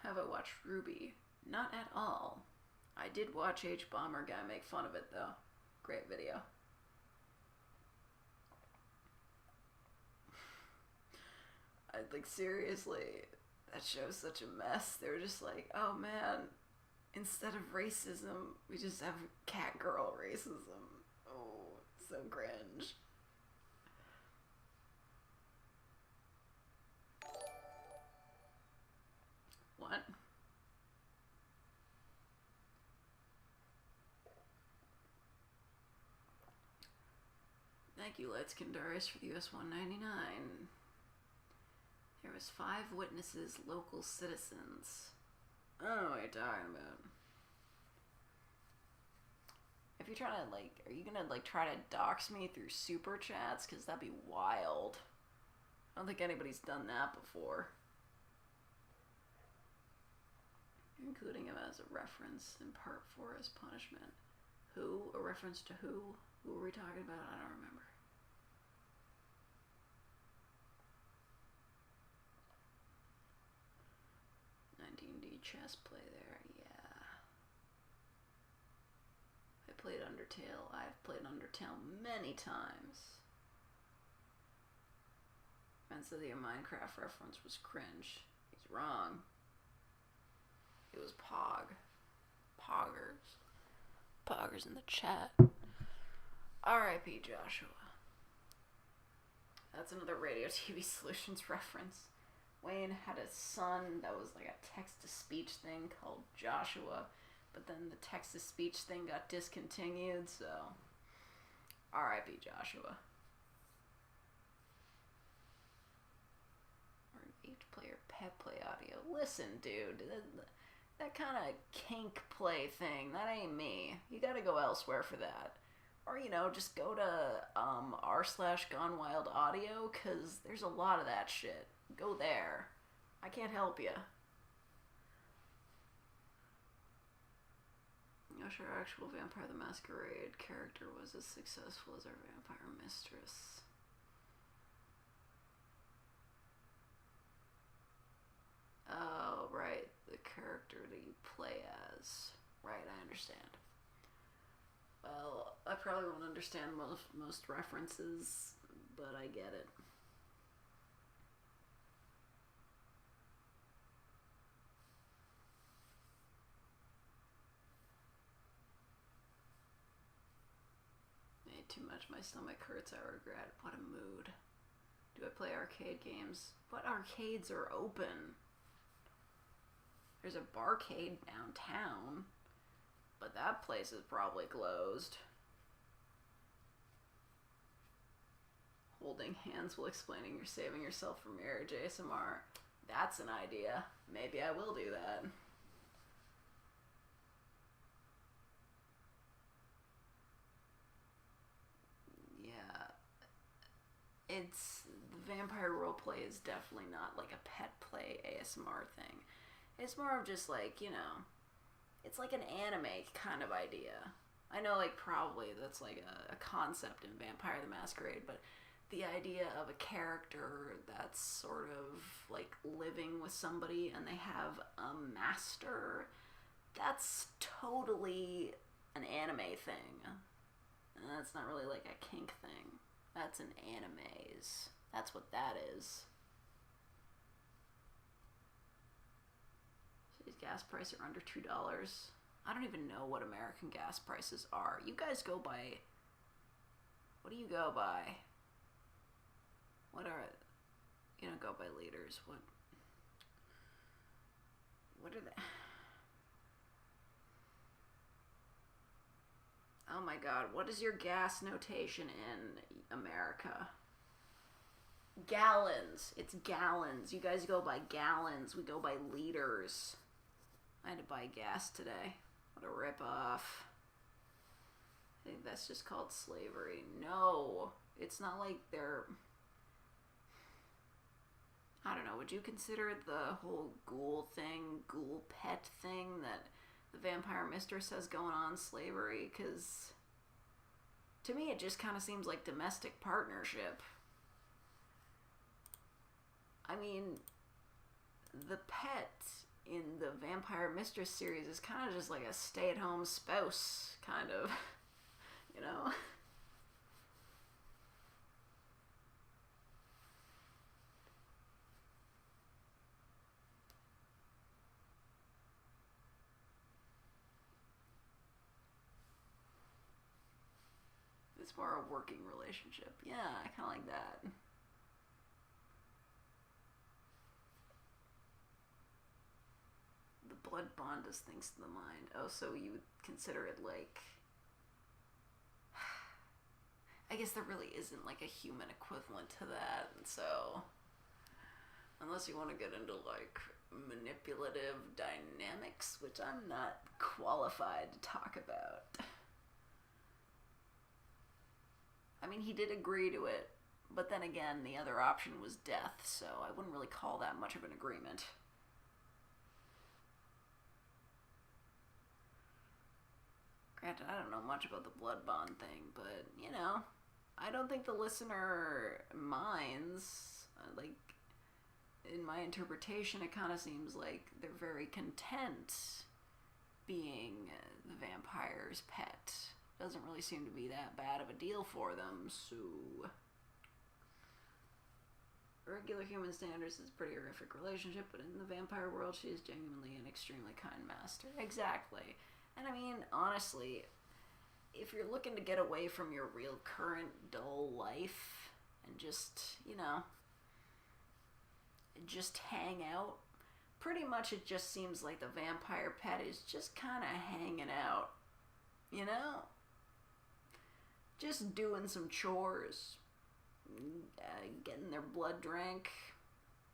Have I watched Ruby? Not at all. I did watch H-Bomber guy make fun of it, though. Great video. I think, seriously, that show's such a mess. They were just like, oh man, instead of racism, we just have cat girl racism. Oh, it's so cringe. What? Thank you, Lights Kindarius, for the US $1.99. There was 5 witnesses, local citizens. I don't know what you're talking about. If you're trying to, like, are you gonna, like, try to dox me through super chats? Because that'd be wild. I don't think anybody's done that before. Including him as a reference in part 4 as punishment. Who? A reference to who? Who were we talking about? I don't remember. D chess play there, yeah. I played Undertale. I've played Undertale many times. Man said the Minecraft reference was cringe. He's wrong. It was Pog. Poggers. Poggers in the chat. R.I.P. Joshua. That's another Radio TV Solutions reference. Wayne had a son that was like a text-to-speech thing called Joshua, but then the text-to-speech thing got discontinued, so R.I.P. Joshua. Or an 8-player pet play audio. Listen, dude, that kind of kink play thing, that ain't me. You gotta go elsewhere for that. Or, you know, just go to r/Gone Wild Audio, because there's a lot of that shit. Go there. I can't help you. I'm sure our actual Vampire the Masquerade character was as successful as our vampire mistress. Oh, right. The character that you play as. Right, I understand. Well, I probably won't understand most references, but I get it. Ate too much, my stomach hurts, I regret. What a mood. Do I play arcade games? What arcades are open? There's a barcade downtown, but that place is probably closed. Holding hands while explaining you're saving yourself from marriage ASMR. That's an idea. Maybe I will do that. Yeah. It's... Vampire roleplay is definitely not like a pet play ASMR thing. It's more of just like, you know, it's like an anime kind of idea. I know, like, probably that's like a concept in Vampire the Masquerade, but the idea of a character that's sort of like living with somebody and they have a master, that's totally an anime thing. And that's not really like a kink thing. That's an animes. That's what that is. So these gas prices are under $2. I don't even know what American gas prices are. You guys go by... What do you go by? What are... You don't go by liters. What are they? Oh my god, what is your gas notation in America? Gallons. It's gallons. You guys go by gallons. We go by liters. I had to buy gas today. What a ripoff. I think that's just called slavery. No, it's not like they're... I don't know, would you consider the whole ghoul thing, ghoul pet thing that the vampire mistress has going on slavery? Because to me it just kind of seems like domestic partnership. I mean, the pet in the Vampire Mistress series is kind of just like a stay-at-home spouse, kind of, you know? It's more a working relationship. Yeah, I kind of like that. The blood bond does things to the mind. Oh, so you would consider it like... I guess there really isn't like a human equivalent to that, and so... Unless you want to get into like manipulative dynamics, which I'm not qualified to talk about. I mean, he did agree to it, but then again, the other option was death, so I wouldn't really call that much of an agreement. Granted, I don't know much about the blood bond thing, but, you know, I don't think the listener minds. Like, in my interpretation, it kind of seems like they're very content being the vampire's pet. Doesn't really seem to be that bad of a deal for them, so... Regular human standards is a pretty horrific relationship, but in the vampire world, she is genuinely an extremely kind master. Exactly. And I mean, honestly, if you're looking to get away from your real current dull life and just, you know, just hang out, pretty much it just seems like the vampire pet is just kind of hanging out, you know? Just doing some chores, getting their blood drank,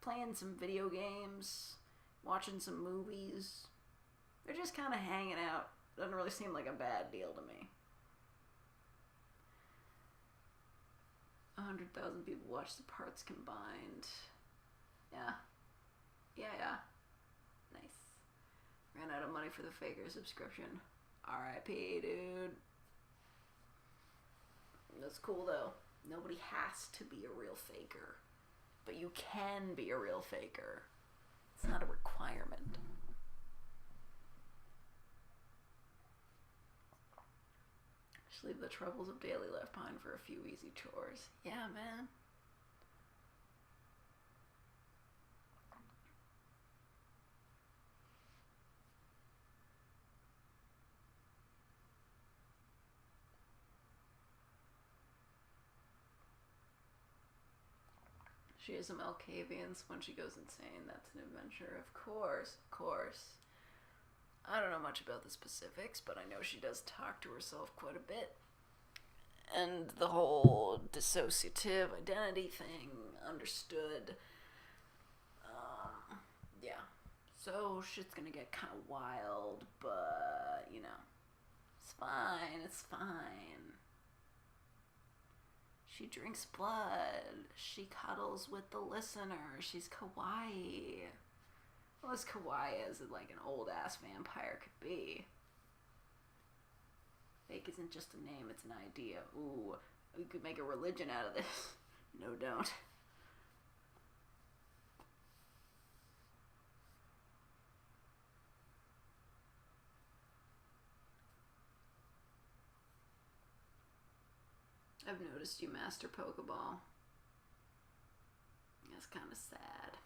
playing some video games, watching some movies. They're just kind of hanging out. Doesn't really seem like a bad deal to me. 100,000 people watch the parts combined. Yeah. Yeah. Nice. Ran out of money for the Faker subscription. R.I.P., dude. That's cool, though. Nobody has to be a real faker. But you can be a real faker. It's not a requirement. Just leave the troubles of daily life behind for a few easy chores. Yeah, man. She has some Alcavians when she goes insane. That's an adventure. Of course. I don't know much about the specifics, but I know she does talk to herself quite a bit. And the whole dissociative identity thing, understood. Yeah. So shit's gonna get kind of wild, but, you know, it's fine. She drinks blood. She cuddles with the listener. She's kawaii. Well, as kawaii as like an old-ass vampire could be. Fake isn't just a name, it's an idea. Ooh, we could make a religion out of this. No, don't. I've noticed you master Pokeball. That's kind of sad.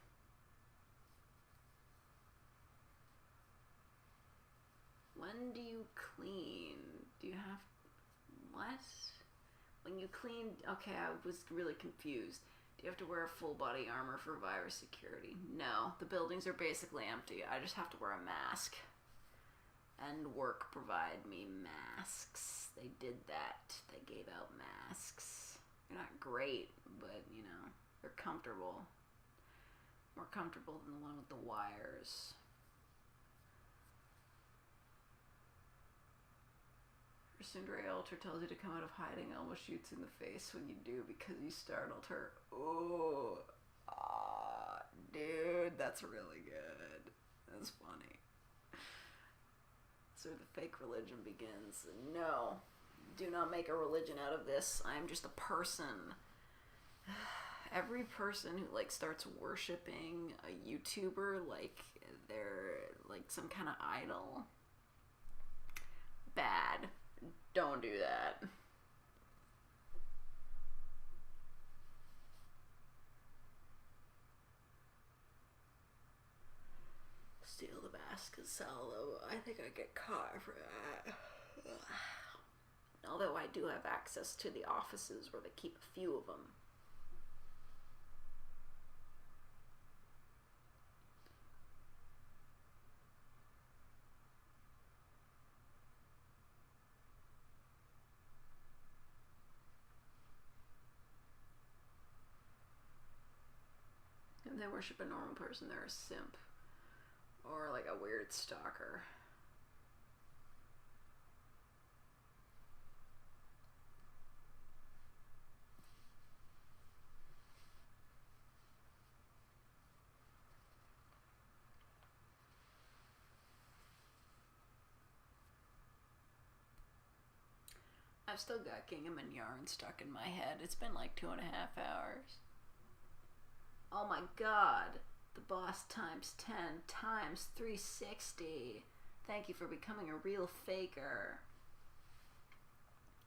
When do you clean? Do you have... What? When you clean... Okay, I was really confused. Do you have to wear a full body armor for virus security? No, the buildings are basically empty. I just have to wear a mask. And work provide me masks. They did that. They gave out masks. They're not great, but, you know, they're comfortable. More comfortable than the one with the wires. Her Sundere Ultra tells you to come out of hiding, almost shoots in the face when you do because you startled her. Oh, dude, that's really good. That's funny. So the fake religion begins. No, do not make a religion out of this. I'm just a person. Every person who like starts worshiping a YouTuber like they're like some kind of idol. Bad. Don't do that. Steal the mask and solo. I think I get caught for that. Although I do have access to the offices where they keep a few of them. If they worship a normal person, they're a simp. Or like a weird stalker. I've still got Gingham and Yarn stuck in my head. It's been like 2.5 hours. Oh my god. The boss times 10 times 360. Thank you for becoming a real faker.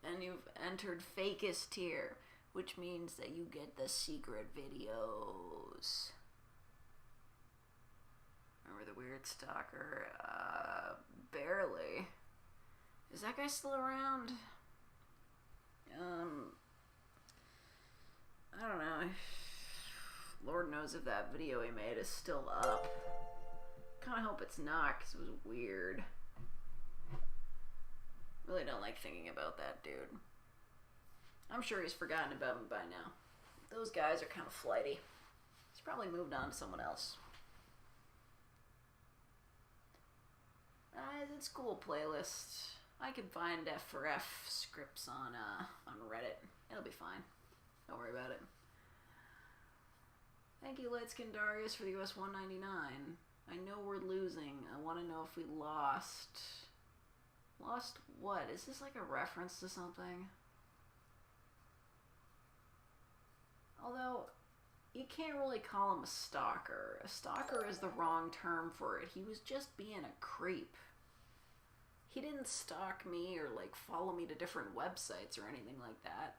And you've entered fakest tier, which means that you get the secret videos. Remember the weird stalker? Barely. Is that guy still around? I don't know. Lord knows if that video he made is still up. Kinda hope it's not, because it was weird. Really don't like thinking about that dude. I'm sure he's forgotten about me by now. Those guys are kind of flighty. He's probably moved on to someone else. It's a cool playlist. I can find F for F scripts on Reddit. It'll be fine. Don't worry about it. Thank you, Light Skin Darius, for the US $1.99. I know we're losing. I want to know if we lost. Lost what? Is this like a reference to something? Although, you can't really call him a stalker. A stalker is the wrong term for it. He was just being a creep. He didn't stalk me or like follow me to different websites or anything like that.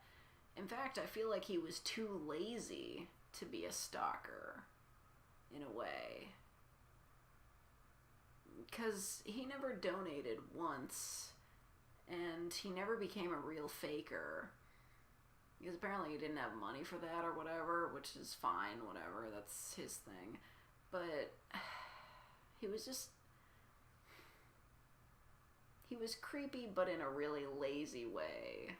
In fact, I feel like he was too lazy to be a stalker, in a way. Because he never donated once, and he never became a real faker. Because apparently he didn't have money for that or whatever, which is fine, whatever, that's his thing. But he was just... He was creepy, but in a really lazy way.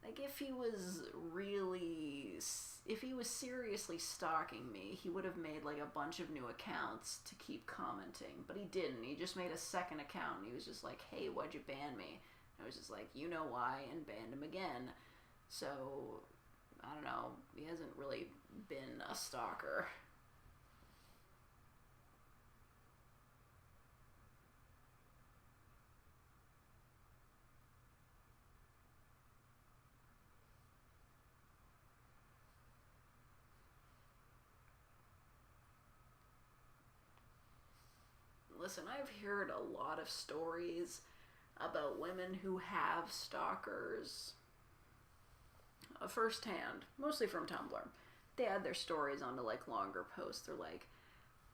Like, if he was seriously stalking me, he would have made, like, a bunch of new accounts to keep commenting. But he didn't. He just made a second account, and he was just like, hey, why'd you ban me? And I was just like, you know why, and banned him again. So, I don't know. He hasn't really been a stalker. listen, I've heard a lot of stories about women who have stalkers firsthand, mostly from Tumblr. They add their stories onto, like, longer posts. They're like,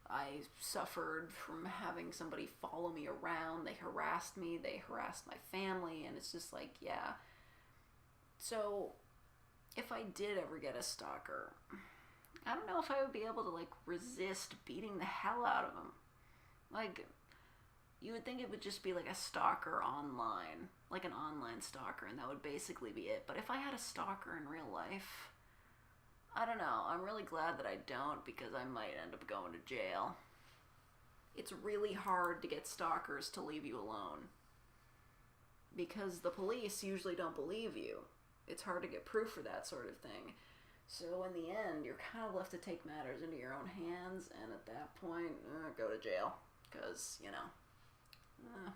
I suffered from having somebody follow me around. They harassed me. They harassed my family. And it's just like, yeah. So, if I did ever get a stalker, I don't know if I would be able to, like, resist beating the hell out of them. Like, you would think it would just be, like, a stalker online. Like an online stalker, and that would basically be it. But if I had a stalker in real life, I don't know. I'm really glad that I don't, because I might end up going to jail. It's really hard to get stalkers to leave you alone, because the police usually don't believe you. It's hard to get proof for that sort of thing. So in the end, you're kind of left to take matters into your own hands, and at that point, go to jail. Because, you know,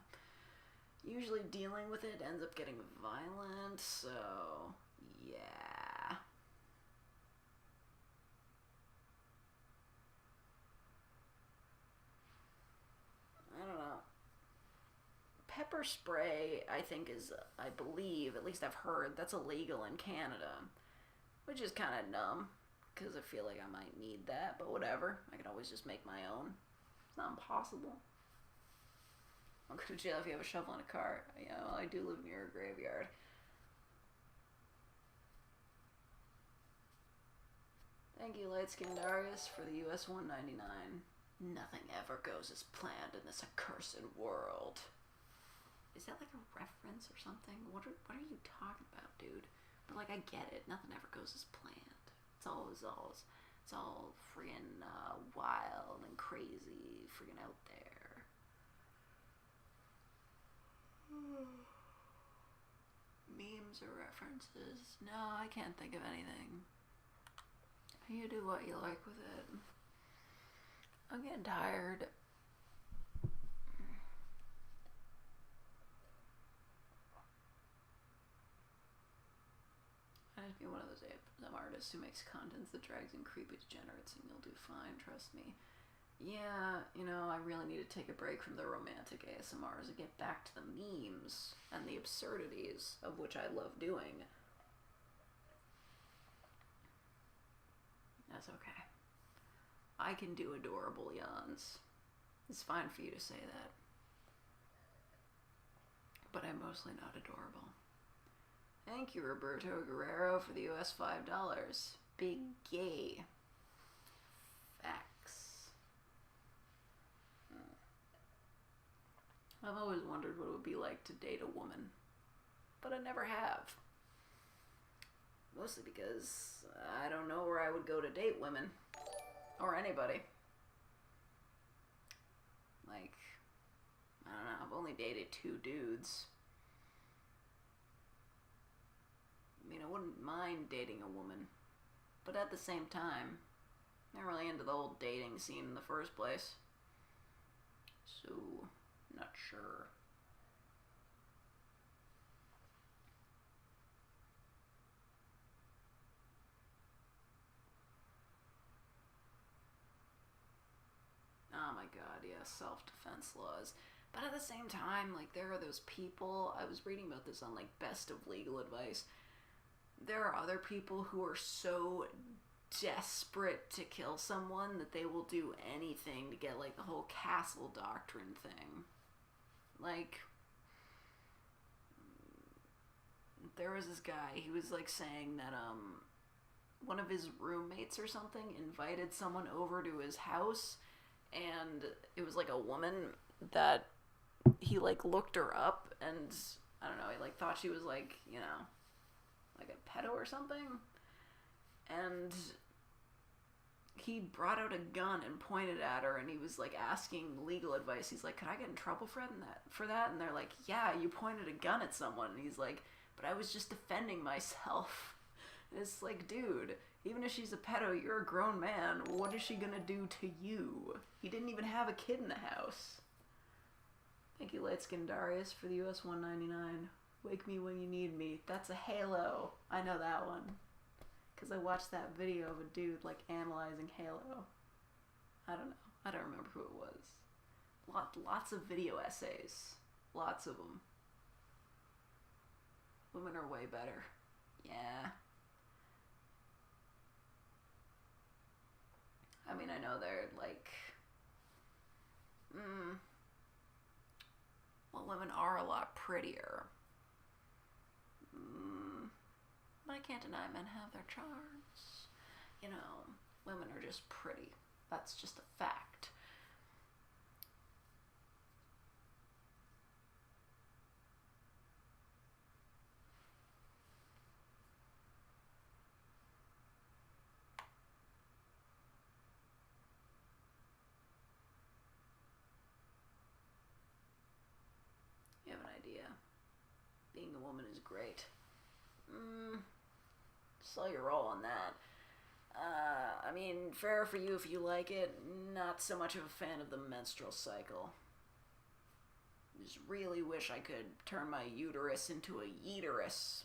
usually dealing with it ends up getting violent, so yeah. I don't know. Pepper spray, I think, is, I believe, at least I've heard, that's illegal in Canada. Which is kind of dumb, because I feel like I might need that, but whatever. I could always just make my own. It's not impossible. I'll go to jail if you have a shovel in a cart. Yeah, well, I do live near a graveyard. Thank you, Light Skin Darius, for the US $1.99. Nothing ever goes as planned in this accursed world. Is that like a reference or something? What are you talking about, dude? But, like, I get it. Nothing ever goes as planned. It's all friggin' wild and crazy friggin' out there. Memes or references? No, I can't think of anything. You do what you like with it. I'm getting tired. I'd be one of those artists who makes content that drags in creepy degenerates, and you'll do fine, trust me. Yeah, you know, I really need to take a break from the romantic ASMRs and get back to the memes and the absurdities of which I love doing. That's okay. I can do adorable yawns. It's fine for you to say that. But I'm mostly not adorable. Thank you, Roberto Guerrero, for the US $5. Big gay. Facts. I've always wondered what it would be like to date a woman, but I never have. Mostly because I don't know where I would go to date women. Or anybody. Like, I don't know, I've only dated 2 dudes. I mean, I wouldn't mind dating a woman, but at the same time, I'm not really into the whole dating scene in the first place. So, not sure. Oh my god, yeah, self-defense laws. But at the same time, like, there are those people, I was reading about this on, like, Best of Legal Advice. There are other people who are so desperate to kill someone that they will do anything to get, like, the whole castle doctrine thing. Like, there was this guy, he was, like, saying that, one of his roommates or something invited someone over to his house, and it was, like, a woman that he, like, looked her up, and, I don't know, he, like, thought she was, like, you know, like a pedo or something, and he brought out a gun and pointed at her, and he was, like, asking legal advice. He's like, could I get in trouble for that? And they're like, yeah, you pointed a gun at someone. And he's like, but I was just defending myself. And it's like, dude, even if she's a pedo, you're a grown man. What is she gonna do to you? He didn't even have a kid in the house. Thank you, Light Skin Darius, for the US $1.99. Wake me when you need me. That's a Halo. I know that one. Because I watched that video of a dude, like, analyzing Halo. I don't know. I don't remember who it was. Lots of video essays. Lots of them. Women are way better. Yeah. I mean, I know they're like... well, women are a lot prettier. But I can't deny men have their charms. You know, women are just pretty. That's just a fact. You have an idea. Being a woman is great. Saw your role on that. I mean, fair for you if you like it. Not so much of a fan of the menstrual cycle. Just really wish I could turn my uterus into a yeeterus.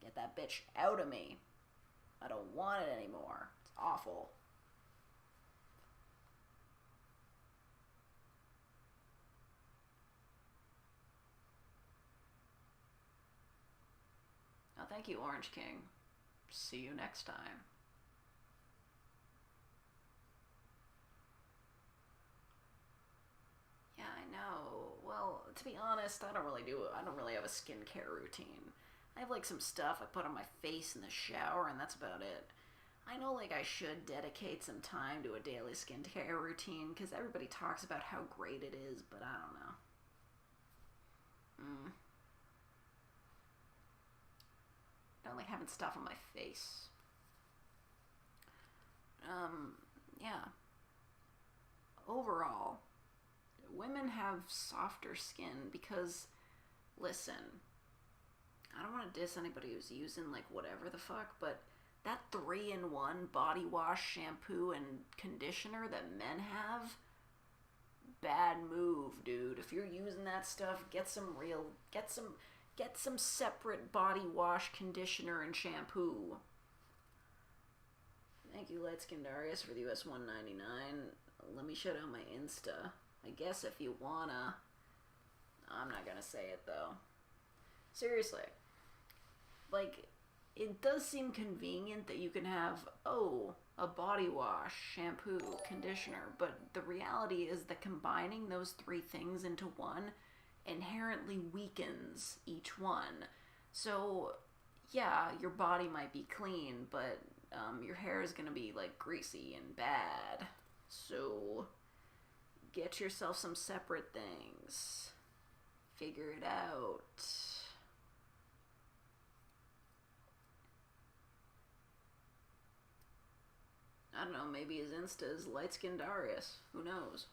Get that bitch out of me. I don't want it anymore. It's awful. Oh, thank you, Orange King. See you next time. Yeah, I know. Well, to be honest, I don't really have a skincare routine. I have like some stuff I put on my face in the shower, and that's about it. I know like I should dedicate some time to a daily skincare routine because everybody talks about how great it is, but I don't know. I don't like having stuff on my face. Yeah. Overall, women have softer skin because, listen, I don't want to diss anybody who's using like whatever the fuck, but that 3-in-1 body wash, shampoo, and conditioner that men have, bad move, dude. If you're using that stuff, get some separate body wash, conditioner, and shampoo. Thank you, Light Skin Darius, for the US $1.99. Let me shout out my Insta. I guess if you wanna. I'm not gonna say it, though. Seriously. Like, it does seem convenient that you can have, a body wash, shampoo, conditioner, but the reality is that combining those three things into one inherently weakens each one. So, yeah, your body might be clean, but your hair is gonna be like greasy and bad. So, get yourself some separate things. Figure it out. I don't know, maybe his Insta is Light Skin Darius. Who knows?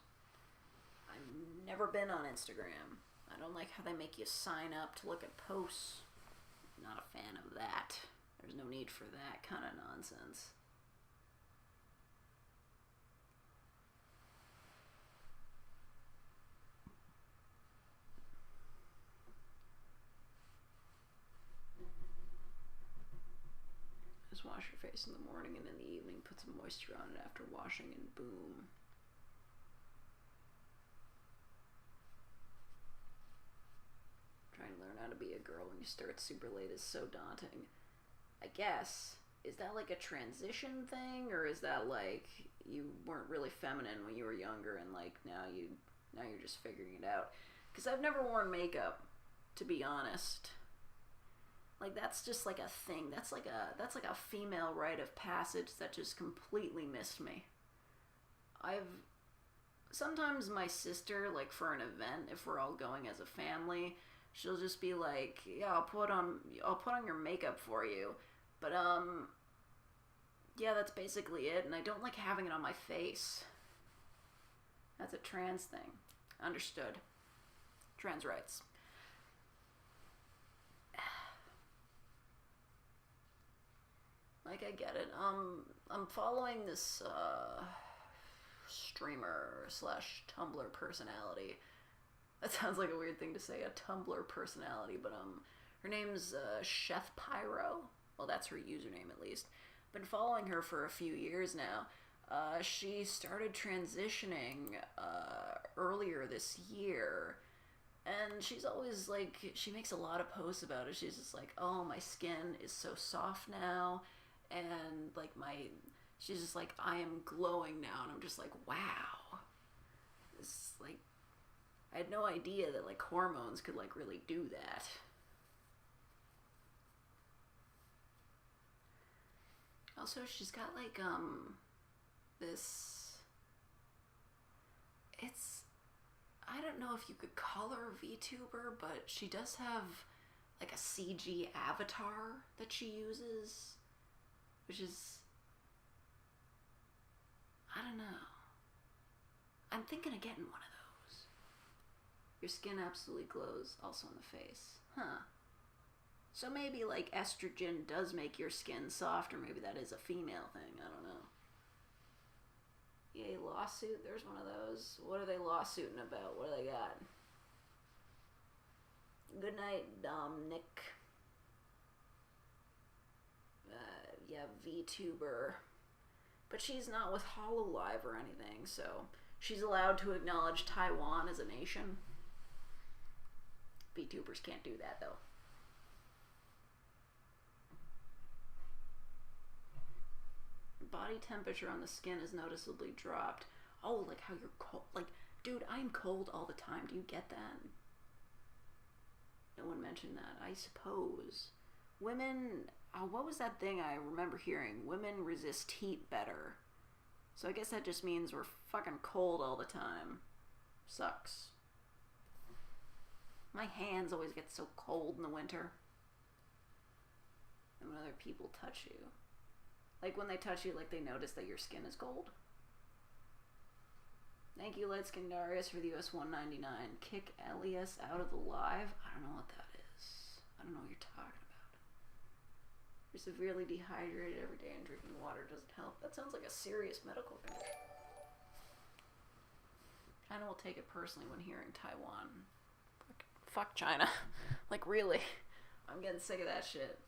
I've never been on Instagram. I don't like how they make you sign up to look at posts. Not a fan of that. There's no need for that kind of nonsense. Just wash your face in the morning and in the evening, put some moisture on it after washing, and boom. Trying to learn how to be a girl when you start super late is so daunting. I guess. Is that like a transition thing, or is that like you weren't really feminine when you were younger and like now you're just figuring it out? Because I've never worn makeup, to be honest. Like that's just like a thing. That's like a female rite of passage that just completely missed me. Sometimes my sister, like for an event, if we're all going as a family, she'll just be like, "Yeah, I'll put on your makeup for you." But yeah, that's basically it, and I don't like having it on my face. That's a trans thing. Understood. Trans rights. Like, I get it. I'm following this streamer slash Tumblr personality. That sounds like a weird thing to say, a Tumblr personality, but her name's Chef Pyro. Well, that's her username at least. Been following her for a few years now. She started transitioning earlier this year, and she's always like, she makes a lot of posts about it. She's just like, oh, my skin is so soft now, and like she's just like, I am glowing now, and I'm just like, wow. This, like, I had no idea that like hormones could like really do that. Also, she's got like this, it's, I don't know if you could call her a VTuber, but she does have like a CG avatar that she uses, which is, I don't know. I'm thinking of getting one of those. Your skin absolutely glows, also in the face. Huh. So maybe like estrogen does make your skin soft, or maybe that is a female thing. I don't know. Yay, lawsuit. There's one of those. What are they lawsuiting about? What do they got? Good night, Nick. Yeah, VTuber. But she's not with HoloLive or anything, so she's allowed to acknowledge Taiwan as a nation. VTubers can't do that, though. Body temperature on the skin is noticeably dropped. Oh, like how you're cold. Like, dude, I'm cold all the time. Do you get that? No one mentioned that. I suppose. Women, what was that thing I remember hearing? Women resist heat better. So I guess that just means we're fucking cold all the time. Sucks. My hands always get so cold in the winter. And when other people touch you. Like when they touch you, like they notice that your skin is cold. Thank you, Light Skin Darius, for the US $1.99. Kick Elias out of the live? I don't know what that is. I don't know what you're talking about. You're severely dehydrated every day and drinking water doesn't help. That sounds like a serious medical condition. China will take it personally when hearing Taiwan. Fuck China. Like, really. I'm getting sick of that shit.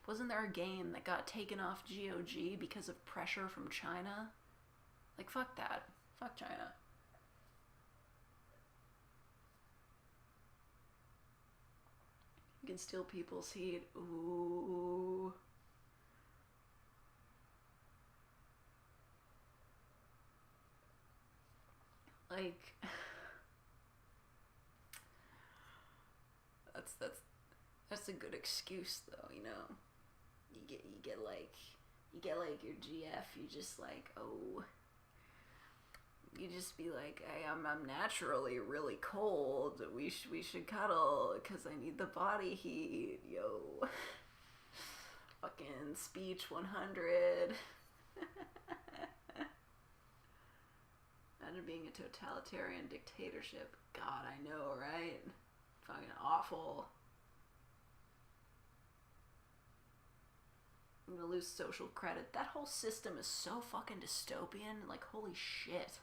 Wasn't there a game that got taken off GOG because of pressure from China? Like, fuck that. Fuck China. You can steal people's heat. Ooh. Like, that's a good excuse, though, you know. You get like your GF. You just like, oh. You just be like, hey, I'm naturally really cold. We should cuddle because I need the body heat. Yo. Fucking speech 100. Imagine being a totalitarian dictatorship. God, I know, right? Fucking awful. I'm gonna lose social credit. That whole system is so fucking dystopian. Like, holy shit.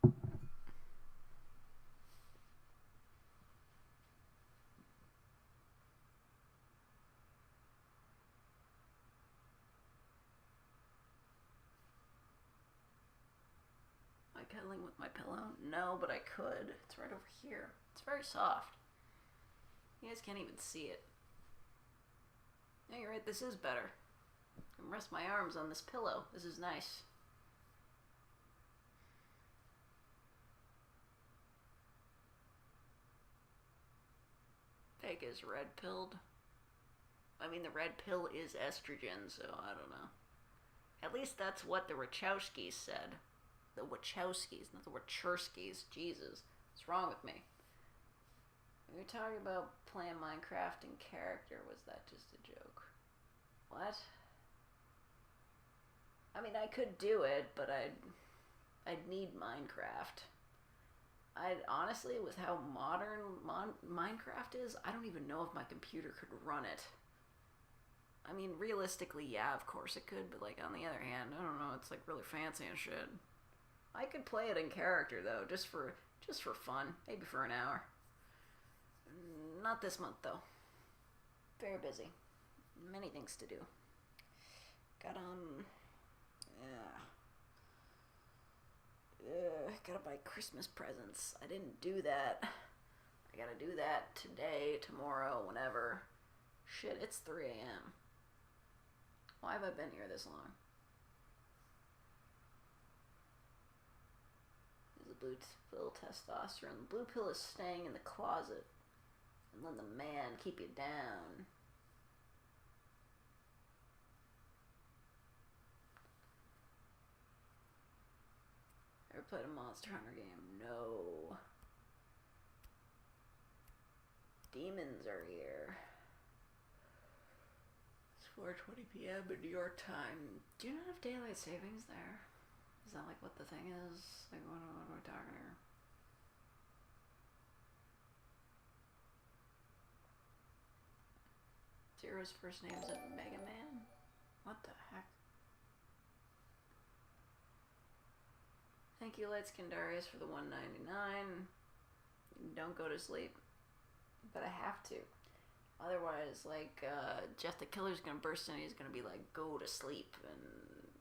Am I cuddling with my pillow? No, but I could. It's right over here. It's very soft. You guys can't even see it. Yeah, you're right. This is better. I can rest my arms on this pillow. This is nice. Fake is red pilled. I mean, the red pill is estrogen, so I don't know. At least that's what the Wachowskis said. The Wachowskis, not the Wachowskis. Jesus. What's wrong with me? We were talking about playing Minecraft in character. Was that just a joke? What? I mean, I could do it, but I'd need Minecraft. Honestly, with how modern Minecraft is, I don't even know if my computer could run it. I mean, realistically, yeah, of course it could, but like on the other hand, I don't know, it's like really fancy and shit. I could play it in character though, just for fun, maybe for an hour. Not this month though. Very busy. Many things to do. Got, gotta buy Christmas presents. I didn't do that. I gotta do that today, tomorrow, whenever. Shit, it's 3 a.m. Why have I been here this long? There's a blue pill testosterone. The blue pill is staying in the closet and letting the man keep you down. Ever played a Monster Hunter game? No. Demons are here. It's 4:20 p.m. in New York time. Do you not have daylight savings there? Is that like what the thing is? Like what are we talking here? Zero's first name is Mega Man? What the heck? Thank you, Light Skin Darius, for the $1.99. Don't go to sleep. But I have to. Otherwise, like, Jeff the Killer's gonna burst in and he's gonna be like, go to sleep. And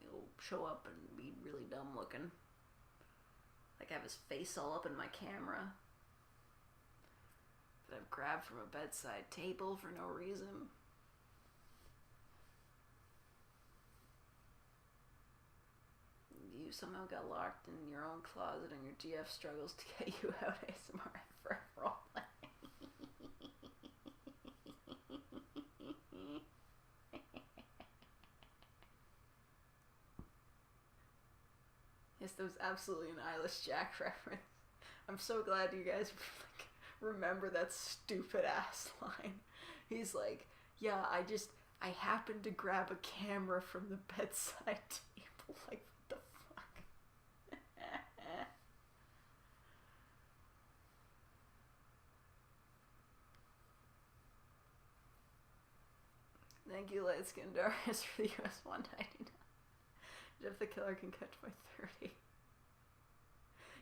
he'll show up and be really dumb looking. Like, I have his face all up in my camera. That I've grabbed from a bedside table for no reason. You somehow got locked in your own closet and your GF struggles to get you out ASMR for Roleplay. Yes, that was absolutely an Eyeless Jack reference. I'm so glad you guys like, remember that stupid ass line. He's like, yeah, I happened to grab a camera from the bedside table. Like, what the fuck? Thank you, Light Skin Darius, for the US $1.99. Jeff the Killer can catch my 30.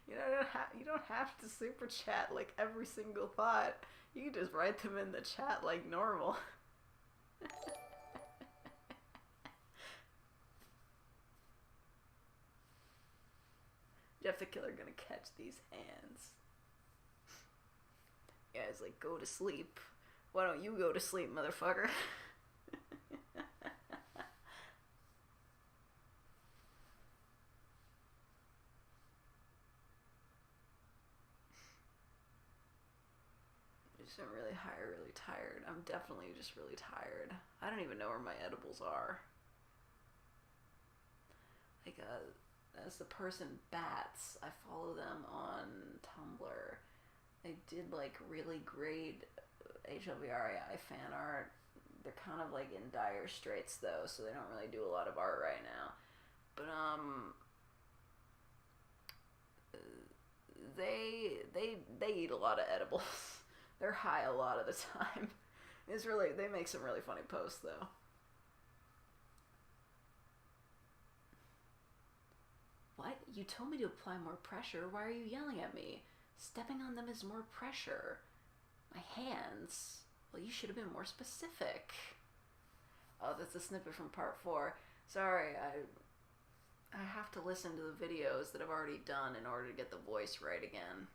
You don't have to super chat like every single thought. You can just write them in the chat like normal. Jeff the Killer gonna catch these hands. Yeah, it's like, go to sleep. Why don't you go to sleep, motherfucker? I'm really high, really tired. I'm definitely just really tired. I don't even know where my edibles are. Like, as the person Bats, I follow them on Tumblr. They did, like, really great HLBRAI fan art. They're kind of, like, in dire straits, though, so they don't really do a lot of art right now. But, they eat a lot of edibles. They're high a lot of the time. They make some really funny posts, though. What? You told me to apply more pressure. Why are you yelling at me? Stepping on them is more pressure. My hands. Well, you should have been more specific. Oh, that's a snippet from part 4. Sorry, I have to listen to the videos that I've already done in order to get the voice right again.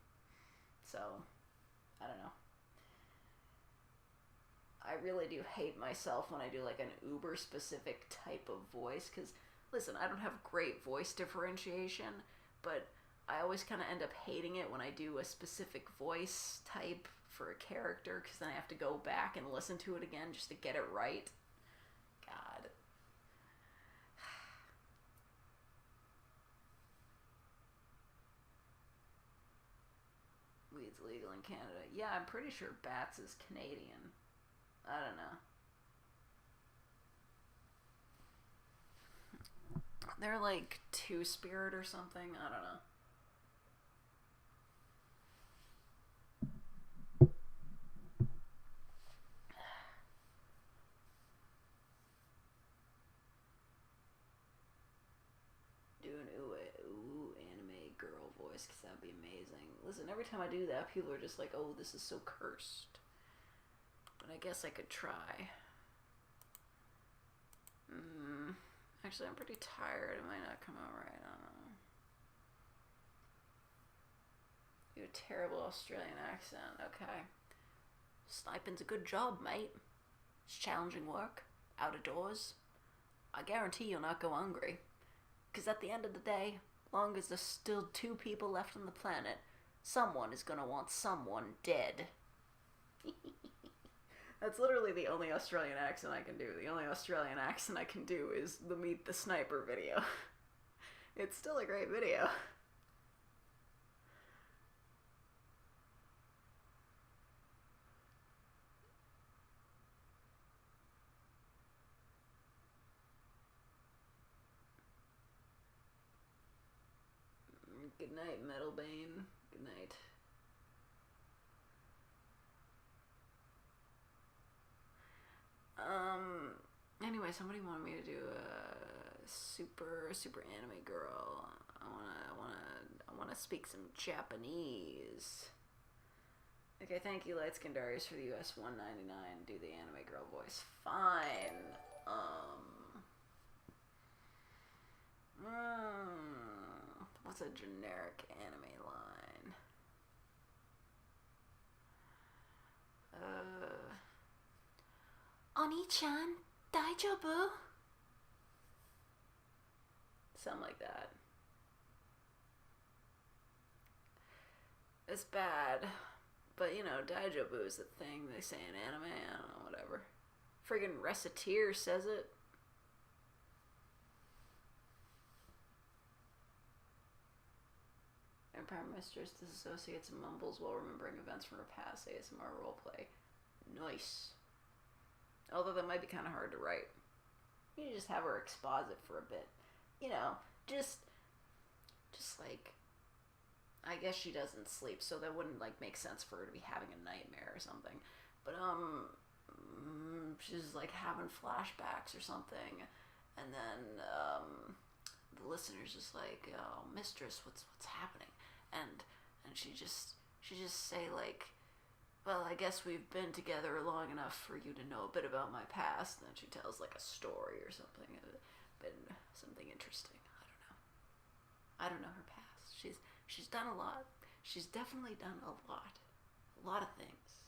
So, I don't know. I really do hate myself when I do like an uber specific type of voice, because listen, I don't have great voice differentiation, but I always kind of end up hating it when I do a specific voice type for a character, because then I have to go back and listen to it again just to get it right. God. Weed's legal in Canada. Yeah, I'm pretty sure Bats is Canadian. I don't know. They're like Two-Spirit or something. I don't know. Do an ooh anime girl voice, because that'd be amazing. Listen, every time I do that, people are just like, oh, this is so cursed. But I guess I could try. Actually, I'm pretty tired. It might not come out right. I don't know. You have a terrible Australian accent. Okay. Sniping's a good job, mate. It's challenging work. Out of doors. I guarantee you'll not go hungry. Because at the end of the day, long as there's still 2 people left on the planet, someone is gonna want someone dead. That's literally the only Australian accent I can do. The only Australian accent I can do is the Meet the Sniper video. It's still a great video. Good night, Metalbane. Good night. Anyway, somebody wanted me to do a super anime girl. I wanna speak some Japanese. Okay, thank you, Light Skin Darius, for the US $1.99. Do the anime girl voice. Fine. What's a generic anime line? Oni-chan, daijoubu? Something like that. It's bad. But, you know, daijoubu is the thing they say in anime. I don't know, whatever. Friggin' Reciteer says it. Empire Mistress disassociates and mumbles while remembering events from her past ASMR roleplay. Nice. Although that might be kind of hard to write. You just have her exposit for a bit. You know, just like, I guess she doesn't sleep, so that wouldn't, like, make sense for her to be having a nightmare or something. But, she's, like, having flashbacks or something, and then, the listener's just like, oh, mistress, what's happening? And she just say, like, well, I guess we've been together long enough for you to know a bit about my past. And then she tells, like, a story or something. Been something interesting. I don't know her past. She's done a lot. She's definitely done a lot. A lot of things.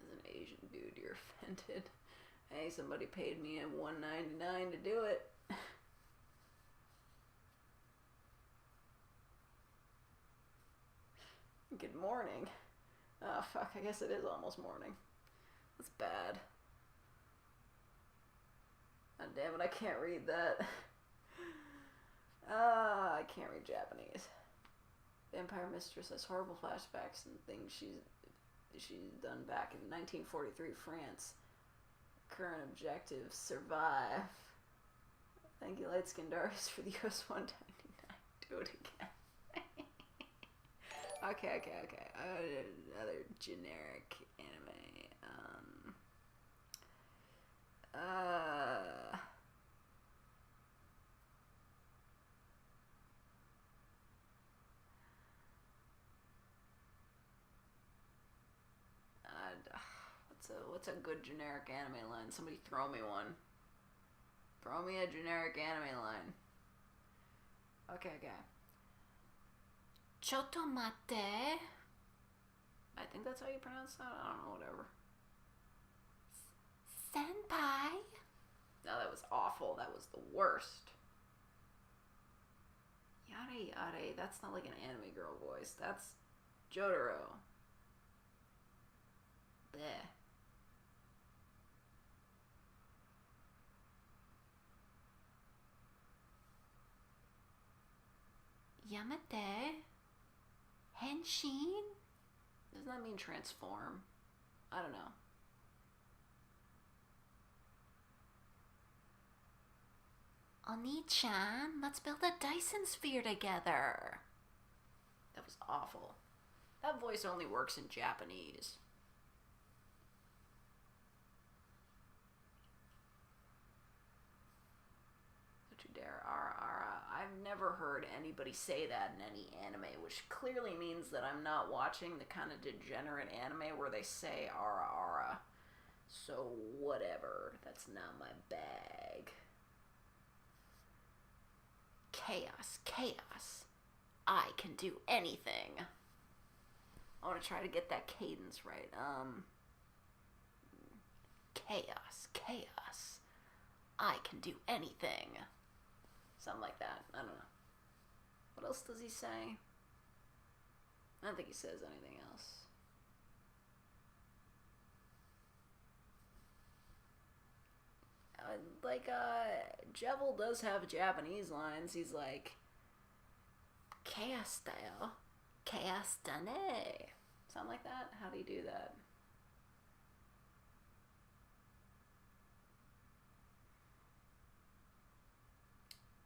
As an Asian dude, you're offended. Hey, somebody paid me $1.99 to do it. Good morning. Oh, fuck, I guess it is almost morning. That's bad. Oh, damn it, I can't read that. I can't read Japanese. Vampire Mistress has horrible flashbacks and things she's done back in 1943 France. Current objective, survive. Thank you, Light Skin Darius, for the US $1.99. Do it again. Okay. Another generic anime. What's a good generic anime line? Somebody throw me one. Throw me a generic anime line. Okay. Chotto mate. I think that's how you pronounce that. I don't know, whatever. Senpai? No, that was awful. That was the worst. Yare. That's not like an anime girl voice. That's Jotaro. Bleh. Yamate? Henshin? Doesn't that mean transform? I don't know. Oni-chan, let's build a Dyson sphere together. That was awful. That voice only works in Japanese. Don't you dare, Ara. I've never heard anybody say that in any anime, which clearly means that I'm not watching the kind of degenerate anime where they say ara ara. So whatever, that's not my bag. Chaos, chaos. I can do anything. I want to try to get that cadence right. Chaos, chaos. I can do anything. Something like that. I don't know. What else does he say? I don't think he says anything else. Jevil does have Japanese lines. He's like, chaos da yo. Chaos da ne. Something like that? How do you do that?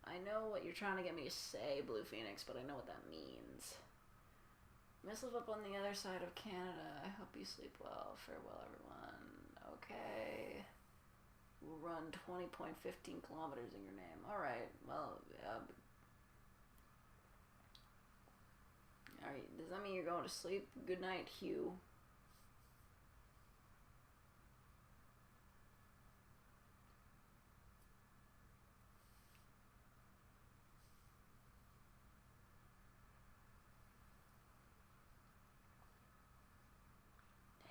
I know what you're trying to get me to say, Blue Phoenix, but I know what that means. Miss live up on the other side of Canada. I hope you sleep well. Farewell, everyone. Okay. We'll run 20.15 kilometers in your name. Alright, well, alright, does that mean you're going to sleep? Good night, Hugh.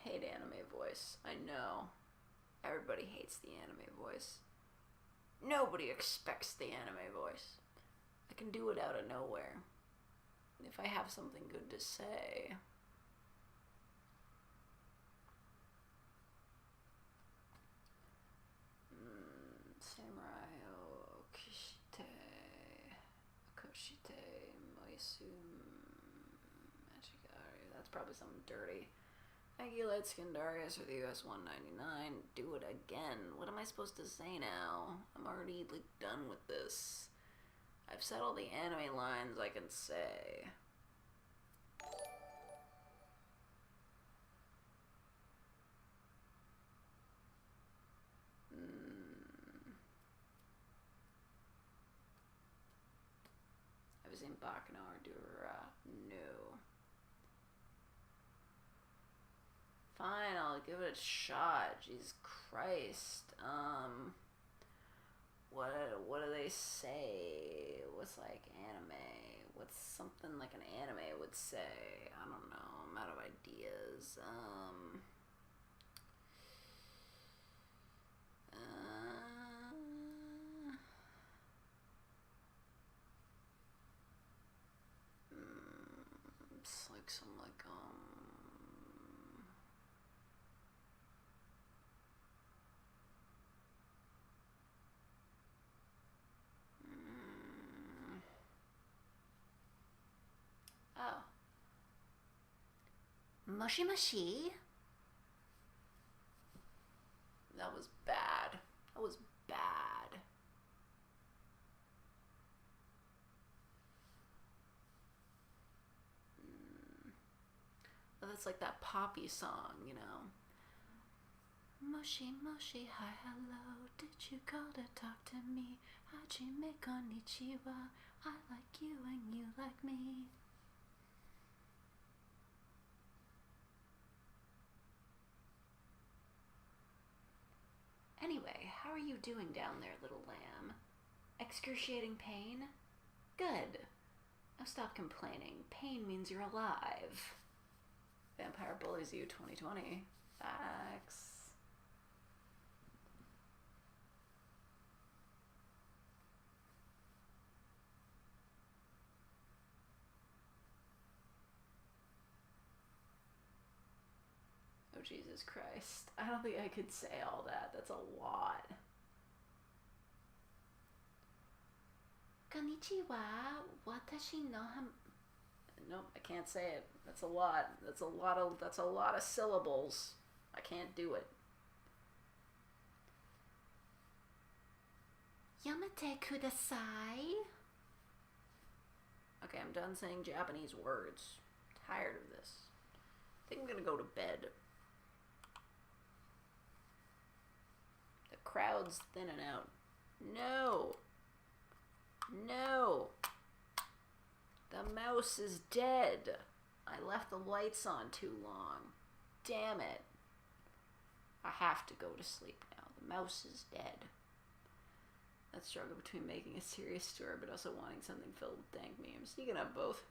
Hate anime voice. I know. Everybody hates the anime voice. Nobody expects the anime voice. I can do it out of nowhere. If I have something good to say. Samurai Okoshite Moisu Machigari. That's probably something dirty. Thank you, Light Skin Darius, for the US $1.99. Do it again. What am I supposed to say now? I'm already, done with this. I've said all the anime lines I can say. Have you seen Baccano or Dura? No. Fine, I'll give it a shot. Jesus Christ. What do they say? What's anime? What's something like an anime would say? I don't know. I'm out of ideas. It's like some Oh. Moshi moshi? That was bad. That was bad. Well, that's like that poppy song, you know. Moshi moshi, hi hello, did you call to talk to me? Hajime konnichiwa, I like you and you like me. Anyway, how are you doing down there, little lamb? Excruciating pain? Good. Now stop complaining. Pain means you're alive. Vampire Bullies You 2020. Facts. Oh, Jesus Christ. I don't think I could say all that. That's a lot. Konnichiwa, watashi no Nope, I can't say it. That's a lot. That's a lot of syllables. I can't do it. Yamete kudasai. Okay, I'm done saying Japanese words. I'm tired of this. I think I'm gonna go to bed. The crowd's thinning out. No. No. mouse is dead. I left the lights on too long. Damn it. I have to go to sleep now. The mouse is dead. That struggle between making a serious story but also wanting something filled with dank memes. You can have both.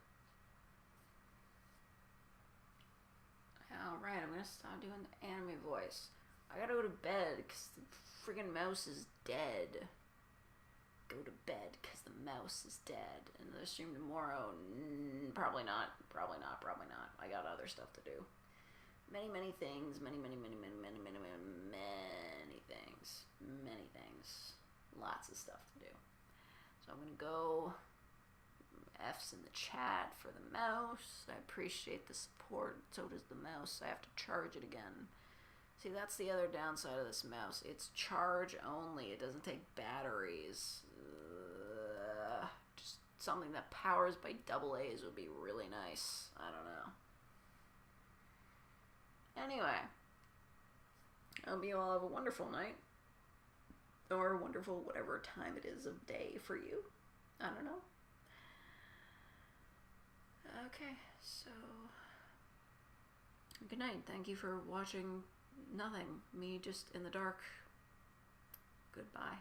Alright, I'm gonna stop doing the anime voice. I gotta go to bed because the friggin' mouse is dead. Go to bed because the mouse is dead. Another stream tomorrow? Probably not. Probably not. Probably not. I got other stuff to do. Many, many things. Many, many, many, many, many, many, many, many things. Many things. Lots of stuff to do. So I'm gonna go. F's in the chat for the mouse. I appreciate the support. So does the mouse. I have to charge it again. See, that's the other downside of this mouse. It's charge only. It doesn't take batteries. Just something that powers by AA's would be really nice. I don't know. Anyway, I hope you all have a wonderful night. Or wonderful whatever time it is of day for you. I don't know. Okay, so good night. Thank you for watching nothing. Me just in the dark. Goodbye.